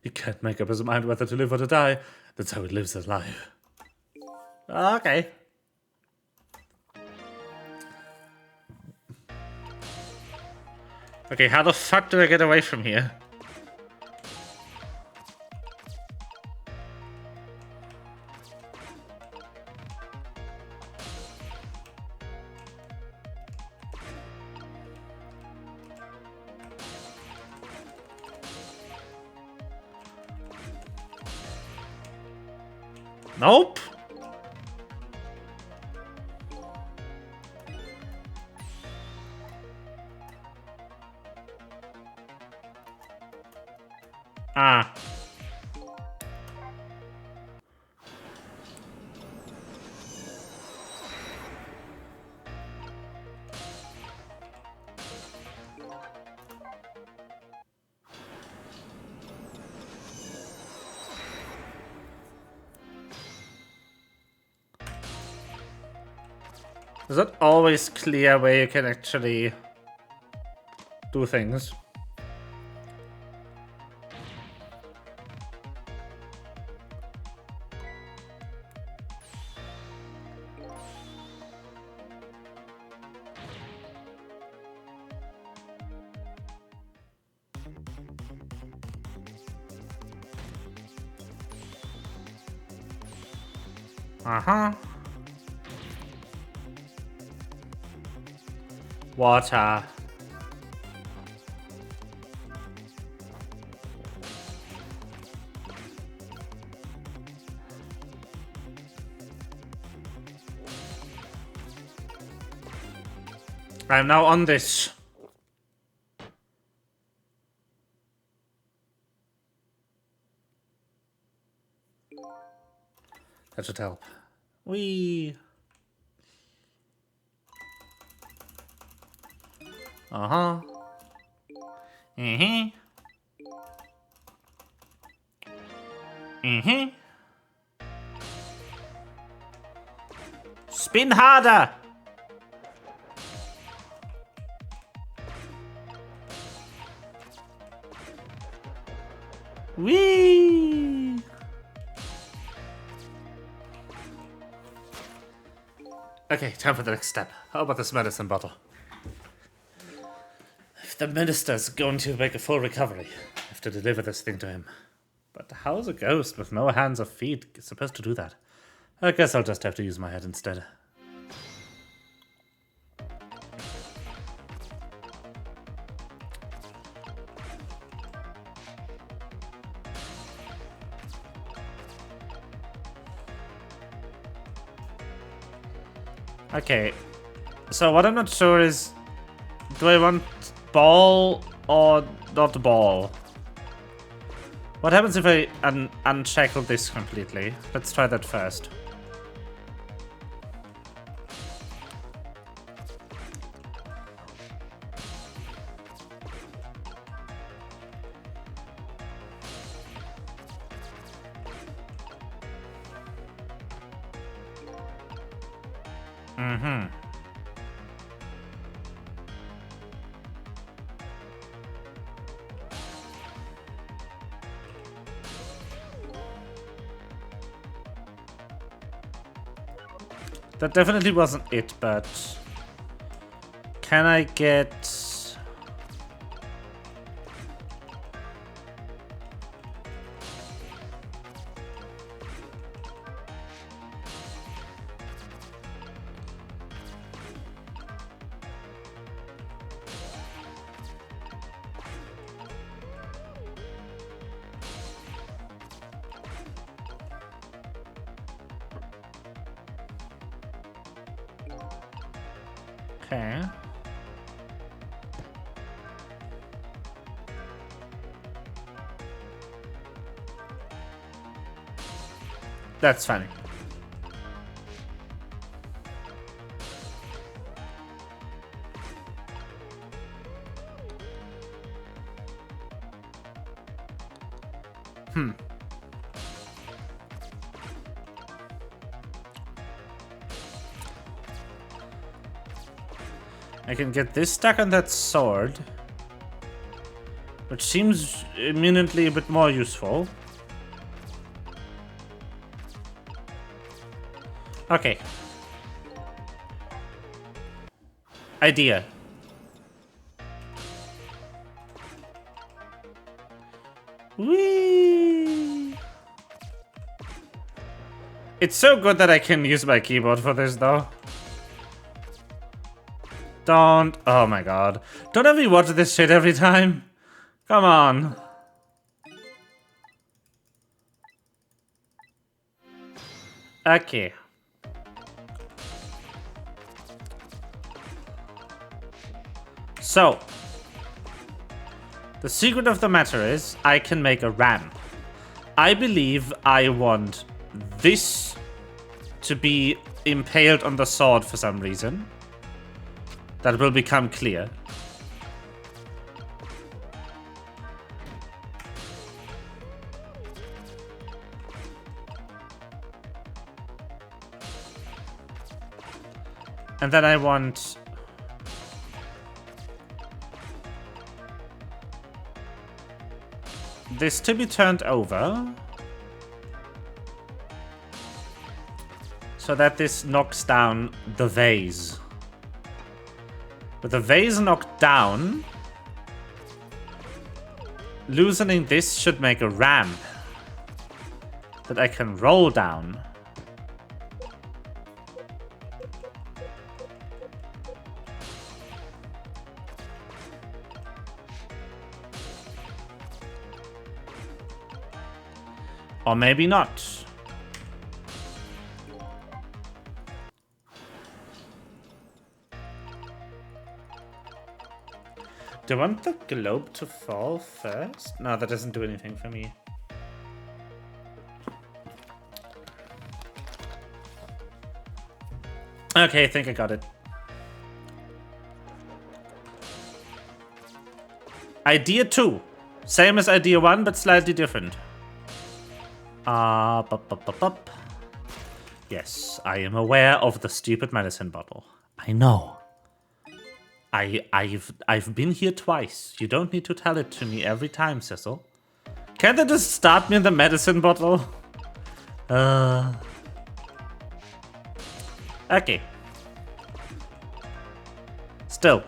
He can't make up his mind whether to live or to die. That's how he lives his life. Okay. Okay, how the fuck do I get away from here? Nope. Ah. Is it always clear where you can actually do things? Uh-huh. Water. I'm now on this. That should help. Whee! Uh-huh. Mm-hmm. Mm-hmm. Spin harder! Whee! Okay, time for the next step. How about this medicine bottle? If the minister's going to make a full recovery, I have to deliver this thing to him. But how's a ghost with no hands or feet supposed to do that? I guess I'll just have to use my head instead. Okay, so what I'm not sure is, do I want ball or not ball? What happens if I unshackle this completely? Let's try that first. Mm-hmm. That definitely wasn't it, but can I get... Okay. That's funny. I can get this stuck on that sword, which seems imminently a bit more useful. Okay. Idea. Whee! It's so good that I can use my keyboard for this, though. Don't. Oh my god. Don't have me watch this shit every time. Come on. Okay. So, the secret of the matter is I can make a ramp. I believe I want this to be impaled on the sword for some reason. That will become clear. And then I want this to be turned over so that this knocks down the vase. With the vase knocked down, loosening this should make a ramp that I can roll down. Or maybe not. Do I want the globe to fall first? No, that doesn't do anything for me. Okay, I think I got it. Idea 2. Same as idea 1, but slightly different. Yes, I am aware of the stupid medicine bottle. I know. I've been here twice. You don't need to tell it to me every time, Cecil. Can't they just start me in the medicine bottle? Okay. Still.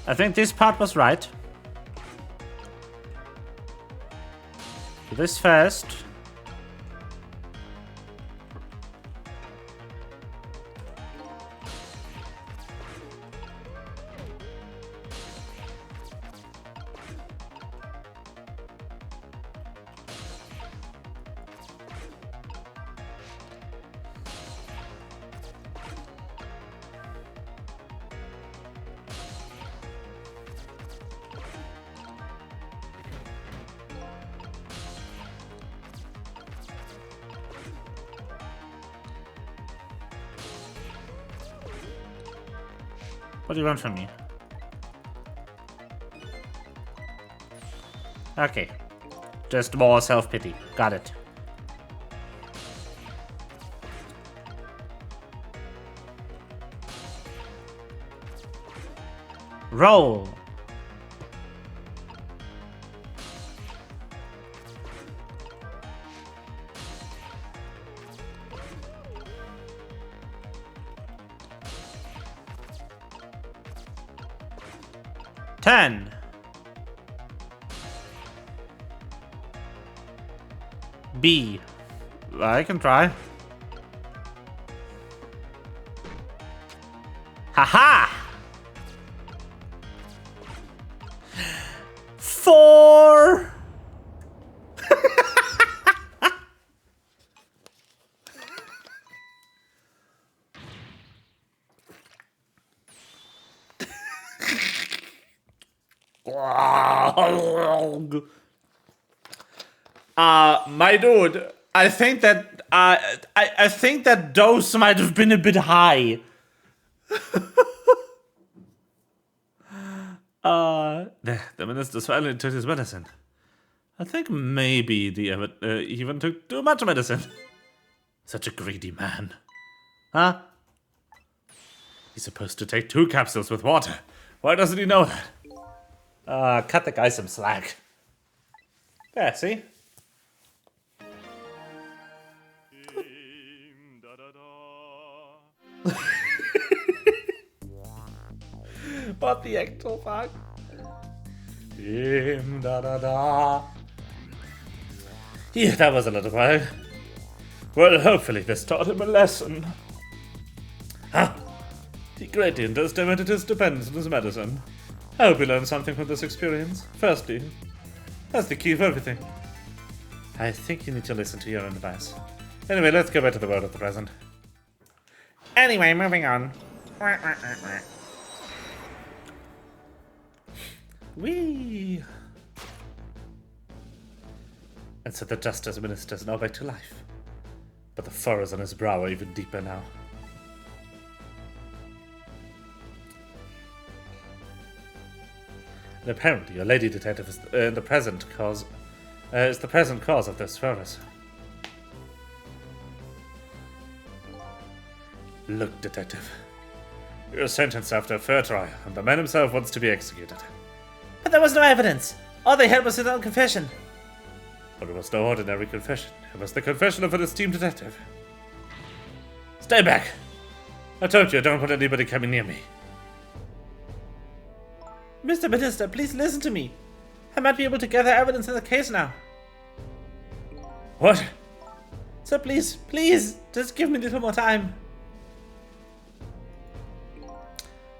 I think this part was right. Do this first. What do you want from me? Okay. Just more self-pity. Got it. Roll. Ten. B. I can try. Haha! 4. My dude, I think that I think that dose might have been a bit high. The minister's finally took his medicine. I think maybe the even took too much medicine. Such a greedy man. Huh? He's supposed to take 2 capsules with water. Why doesn't he know that? Cut the guy some slack. There, see? What the actual fuck? Yeah, that was a little while. Well, hopefully this taught him a lesson. Huh? The gradient has diverted his dependence on his medicine. I hope he learned something from this experience. Firstly, that's the key of everything. I think you need to listen to your own advice. Anyway, let's go back to the world of the present. Anyway, moving on. Whee! And so the Justice Minister is now back to life. But the furrows on his brow are even deeper now. And apparently, your lady detective is the present cause of this furrows. Look, detective. You're sentenced after a fair trial, and the man himself wants to be executed. But there was no evidence. All they had was his own confession. But it was no ordinary confession. It was the confession of an esteemed detective. Stay back! I told you I don't want anybody coming near me. Mr. Minister, please listen to me. I might be able to gather evidence in the case now. What? So please, just give me a little more time.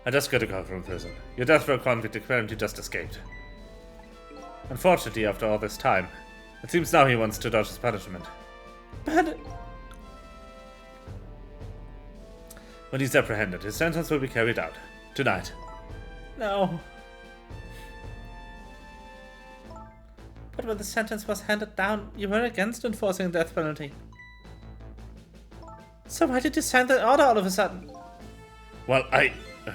I just got a call from prison. Your death row convict apparently just escaped. Unfortunately, after all this time, it seems now he wants to dodge his punishment. But... When he's apprehended, his sentence will be carried out. Tonight. No. But when the sentence was handed down, you were against enforcing the death penalty. So why did you sign the order all of a sudden? Well, I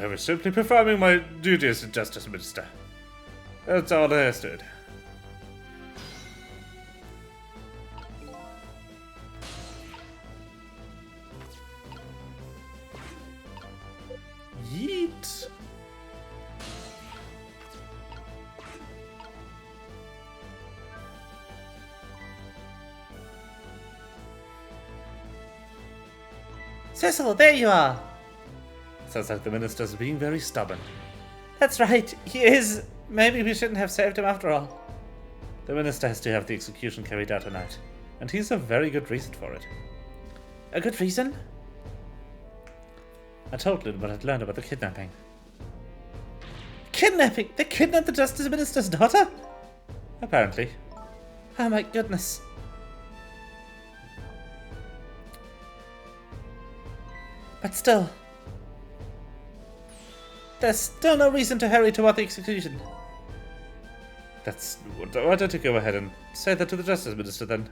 was simply performing my duty as a Justice Minister. That's all there is to it. Yeet. Cecil, there you are! Sounds like the minister's being very stubborn. That's right, he is. Maybe we shouldn't have saved him after all. The minister has to have the execution carried out tonight, and he's a very good reason for it. A good reason? I told Lynn what I'd learned about the kidnapping. Kidnapping? They kidnapped the Justice Minister's daughter? Apparently. Oh my goodness. But still, there's still no reason to hurry toward the execution. Why don't you go ahead and say that to the Justice Minister then?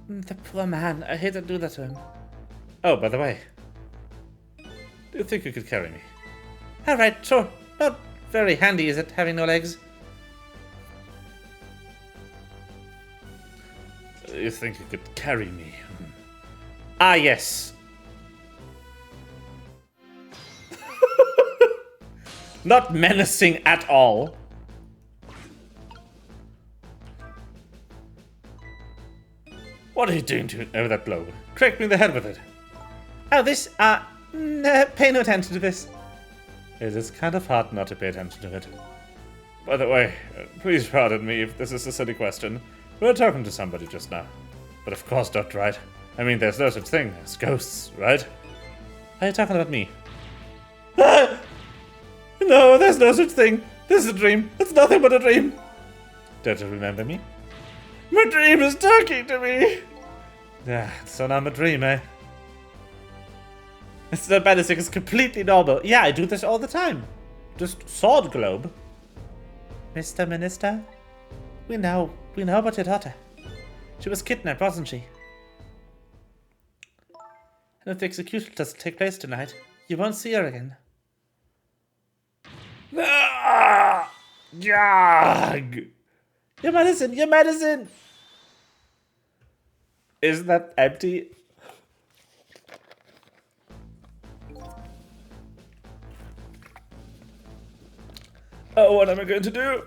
The poor man, I hate to do that to him. Oh, by the way, do you think you could carry me? Alright, sure. Not very handy, is it, having no legs? You think you could carry me? Ah, yes. Not menacing at all. What are you doing to it? Oh, that blow. Crack me in the head with it. Oh, this, pay no attention to this. It is kind of hard not to pay attention to it. By the way, please pardon me if this is a silly question. We were talking to somebody just now. But of course not, right? I mean, there's no such thing as ghosts, right? Are you talking about me? No, there's no such thing. This is a dream. It's nothing but a dream. Don't you remember me? My dream is talking to me. Yeah, so now I'm a dream, eh? It's not bad, it's completely normal. Yeah, I do this all the time. Just sword globe. Mr. Minister, we know about your daughter. She was kidnapped, wasn't she? And if the execution doesn't take place tonight, you won't see her again. Ah! Gag! Your medicine! Your medicine! Isn't that empty? Oh, what am I going to do?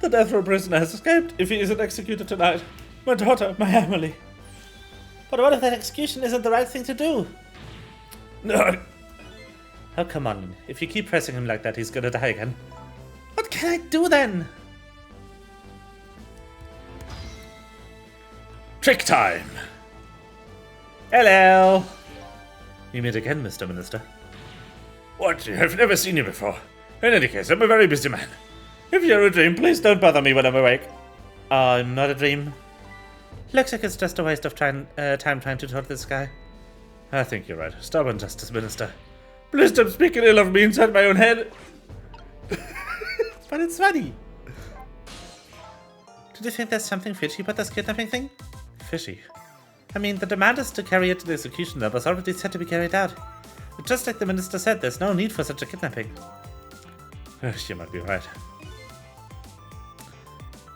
The death row prisoner has escaped. If he isn't executed tonight, my daughter, my Emily. But what if that execution isn't the right thing to do? No. Oh, come on. If you keep pressing him like that, he's gonna die again. What can I do then? Trick time! Hello! You meet again, Mr. Minister. What? I've never seen you before. In any case, I'm a very busy man. If you're a dream, please don't bother me when I'm awake. Not a dream. Looks like it's just a waste of time trying to talk to this guy. I think you're right. Stubborn Justice Minister. Please stop speaking ill of me inside my own head. But it's funny. Did you think there's something fishy about this kidnapping thing? Fishy? I mean, the demand is to carry it to the execution lab was already set to be carried out. But just like the minister said, there's no need for such a kidnapping. You might be right.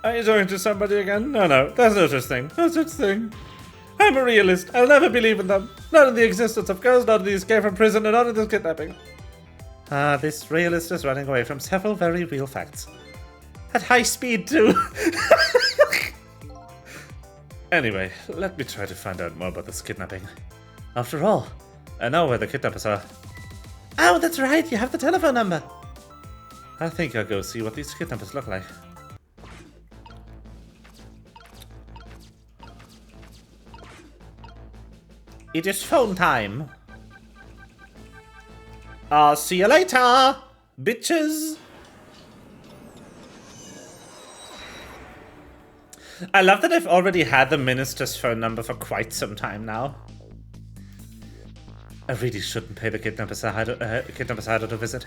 Are you talking to somebody again? No, there's no such thing. No such thing. I'm a realist. I'll never believe in them. Not in the existence of ghosts, not in the escape from prison, and not in this kidnapping. This realist is running away from several very real facts. At high speed, too. Anyway, let me try to find out more about this kidnapping. After all, I know where the kidnappers are. Oh, that's right, you have the telephone number. I think I'll go see what these kidnappers look like. It is phone time. See you later, bitches. I love that I've already had the minister's phone number for quite some time now. I really shouldn't pay the kidnappers harder to visit.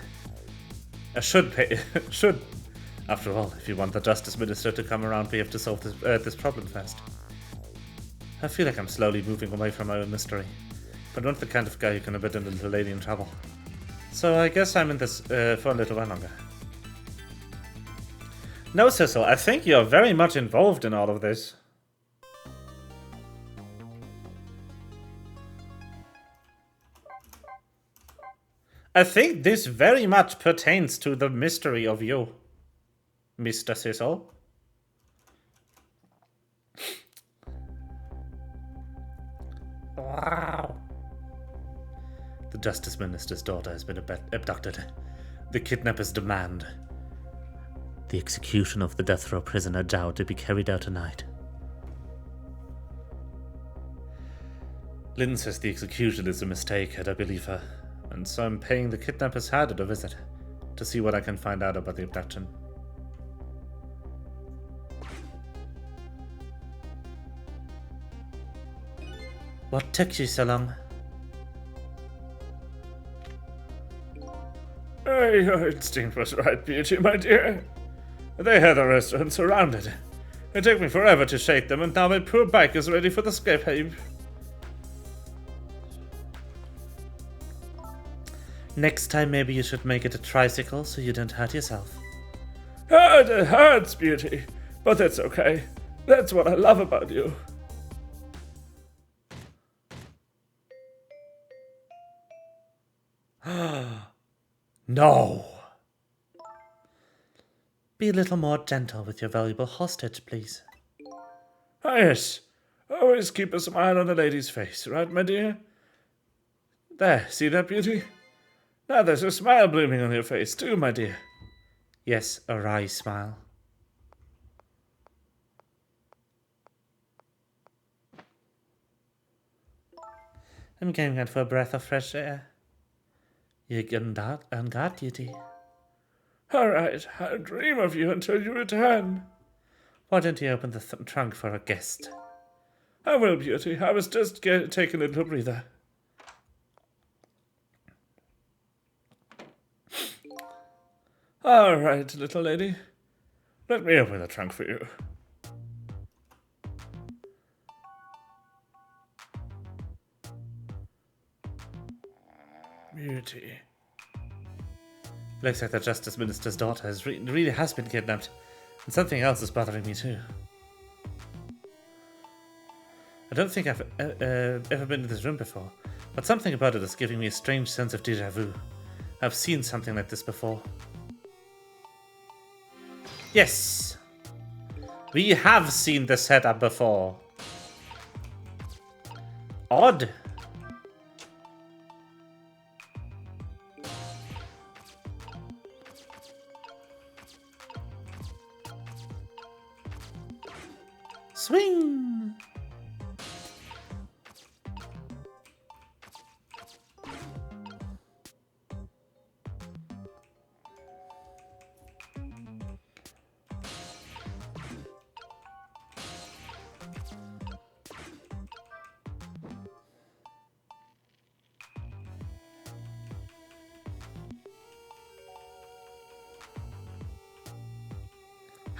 I should pay. Should. After all, if you want the Justice Minister to come around, we have to solve this problem first. I feel like I'm slowly moving away from my own mystery, but not the kind of guy who can abandon a little lady in trouble. So I guess I'm in this for a little while longer. No, Cecil, I think you're very much involved in all of this. I think this very much pertains to the mystery of you, Mr. Cecil. Wow. The Justice Minister's daughter has been abducted. The kidnappers demand the execution of the death row prisoner Zhao to be carried out tonight. Lin says the execution is a mistake, and I believe her. And so I'm paying the kidnappers harder to visit, to see what I can find out about the abduction. What took you so long? Your instinct was right, Beauty, my dear. They had the restaurant surrounded. It took me forever to shake them, and now my poor bike is ready for the escape. Next time, maybe you should make it a tricycle so you don't hurt yourself. It hurts, Beauty, but that's okay. That's what I love about you. No. Be a little more gentle with your valuable hostage, please. Ah, yes. Always keep a smile on a lady's face, right, my dear? There, see that, Beauty? Now there's a smile blooming on your face, too, my dear. Yes, a wry smile. I'm going out for a breath of fresh air. You're good on guard duty. All right, I'll dream of you until you return. Why don't you open the trunk for a guest? I will, Beauty. I was just taking a little breather. All right, little lady. Let me open the trunk for you. Beauty. Looks like the Justice Minister's daughter really has been kidnapped. And something else is bothering me too. I don't think I've ever been to this room before, but something about it is giving me a strange sense of déjà vu. I've seen something like this before. Yes! We have seen the setup before. Odd. Swing!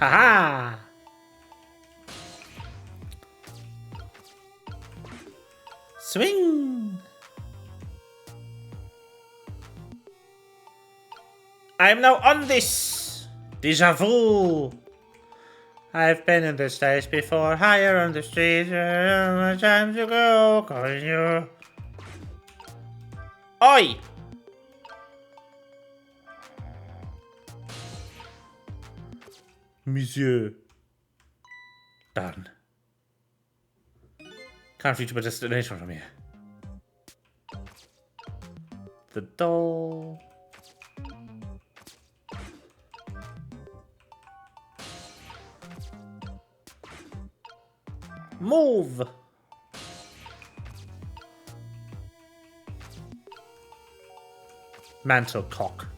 Haha! Swing! I am now on this! Deja vu! I've been in this place before, higher on the street, time to go, calling you. Oi! Monsieur. Done. Can't reach my destination from here. The doll. Move! Mantle cock.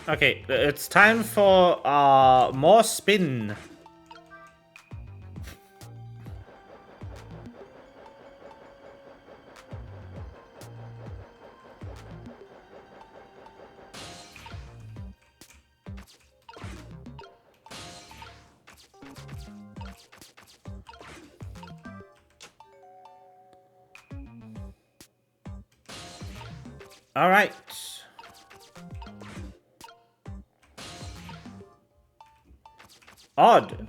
Okay, it's time for more spin. All right. Odd.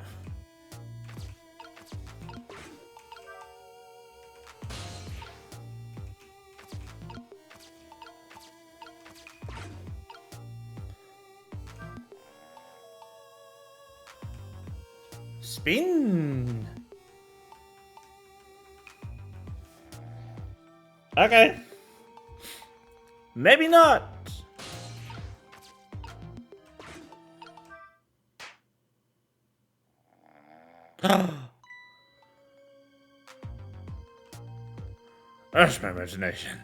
Spin. Okay. Maybe not. That's my imagination.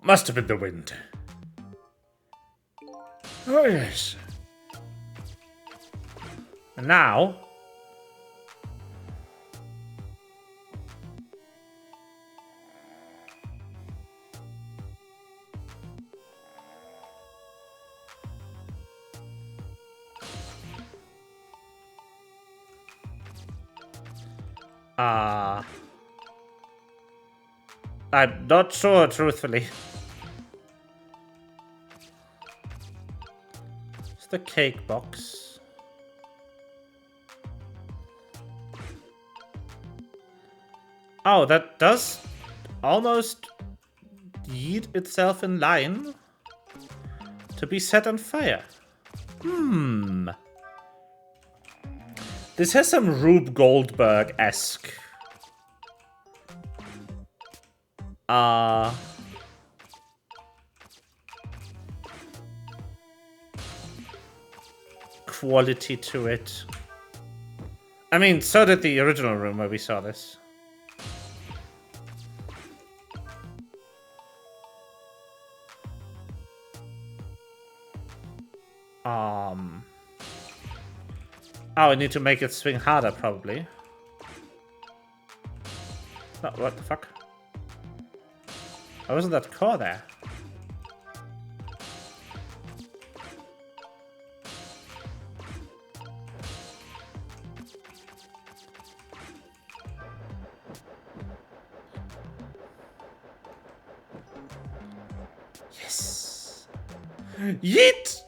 Must have been the wind. Oh, yes. And now... I'm not sure, truthfully. It's the cake box. Oh, that does almost yeet itself in line to be set on fire. This has some Rube Goldberg-esque quality to it. I mean, so did the original room where we saw this. Oh, I need to make it swing harder, probably. Oh, what the fuck? Why wasn't that core there? Yes! Yeet!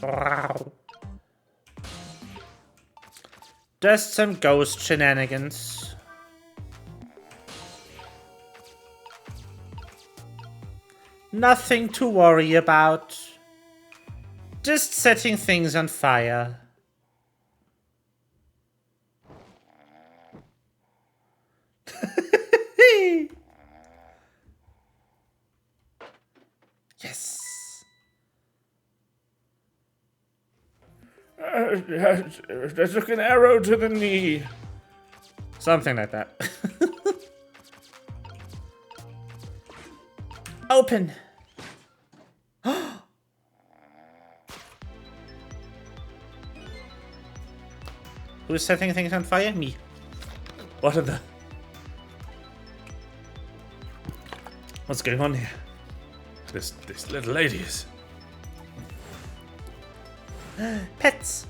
Wow. Just some ghost shenanigans. Nothing to worry about. Just setting things on fire. Yes. They took an arrow to the knee. Something like that. Open. Who's setting things on fire? Me. What in the... What's going on here? This little lady is... Pets.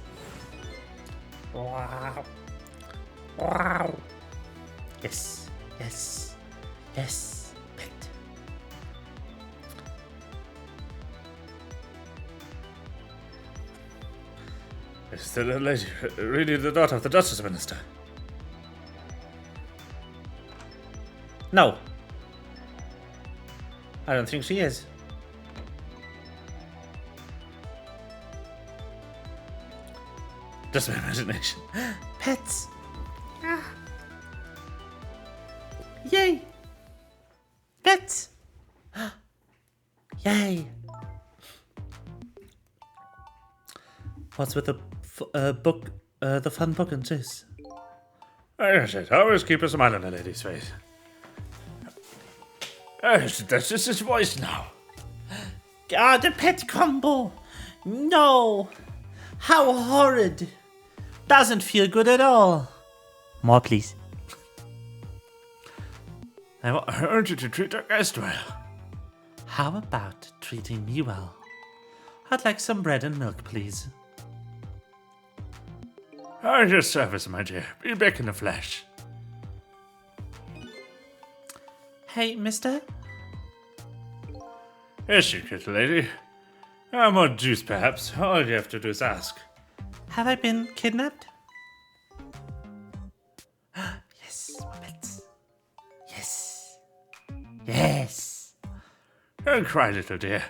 Wow. Wow. Yes. Yes. Yes. Pet. Is the little lady really the daughter of the Justice Minister? No. I don't think she is. Just my imagination. Pets. Ah. Yay. Pets. Yay. What's with the book, the fun book and juice? Yes, it always keep a smile on a lady's face. That's just his voice now. Ah, the pet combo. No. How horrid. Doesn't feel good at all. More, please. I want you to treat our guest well. How about treating me well? I'd like some bread and milk, please. At your service, my dear. Be back in the flesh. Hey, mister? Yes, you little lady. More juice, perhaps. All you have to do is ask. Have I been kidnapped? Yes, pets. Yes. Yes. Don't cry, little dear.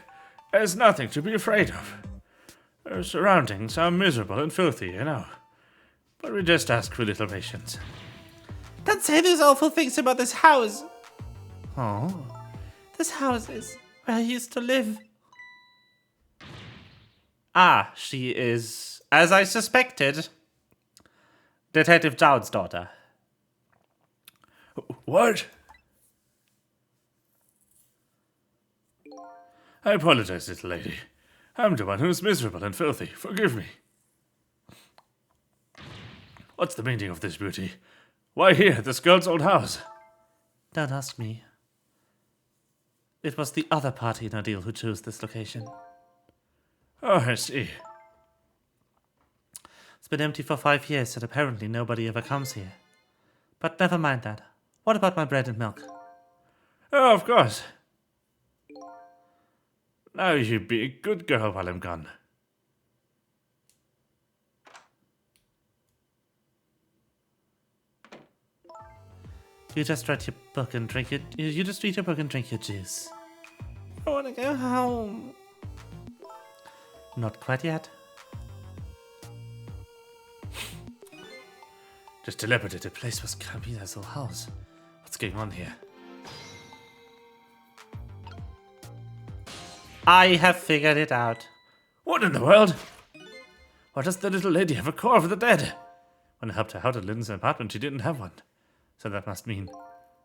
There's nothing to be afraid of. Our surroundings are miserable and filthy, you know. But we just ask for little patience. Don't say these awful things about this house. Oh. This house is where I used to live. Ah, she is, as I suspected, Detective Dowd's daughter. What? I apologize, little lady. I'm the one who's miserable and filthy. Forgive me. What's the meaning of this beauty? Why here, this girl's old house? Don't ask me. It was the other party in our deal who chose this location. Oh, I see. It's been empty for 5 years, and apparently nobody ever comes here. But never mind that. What about my bread and milk? Oh, of course. Now you be a good girl while I'm gone. You just read your book and drink it. You just read your book and drink your juice. I want to go home. Not quite yet. This dilapidated place was Camila's old house. What's going on here? I have figured it out. What in the world? Why does the little lady have a car for the dead? When I helped her out at Lynn's apartment, she didn't have one. So that must mean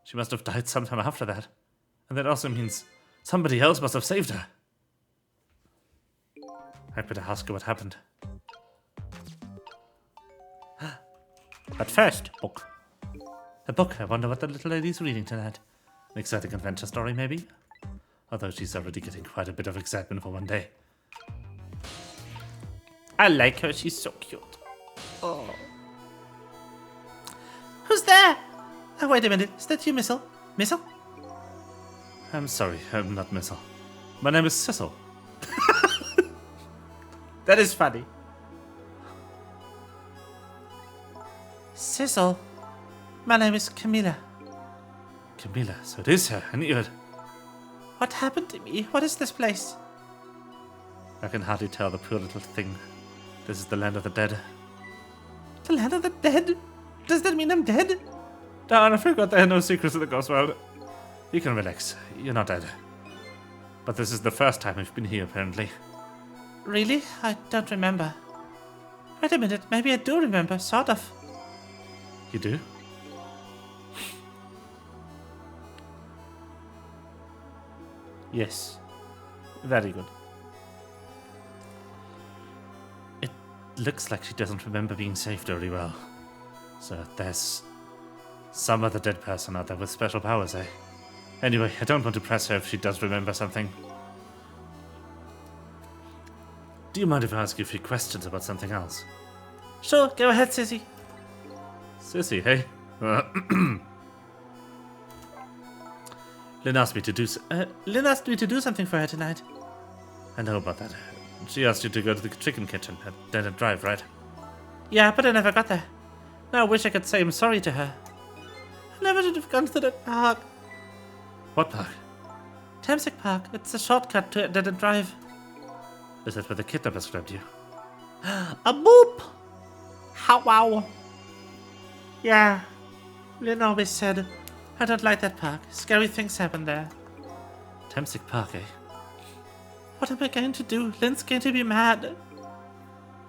she must have died sometime after that. And that also means somebody else must have saved her. I'd better ask her what happened. But first, book. A book. I wonder what the little lady's reading tonight. An exciting adventure story, maybe? Although she's already getting quite a bit of excitement for one day. I like her. She's so cute. Oh. Who's there? Oh, wait a minute. Is that you, Missile? Missile? I'm sorry, I'm not Missile. My name is Cecil. That is funny. Cecil, my name is Camilla. Camilla, so it is her. I knew it. What happened to me? What is this place? I can hardly tell the poor little thing. This is the land of the dead. The land of the dead? Does that mean I'm dead? Darn, I forgot there are no secrets in the ghost world. You can relax. You're not dead. But this is the first time we've been here, apparently. Really? I don't remember. Wait a minute, maybe I do remember, sort of. You do? Yes. Very good. It looks like she doesn't remember being saved very well. So there's some other dead person out there with special powers, eh? Anyway, I don't want to press her if she does remember something. Do you mind if I ask you a few questions about something else? Sure, go ahead, Sissy. Sissy, hey? Lynn asked me to do something for her tonight. I know about that. She asked you to go to the chicken kitchen at Dead End Drive, right? Yeah, but I never got there. Now I wish I could say I'm sorry to her. I never should have gone to that park. What park? Tamsic Park. It's a shortcut to Dead End Drive. Is that where the kidnappers grabbed you? A boop! How wow! Yeah, Lynn always said, I don't like that park. Scary things happen there. Tamsic Park, eh? What am I going to do? Lynn's going to be mad.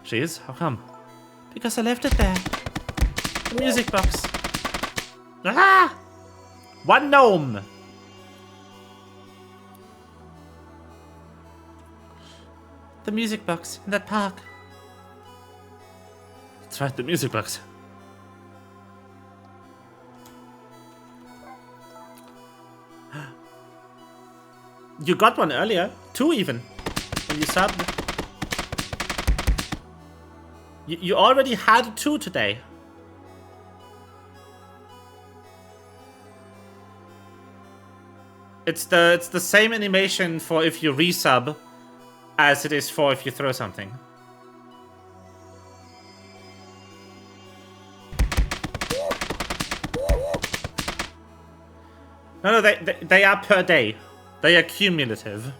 She is? How come? Because I left it there. The music box. Ah! One gnome! The music box in that park. That's right, the music box. You got one earlier. 2 even. When you started. You already had 2 today. It's the same animation for if you resub as it is for if you throw something. No, they are per day. They are cumulative.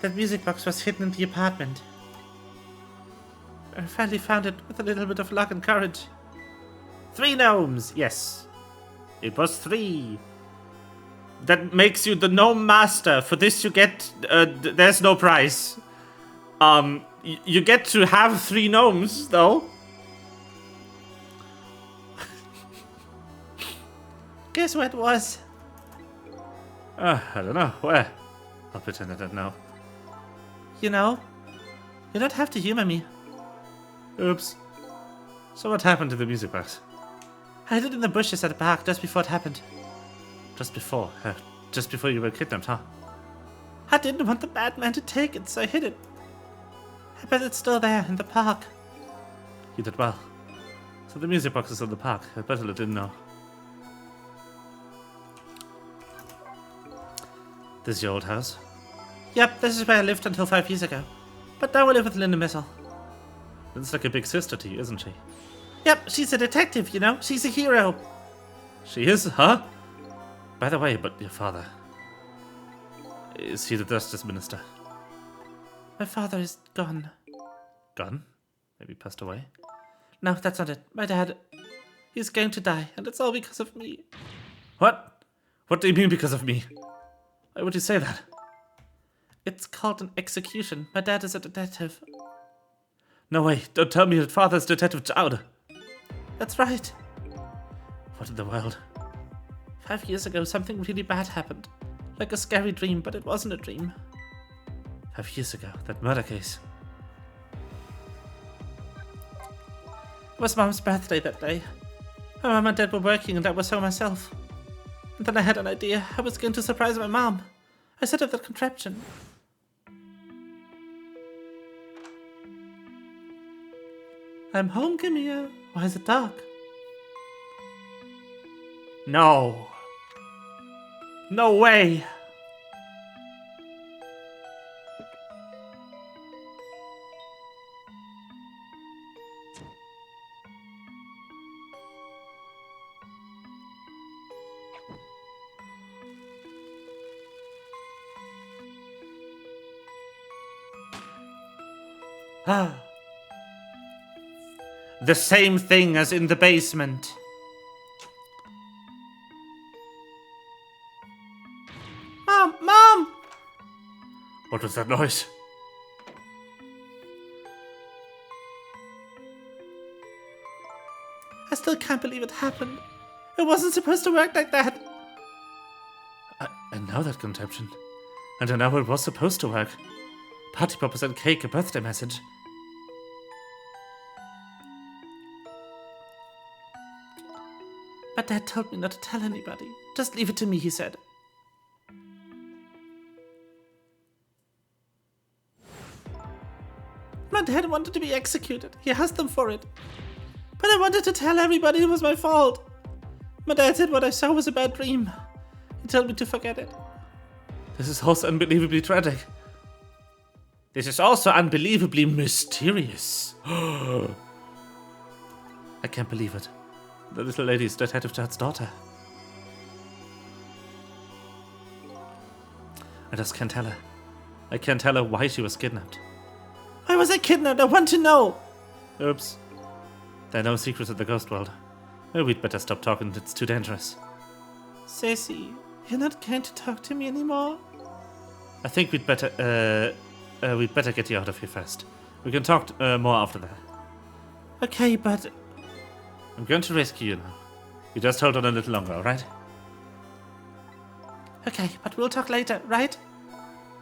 That music box was hidden in the apartment. I finally found it with a little bit of luck and courage. 3 gnomes, yes. It was 3. That makes you the gnome master. For this you get, there's no prize. You get to have 3 gnomes, though. Guess what it was? I don't know. Where? I'll pretend I don't know. You know, you don't have to humor me. Oops. So what happened to the music box? I hid it in the bushes at the park just before it happened. Just before you were kidnapped, huh? I didn't want the bad man to take it, so I hid it. I bet it's still there in the park. You did well. So the music box is in the park. I bet I didn't know. This is your old house? Yep, this is where I lived until 5 years ago. But now I live with Linda Missile. That's like a big sister to you, isn't she? Yep, she's a detective, you know? She's a hero. She is, huh? By the way, but your father... Is he the Justice Minister? My father is gone. Gone? Maybe passed away? No, that's not it. My dad... He's going to die, and it's all because of me. What? What do you mean because of me? Why would you say that? It's called an execution. My dad is a detective. No way, don't tell me that father's Detective Child. That's right. What in the world? 5 years ago, something really bad happened. Like a scary dream, but it wasn't a dream. 5 years ago, that murder case. It was Mom's birthday that day. My mom and dad were working and I was home myself. And then I had an idea. I was going to surprise my mom. I set up that contraption. I'm home, Camille. Why is it dark? No. No way. The same thing as in the basement. Mom! Mom! What was that noise? I still can't believe it happened. It wasn't supposed to work like that. I know that contraption. And I know it was supposed to work. Party poppers and cake, a birthday message. But Dad told me not to tell anybody. Just leave it to me, he said. My dad wanted to be executed. He asked them for it. But I wanted to tell everybody it was my fault. My dad said what I saw was a bad dream. He told me to forget it. This is also unbelievably tragic. This is also unbelievably mysterious. I can't believe it. The little lady is Detective Chad's daughter. I just can't tell her. I can't tell her why she was kidnapped. Why was I kidnapped? I want to know! Oops. There are no secrets in the ghost world. Maybe we'd better stop talking, it's too dangerous. Ceci, you're not going to talk to me anymore? I think we'd better get you out of here first. We can talk more after that. Okay, but... I'm going to rescue you now. You just hold on a little longer, alright? Okay, but we'll talk later, right?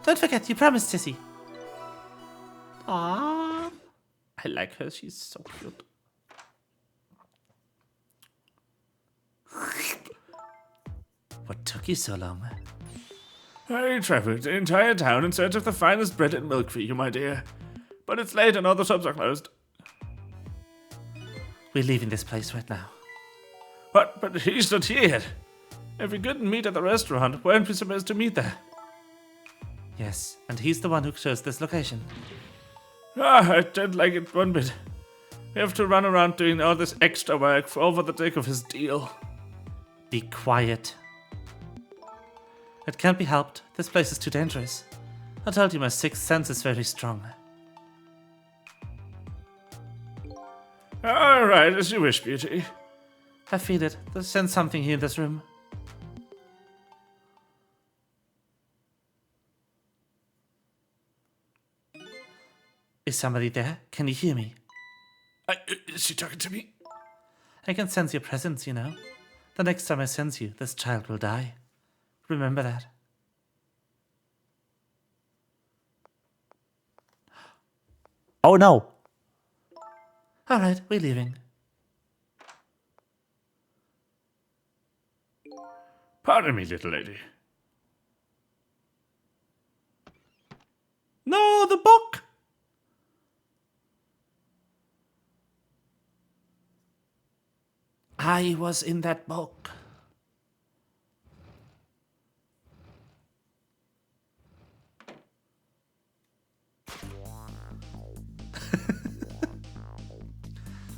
Don't forget, you promised, Sissy. Aww. I like her, she's so cute. What took you so long? I traveled the entire town in search of the finest bread and milk for you, my dear. But it's late and all the shops are closed. We're leaving this place right now. What? But he's not here yet. If we couldn't meet at the restaurant, weren't we supposed to meet there? Yes, and he's the one who chose this location. I don't like it one bit. We have to run around doing all this extra work for the sake of his deal. Be quiet. It can't be helped. This place is too dangerous. I told you my sixth sense is very strong. All right, as you wish, Beauty. I feel it. There's something here in this room. Is somebody there? Can you hear me? Is she talking to me? I can sense your presence, you know. The next time I sense you, this child will die. Remember that. Oh no! Alright, we're leaving. Pardon me, little lady. No, the book! I was in that book.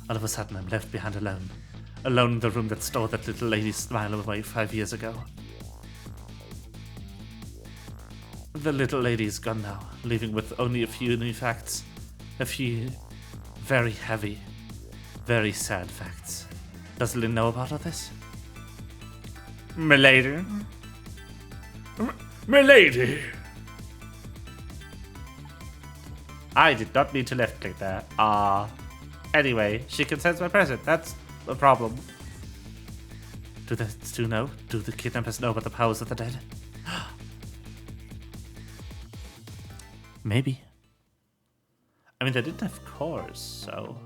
All of a sudden, I'm left behind alone. Alone in the room that stole that little lady's smile away 5 years ago. The little lady is gone now, leaving with only a few new facts. A few very heavy, very sad facts. Does Lynn know about all this? Milady? Milady! I did not need to left click there. Anyway, she can sense my presence. That's a problem. Do the two know? Do the kidnappers know about the powers of the dead? Maybe. I mean, they didn't have cores, so...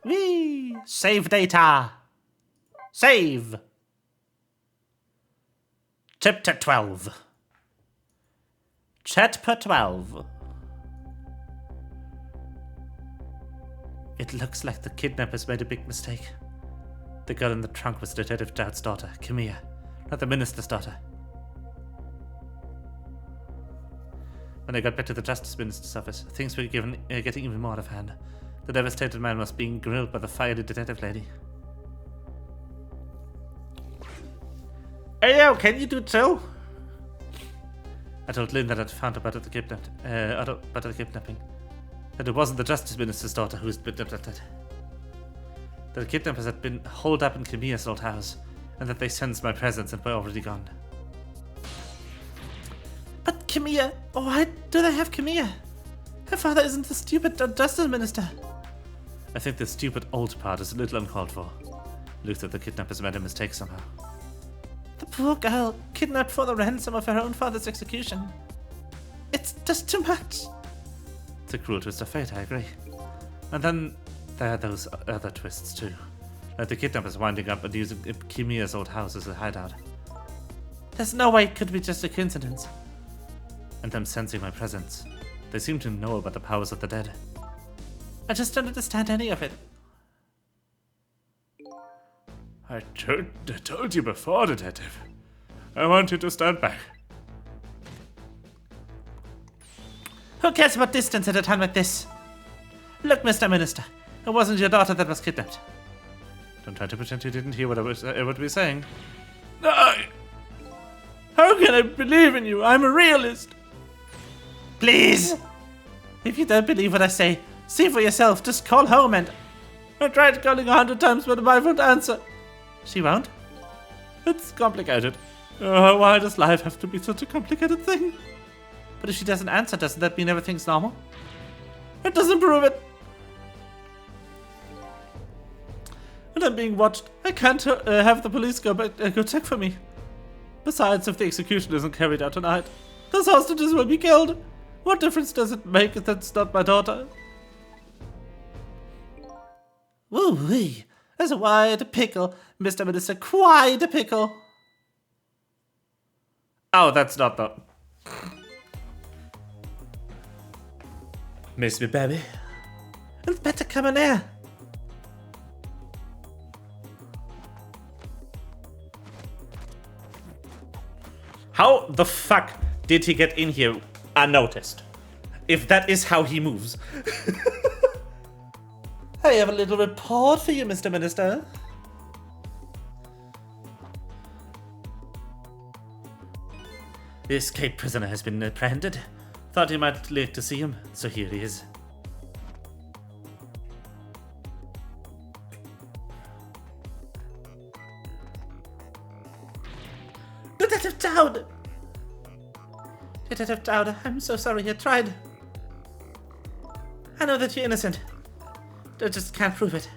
Whee! Save data! Save! Chapter 12. Chapter 12. It looks like the kidnappers made a big mistake. The girl in the trunk was Detective Dowd's daughter, Camilla, not the minister's daughter. When I got back to the Justice Minister's office, things were getting even more out of hand. The devastated man was being grilled by the fiery detective lady. Hey yo, can you do too? I told Lynn that I'd found about the kidnapping. that it wasn't the Justice Minister's daughter who was been abducted. That the kidnappers had been holed up in Kamiya's old house, and that they sensed my presence and were already gone. But Kamiya, why do they have Kamiya? Her father isn't the stupid Justice Minister. I think the stupid old part is a little uncalled for. Looks like the kidnappers made a mistake somehow. The poor girl, kidnapped for the ransom of her own father's execution. It's just too much. It's a cruel twist of fate, I agree. And then there are those other twists too. Like the kidnappers winding up and using Kimiya's old house as a hideout. There's no way it could be just a coincidence. And them sensing my presence. They seem to know about the powers of the dead. I just don't understand any of it. I told you before, Detective. I want you to stand back. Who cares about distance at a time like this? Look, Mr. Minister, it wasn't your daughter that was kidnapped. Don't try to pretend you didn't hear what I was saying. No! How can I believe in you? I'm a realist. Please! If you don't believe what I say, see for yourself. Just call home and... I tried calling 100 times, but my wife won't answer. She won't? It's complicated. Why does life have to be such a complicated thing? But if she doesn't answer, doesn't that mean everything's normal? It doesn't prove it. And I'm being watched. I can't have the police go check for me. Besides, if the execution isn't carried out tonight, those hostages will be killed. What difference does it make if that's not my daughter? Woo-wee. That's quite a pickle, Mr. Minister. Quite a pickle. Oh, that's not the... Miss me, baby? It's better come in here. How the fuck did he get in here unnoticed? If that is how he moves. I have a little report for you, Mr. Minister. The escaped prisoner has been apprehended. Thought you might like to see him, so here he is. Detective Dowd! Detective Dowd, I'm so sorry I tried. I know that you're innocent. I just can't prove it.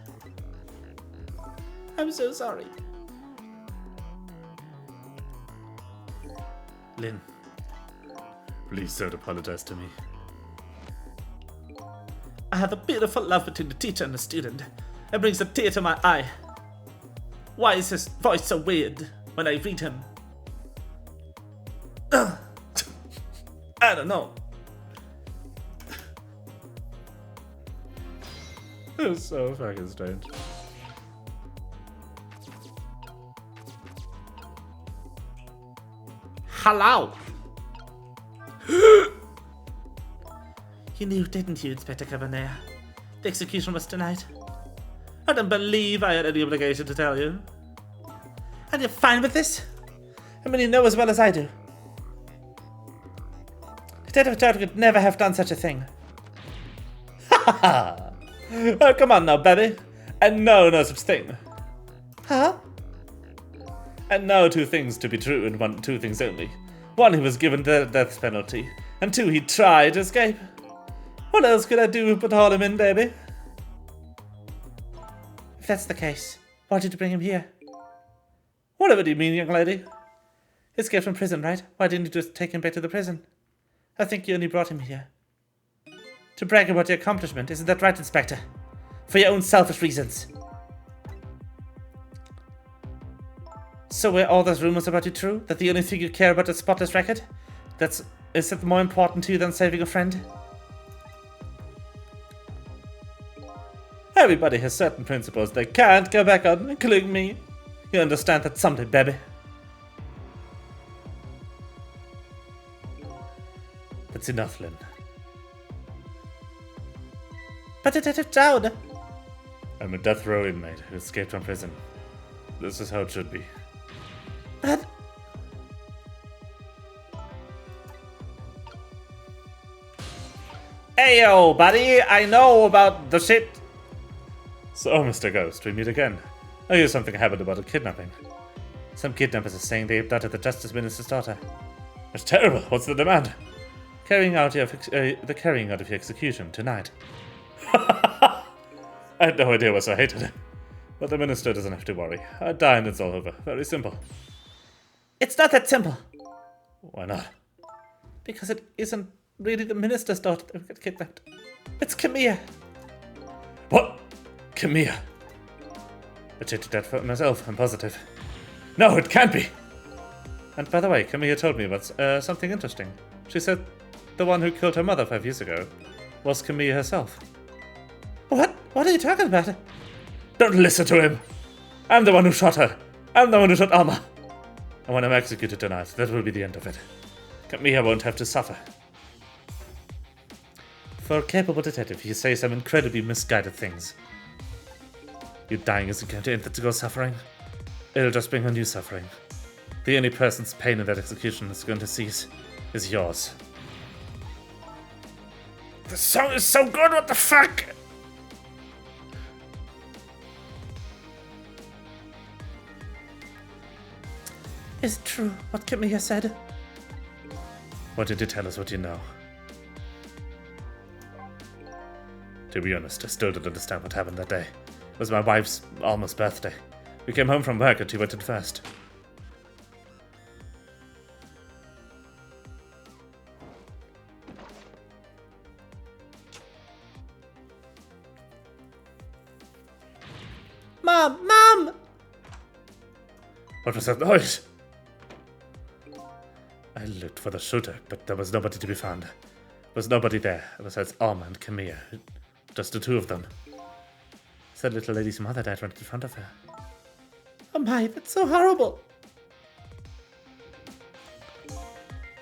I'm so sorry. Lynn, please don't apologize to me. I have a beautiful love between the teacher and the student. It brings a tear to my eye. Why is his voice so weird when I read him? I don't know. It's so fucking strange. Hello. You knew, didn't you, Inspector Cabanea? The execution was tonight. I don't believe I had any obligation to tell you. And you're fine with this? I mean, you know as well as I do. Detective Dowd could never have done such a thing. Ha ha! Oh, come on now, baby. And no such thing. Huh? And know two things to be true and two things only. One, he was given the death penalty. And two, he tried to escape. What else could I do but haul him in, baby? If that's the case, why did you bring him here? Whatever do you mean, young lady? He escaped from prison, right? Why didn't you just take him back to the prison? I think you only brought him here to brag about your accomplishment, isn't that right, Inspector? For your own selfish reasons. So were all those rumors about you true? That the only thing you care about is spotless record? Is it more important to you than saving a friend? Everybody has certain principles they can't go back on, including me. You understand that someday, baby. That's enough, Lynn. But Detective Dowd! I'm a death row inmate who escaped from prison. This is how it should be. But... Ayo, buddy, I know about the shit. So, Mr. Ghost, we meet again. I hear something happened about a kidnapping. Some kidnappers are saying they abducted the Justice Minister's daughter. That's terrible. What's the demand? The carrying out of your execution tonight. I had no idea why I hated it. But the minister doesn't have to worry. I die and it's all over. Very simple. It's not that simple. Why not? Because it isn't really the minister's daughter that got kidnapped. It's Camilla. What? Camilla? I checked that for myself. I'm positive. No, it can't be. And by the way, Camilla told me about something interesting. She said the one who killed her mother 5 years ago was Camilla herself. What? What are you talking about? Don't listen to him. I'm the one who shot her. I'm the one who shot Alma. And when I'm executed tonight, that will be the end of it. Camilla won't have to suffer. For a capable detective, you say some incredibly misguided things. You dying isn't going to end the girl's suffering. It'll just bring her new suffering. The only person's pain in that execution is going to cease is yours. The song is so good, what the fuck? Is it true what Camilla said? Why did you tell us what you know? To be honest, I still don't understand what happened that day. It was my wife's almost birthday. We came home from work and she went in first. Mom! Mom! What was that noise? I looked for the shooter, but there was nobody to be found. There was nobody there, besides Alma and Camilla. Just the two of them. Said little lady's mother died right in front of her. Oh my, that's so horrible.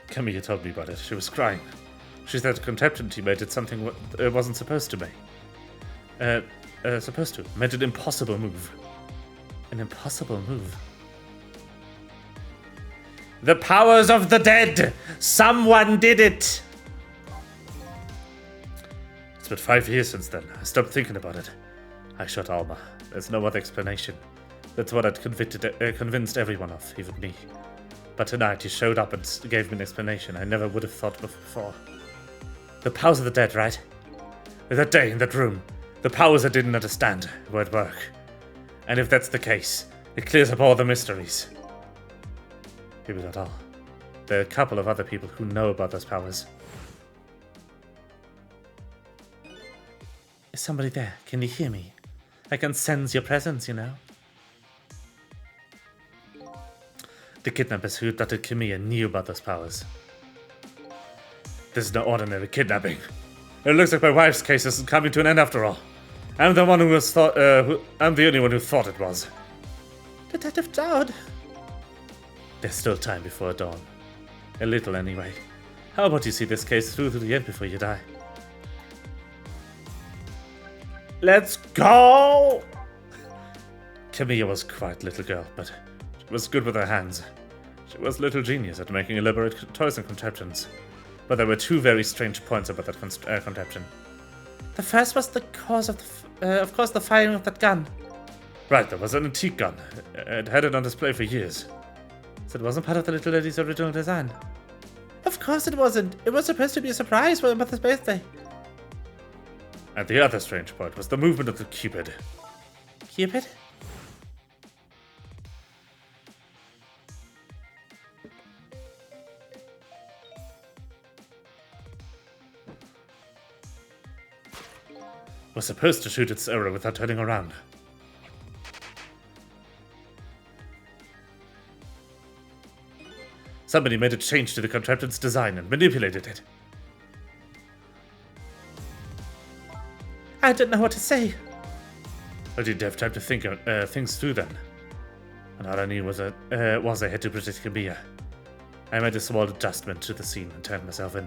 Camilla told me about it. She was crying. She said the contraption she made did something it wasn't supposed to make. Made an impossible move. An impossible move. The powers of the dead! Someone did it! It's been 5 years since then. I stopped thinking about it. I shot Alma. There's no other explanation. That's what I'd convinced everyone of, even me. But tonight he showed up and gave me an explanation I never would have thought of before. The powers of the dead, right? That day in that room, the powers I didn't understand were at work. And if that's the case, it clears up all the mysteries. Maybe not all. There are a couple of other people who know about those powers. Is somebody there? Can you hear me? I can sense your presence, you know. The kidnappers who abducted Camilla knew about those powers. This is no ordinary kidnapping. It looks like my wife's case isn't coming to an end after all. I'm the one who was I'm the only one who thought it was. Detective Dowd. There's still time before dawn. A little anyway. How about you see this case through to the end before you die? Let's go! Camilla was quite a little girl, but she was good with her hands. She was a little genius at making elaborate toys and contraptions. But there were two very strange points about that contraption. The first was the cause of course, the firing of that gun. Right, there was an antique gun. It had it on display for years. So it wasn't part of the little lady's original design. Of course it wasn't. It was supposed to be a surprise for her mother's birthday. And the other strange part was the movement of the Cupid. Cupid? Was supposed to shoot its arrow without turning around. Somebody made a change to the contraption's design and manipulated it. I don't know what to say. I didn't have time to think things through then. And all I knew was I had to protect Camilla. I made a small adjustment to the scene and turned myself in.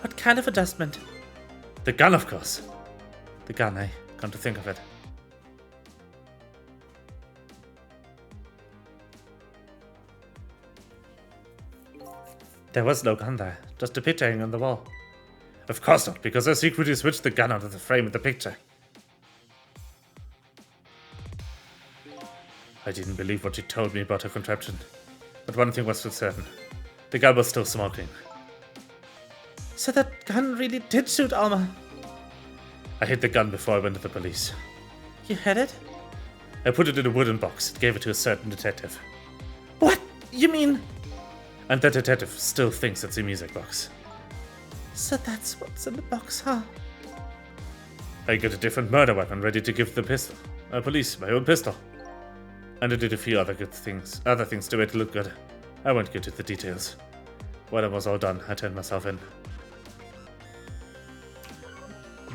What kind of adjustment? The gun, of course. The gun, eh? Come to think of it. There was no gun there, just a picture hanging on the wall. Of course not, because I secretly switched the gun out of the frame of the picture. I didn't believe what she told me about her contraption. But one thing was for certain. The gun was still smoking. So that gun really did shoot Alma? I hid the gun before I went to the police. You had it? I put it in a wooden box and gave it to a certain detective. What? You mean... And that detective still thinks it's a music box. So that's what's in the box, huh? I got a different murder weapon ready to give the pistol. Police, my own pistol. And I did a few other things to it to look good. I won't get into the details. When it was all done, I turned myself in.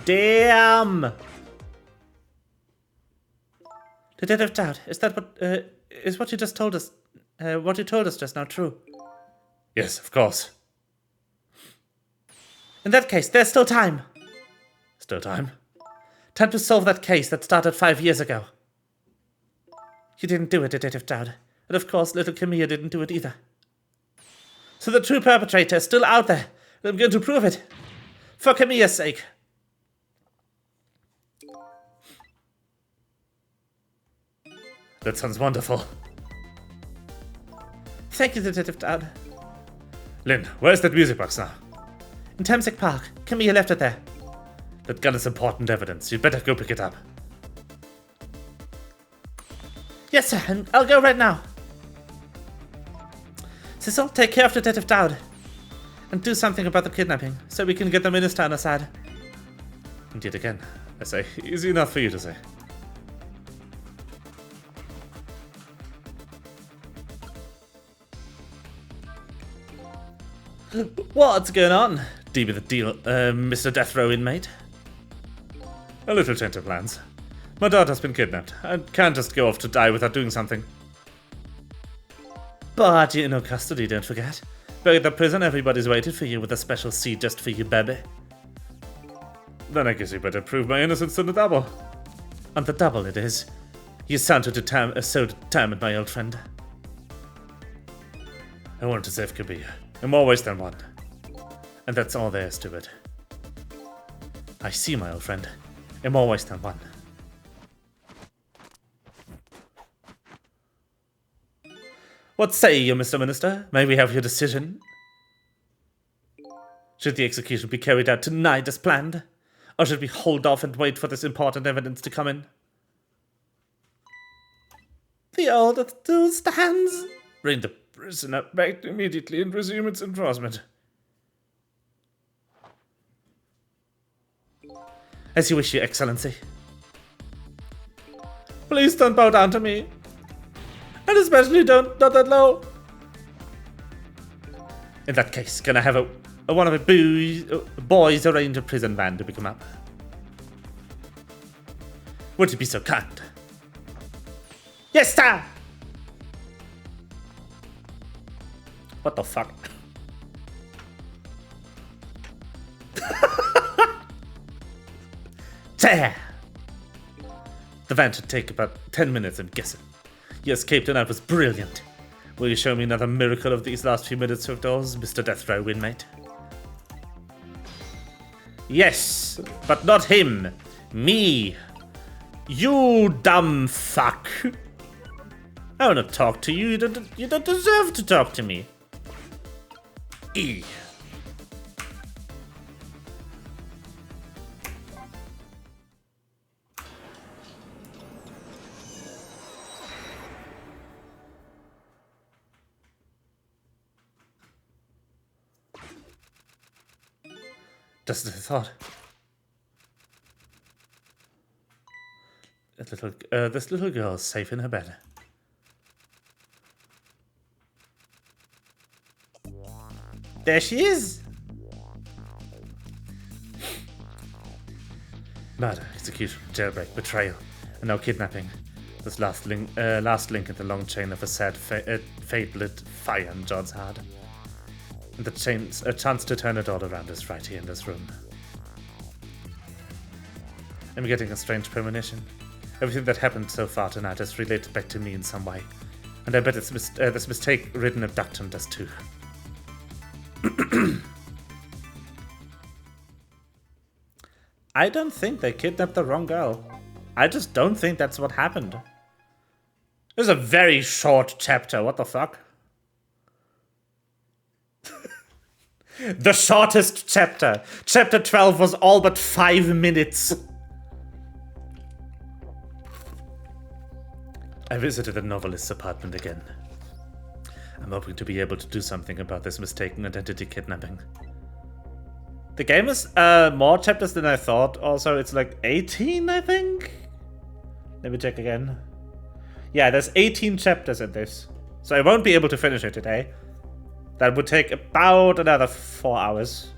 Damn! Detective Dowd, is that what you just told us? What you told us just now true? Yes, of course. In that case, there's still time. Still time? Time to solve that case that started 5 years ago. You didn't do it, Detective Dowd. And of course, little Camilla didn't do it either. So the true perpetrator is still out there, and I'm going to prove it. For Camilla's sake. That sounds wonderful. Thank you, Detective Dowd. Lynn, where's that music box now? In Tamsic Park. Camilla left it there. That gun is important evidence. You'd better go pick it up. Yes, sir, and I'll go right now. Cecil, take care of Detective Dowd. And do something about the kidnapping, so we can get the minister on our side. And yet again, I say, easy enough for you to say. What's going on? Deal with the deal, Mr. Death Row inmate. A little change of plans. My daughter's been kidnapped. I can't just go off to die without doing something. But you're in no custody, don't forget. Back at the prison, everybody's waiting for you with a special seat just for you, baby. Then I guess you better prove my innocence on the double. On the double it is. You sound so determined, my old friend. I wanted to save Kabir, in more ways than one. And that's all there is to it. I see, my old friend. In more ways than one. What say you, Mr. Minister? May we have your decision? Should the execution be carried out tonight as planned? Or should we hold off and wait for this important evidence to come in? The order still stands. Bring the prisoner back immediately and resume its enforcement. As you wish, Your Excellency. Please don't bow down to me. And especially not that low. In that case, can I have one of the boys arrange a prison van to pick him up? Would you be so kind? Yes, sir! What the fuck? There! The van should take about 10 minutes, I'm guessing. You escaped and that was brilliant. Will you show me another miracle of these last few minutes of yours, Mr. Death Row inmate? Yes, but not him. Me. You dumb fuck. I want to talk to you. You don't deserve to talk to me. E. Just as I thought. This little girl is safe in her bed. There she is! Murder, execution, jailbreak, betrayal, and now kidnapping. This last link in the long chain of a sad fate lit fire in John's heart. And a chance to turn it all around is right here in this room. I'm getting a strange premonition. Everything that happened so far tonight is related back to me in some way. And I bet it's this mistake-ridden abduction does too. I don't think they kidnapped the wrong girl. I just don't think that's what happened. It was a very short chapter, what the fuck? The shortest chapter. Chapter 12 was all but 5 minutes. I visited the novelist's apartment again. I'm hoping to be able to do something about this mistaken identity kidnapping. The game is more chapters than I thought. Also, it's like 18, I think? Let me check again. Yeah, there's 18 chapters in this. So I won't be able to finish it today. That would take about another 4 hours.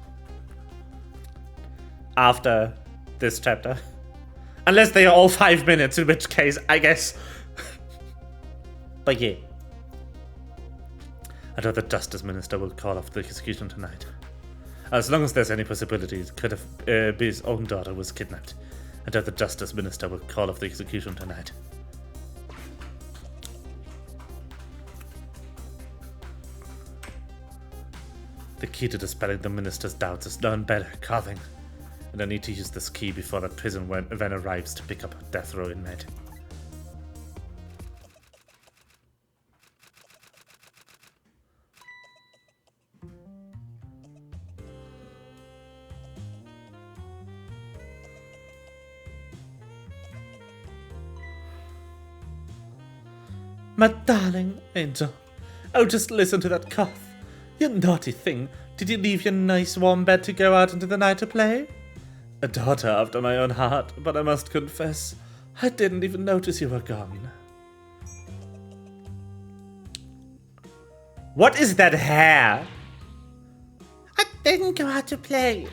After this chapter. Unless they are all 5 minutes, in which case, I guess. But yeah. I thought the Justice Minister will call off the execution tonight. As long as there's any possibility it could have his own daughter was kidnapped. I doubt the Justice Minister will call off the execution tonight. The key to dispelling the minister's doubts is none better, carving. And I need to use this key before that prison van arrives to pick up a death row inmate. My darling angel. Oh, just listen to that cough. You naughty thing. Did you leave your nice warm bed to go out into the night to play? A daughter after my own heart, but I must confess, I didn't even notice you were gone. What is that hair? I didn't go out to play.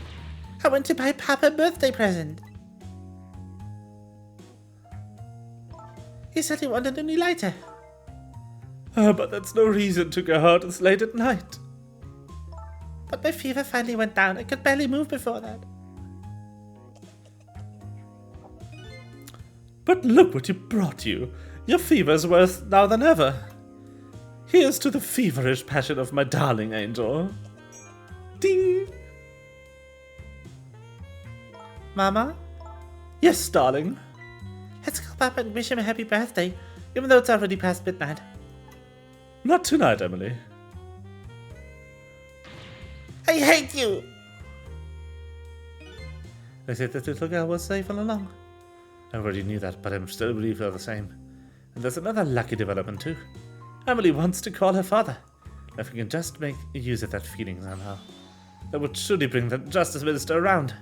I went to buy Papa a birthday present. He said he wanted a new lighter. Oh, but that's no reason to go out this late at night. But my fever finally went down. I could barely move before that. But look what you brought you. Your fever's worse now than ever. Here's to the feverish passion of my darling angel. Ding! Mama? Yes, darling. Let's go up and wish him a happy birthday, even though it's already past midnight. Not tonight, Emily. I hate you! They said that little girl was safe all along. I already knew that, but I'm still really feel the same. And there's another lucky development too. Emily wants to call her father. If we can just make use of that feeling somehow, that would surely bring the Justice Minister around.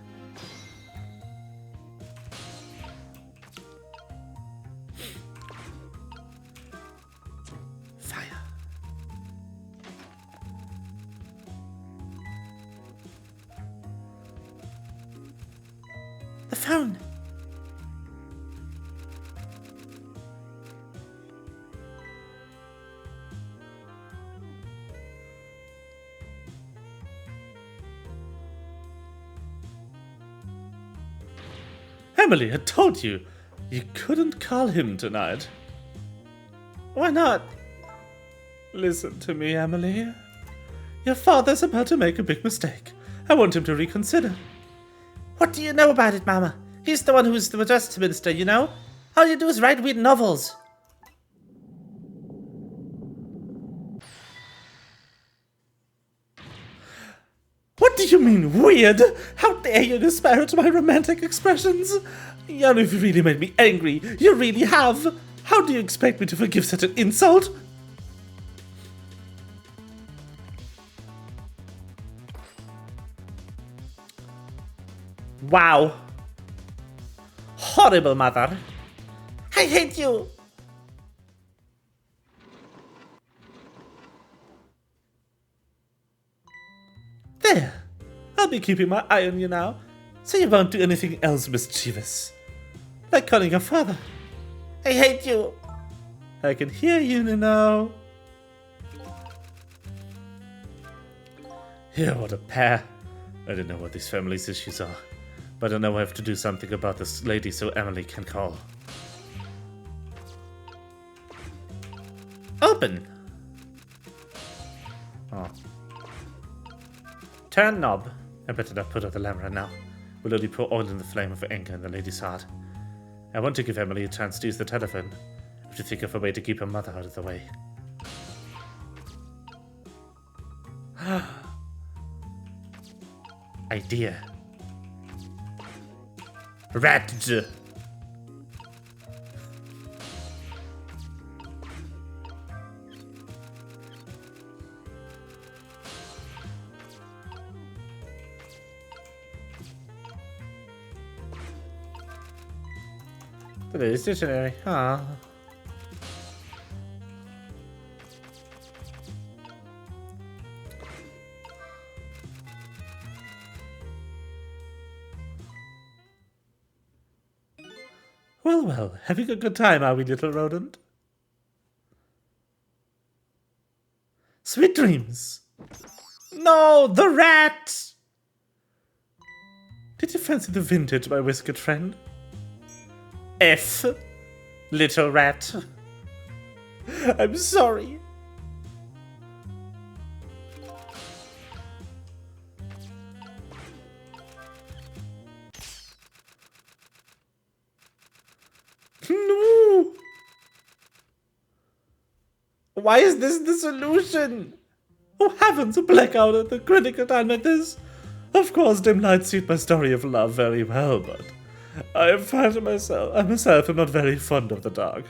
The phone! Emily, I told you, you couldn't call him tonight. Why not? Listen to me, Emily. Your father's about to make a big mistake. I want him to reconsider. What do you know about it, Mama? He's the one who's the Justice Minister, you know? All you do is write weird novels. What do you mean, weird? How dare you disparage my romantic expressions? You've really made me angry. You really have. How do you expect me to forgive such an insult? Wow. Horrible mother. I hate you. There. I'll be keeping my eye on you now, so you won't do anything else mischievous. Like calling your father. I hate you. I can hear you now. Yeah, what a pair. I don't know what these family's issues are, but I know I have to do something about this lady so Emily can call. Open! Oh. Turn knob. I better not put out the lamp right now. We'll only pour oil in the flame of anger in the lady's heart. I want to give Emily a chance to use the telephone. I have to think of a way to keep her mother out of the way. Idea. Rat. Today's dictionary. Ah. Well, well, having a good time, are we, little rodent? Sweet dreams. No, the rat! Did you fancy the vintage, my whiskered friend? F, little rat. I'm sorry. No. Why is this the solution? Oh heavens, a blackout at the critical time like this. Of course, dim lights suit my story of love very well, but I myself am not very fond of the dark.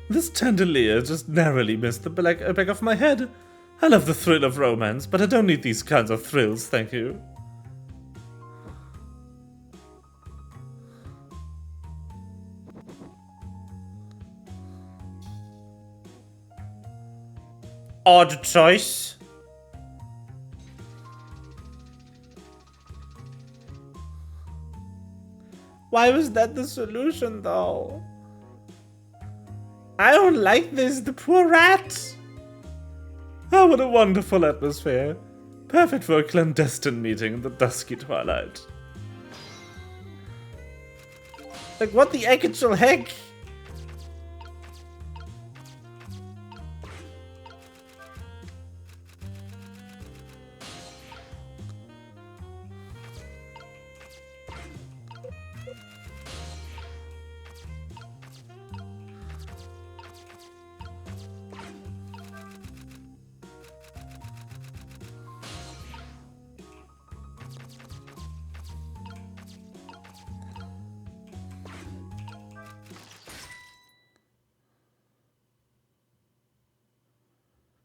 This chandelier just narrowly missed the back of my head. I love the thrill of romance, but I don't need these kinds of thrills, thank you. Odd choice. Why was that the solution, though? I don't like this, the poor rat. Oh, what a wonderful atmosphere. Perfect for a clandestine meeting in the dusky twilight. Like, what the actual heck?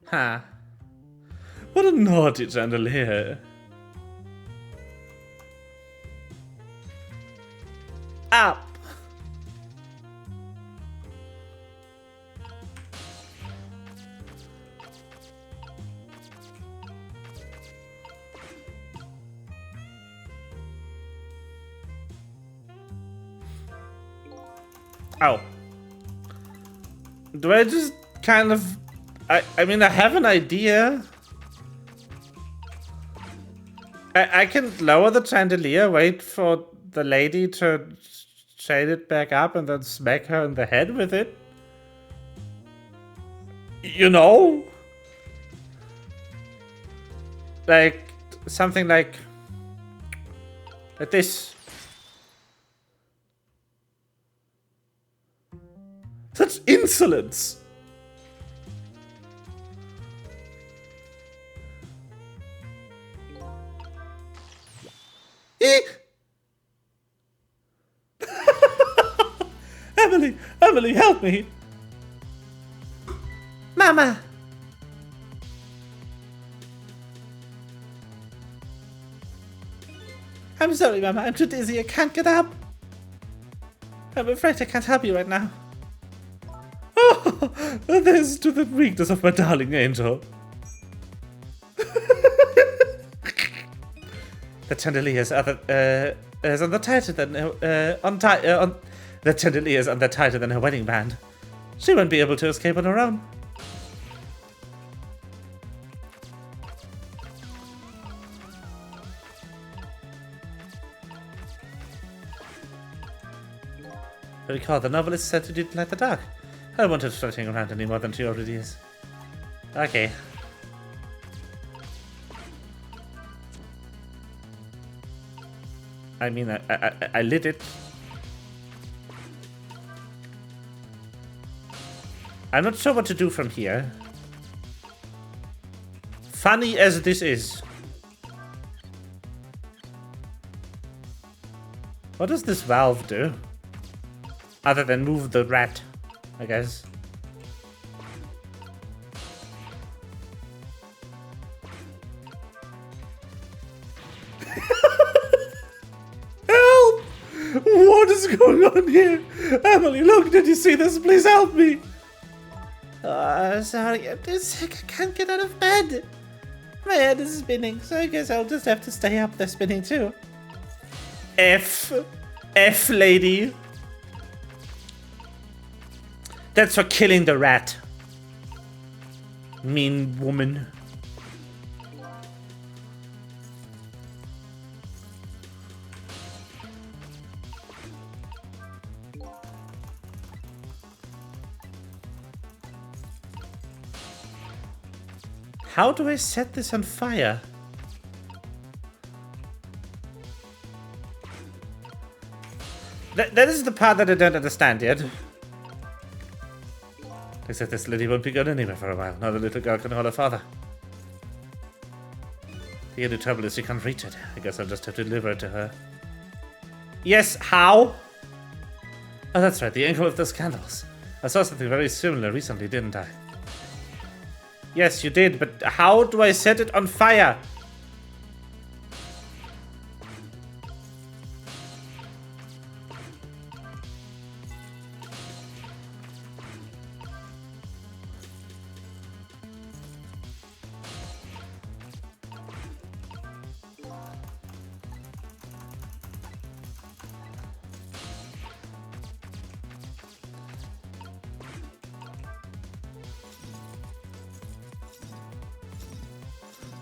Ha. What a naughty chandelier. Up. Ow. Do I just kind of... I mean, I have an idea. I can lower the chandelier, wait for the lady to shade it back up, and then smack her in the head with it. You know? Like, something like this. Such insolence! Emily, help me! Mama! I'm sorry, Mama. I'm too dizzy. I can't get up. I'm afraid I can't help you right now. Oh, this to the weakness of my darling angel. The chandeliers are is on the tighter than the chandeliers on the tighter than her wedding band. She won't be able to escape on her own. I recall the novelist said you didn't like the dark. I don't want her floating around any more than she already is. Okay. I mean, I lit it. I'm not sure what to do from here. Funny as this is. What does this valve do? Other than move the rat, I guess. Help! What is going on here? Emily, look, did you see this? Please help me. Sorry, I'm too sick. I can't get out of bed. My head is spinning, so I guess I'll just have to stay up there spinning too. F, lady. That's for killing the rat. Mean woman. How do I set this on fire? That is the part that I don't understand yet. Except this lady won't be gone anywhere for a while. Now the little girl can hold her father. The only trouble is she can't reach it. I guess I'll just have to deliver it to her. Yes, how? Oh, that's right, the angle of those candles. I saw something very similar recently, didn't I? Yes, you did, but how do I set it on fire?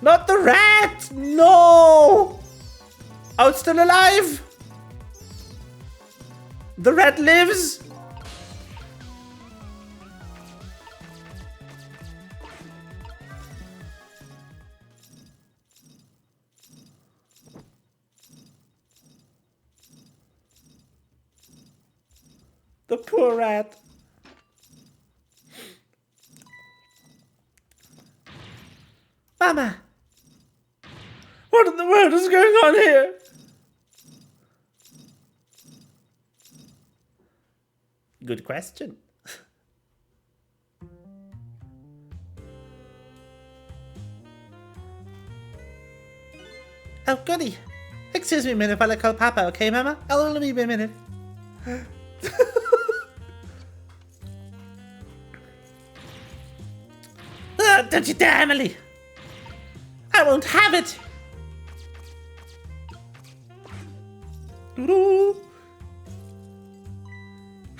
Not the rat! No! Oh, it's still alive! The rat lives! The poor rat. Mama! What in the world is going on here? Good question. Oh, goody. Excuse me a minute while I call Papa, okay, Mama? I'll only be a minute. Don't you dare, Emily! I won't have it!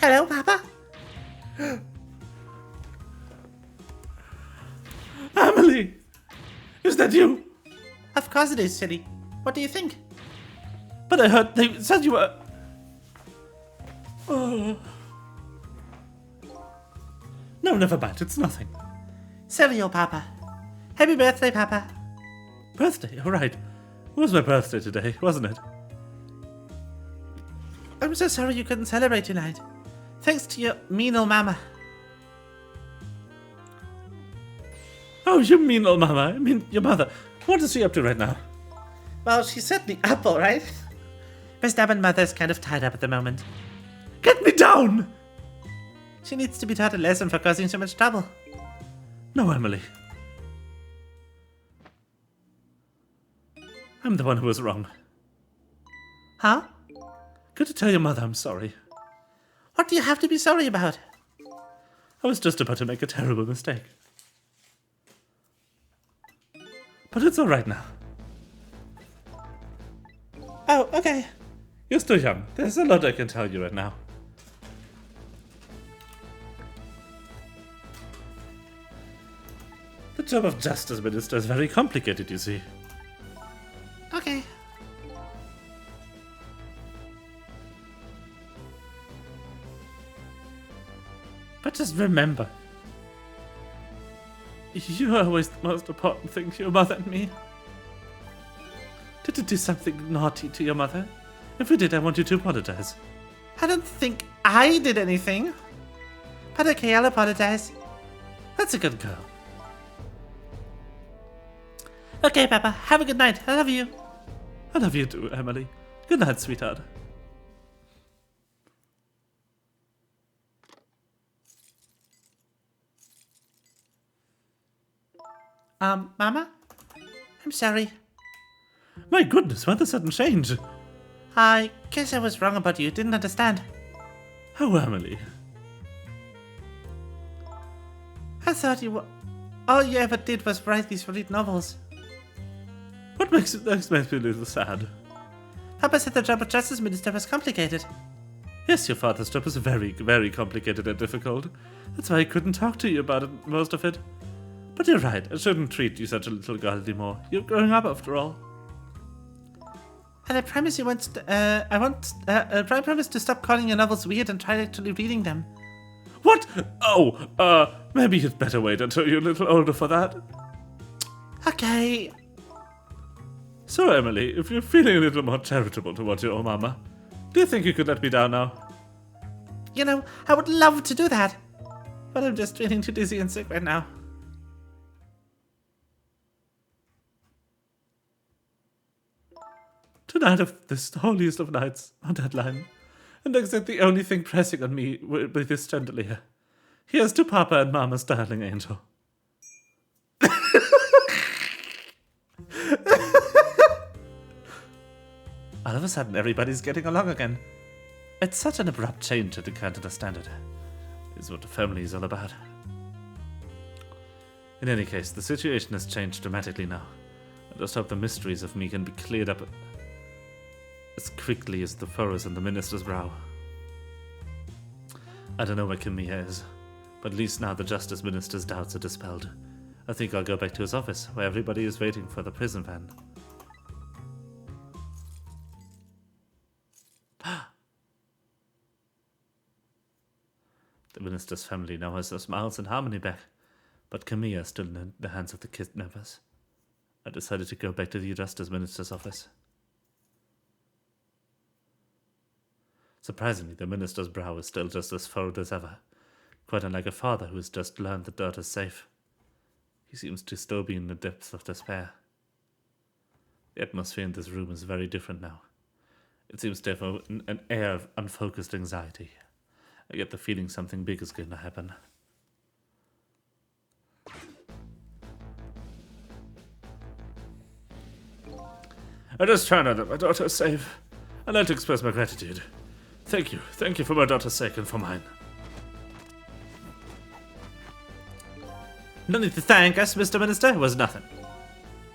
Hello, Papa? Emily! Is that you? Of course it is, silly. What do you think? But I heard they said you were... Oh. No, never mind. It's nothing. Silly old Papa. Happy birthday, Papa. Birthday? All right. It was my birthday today, wasn't it? I'm so sorry you couldn't celebrate tonight. Thanks to your mean old mama. Oh, you mean old mama. I mean your mother. What is she up to right now? Well, she's certainly up, all right. My stubborn mother's kind of tied up at the moment. Get me down! She needs to be taught a lesson for causing so much trouble. No, Emily. I'm the one who was wrong. Huh? Go to tell your mother I'm sorry. What do you have to be sorry about? I was just about to make a terrible mistake. But it's alright now. Oh, okay. You're still young. There's a lot I can tell you right now. The job of Justice Minister is very complicated, you see. Okay. Just remember, you are always the most important thing to your mother and me. Did you do something naughty to your mother? If you did, I want you to apologize. I don't think I did anything. But okay, I'll apologize. That's a good girl. Okay, Papa, have a good night. I love you. I love you too, Emily. Good night, sweetheart. Mama? I'm sorry. My goodness, what a sudden change. I guess I was wrong about you. Didn't understand. Oh, Emily. I thought all you ever did was write these read novels. What makes me a little sad? Papa said the job of Justice Minister was complicated. Yes, your father's job is very, very complicated and difficult. That's why I couldn't talk to you about it, most of it. But you're right, I shouldn't treat you such a little girl anymore. You're growing up after all. And I promise you I promise to stop calling your novels weird and try actually reading them. What? Oh, maybe you'd better wait until you're a little older for that. Okay. So, Emily, if you're feeling a little more charitable towards your mama, do you think you could let me down now? You know, I would love to do that. But I'm just feeling too dizzy and sick right now. Tonight of this holiest of nights, on deadline, and except the only thing pressing on me will be this chandelier. Here's to Papa and Mama's darling angel. All of a sudden, everybody's getting along again. It's such an abrupt change that I can't understand it. It's what the family is all about. In any case, the situation has changed dramatically now. I just hope the mysteries of me can be cleared up as quickly as the furrows on the minister's brow. I don't know where Camilla is, but at least now the Justice Minister's doubts are dispelled. I think I'll go back to his office, where everybody is waiting for the prison van. The minister's family now has their smiles and harmony back, but Camilla is still in the hands of the kidnappers. I decided to go back to the Justice Minister's office. Surprisingly, the minister's brow is still just as furrowed as ever, quite unlike a father who has just learned the daughter's safe. He seems to still be in the depths of despair. The atmosphere in this room is very different now. It seems to have an air of unfocused anxiety. I get the feeling something big is going to happen. I just found out that my daughter is safe. I'd like to express my gratitude. Thank you for my daughter's sake and for mine. No need to thank us, Mr. Minister. It was nothing.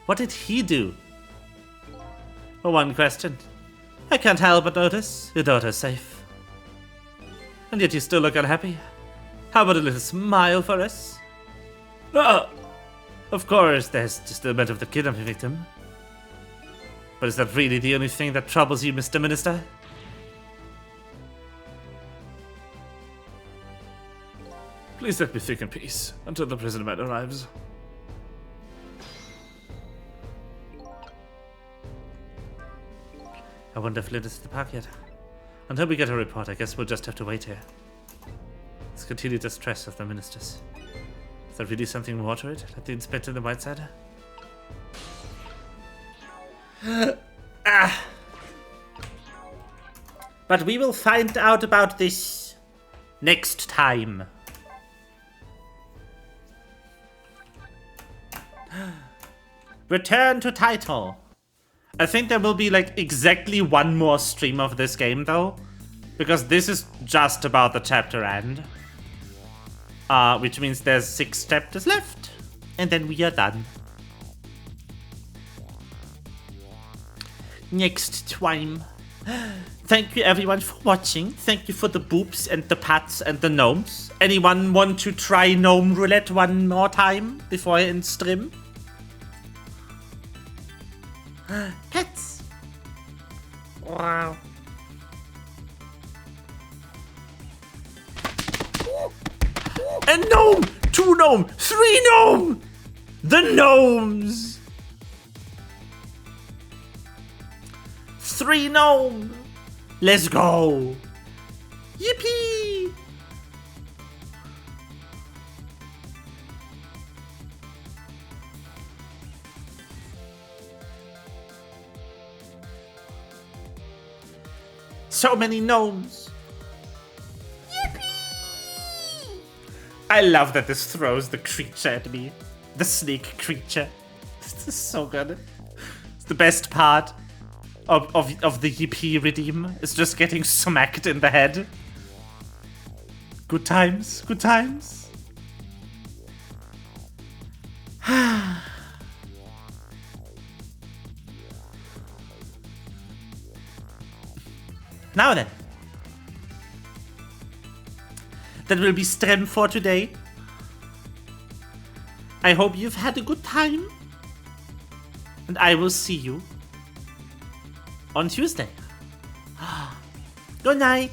What did he do? For one question, I can't help but notice your daughter's safe. And yet you still look unhappy. How about a little smile for us? Oh, of course, there's just the matter of the kidnapping victim. But is that really the only thing that troubles you, Mr. Minister? Please let me think in peace until the prison man arrives. I wonder if Linda's at the park yet. Until we get a report, I guess we'll just have to wait here. Let's continue the stress of the ministers. Is there really something more to it, like the inspector on the white side? But we will find out about this next time. Return to title. I think there will be like exactly one more stream of this game though, because this is just about the chapter end. Which means there's 6 chapters left, and then we are done. Next time. Thank you everyone for watching. Thank you for the boobs and the pats and the gnomes. Anyone want to try gnome roulette one more time before I end stream? Pets. Wow. A gnome! 2 gnome! 3 gnome! The gnomes! 3 gnome! Let's go! Yippee! So many gnomes! Yippee! I love that this throws the creature at me. The snake creature. This is so good. It's the best part of the yippee redeem. Is just getting smacked in the head. Good times, good times. Now then. That will be stream for today. I hope you've had a good time. And I will see you on Tuesday. Good night.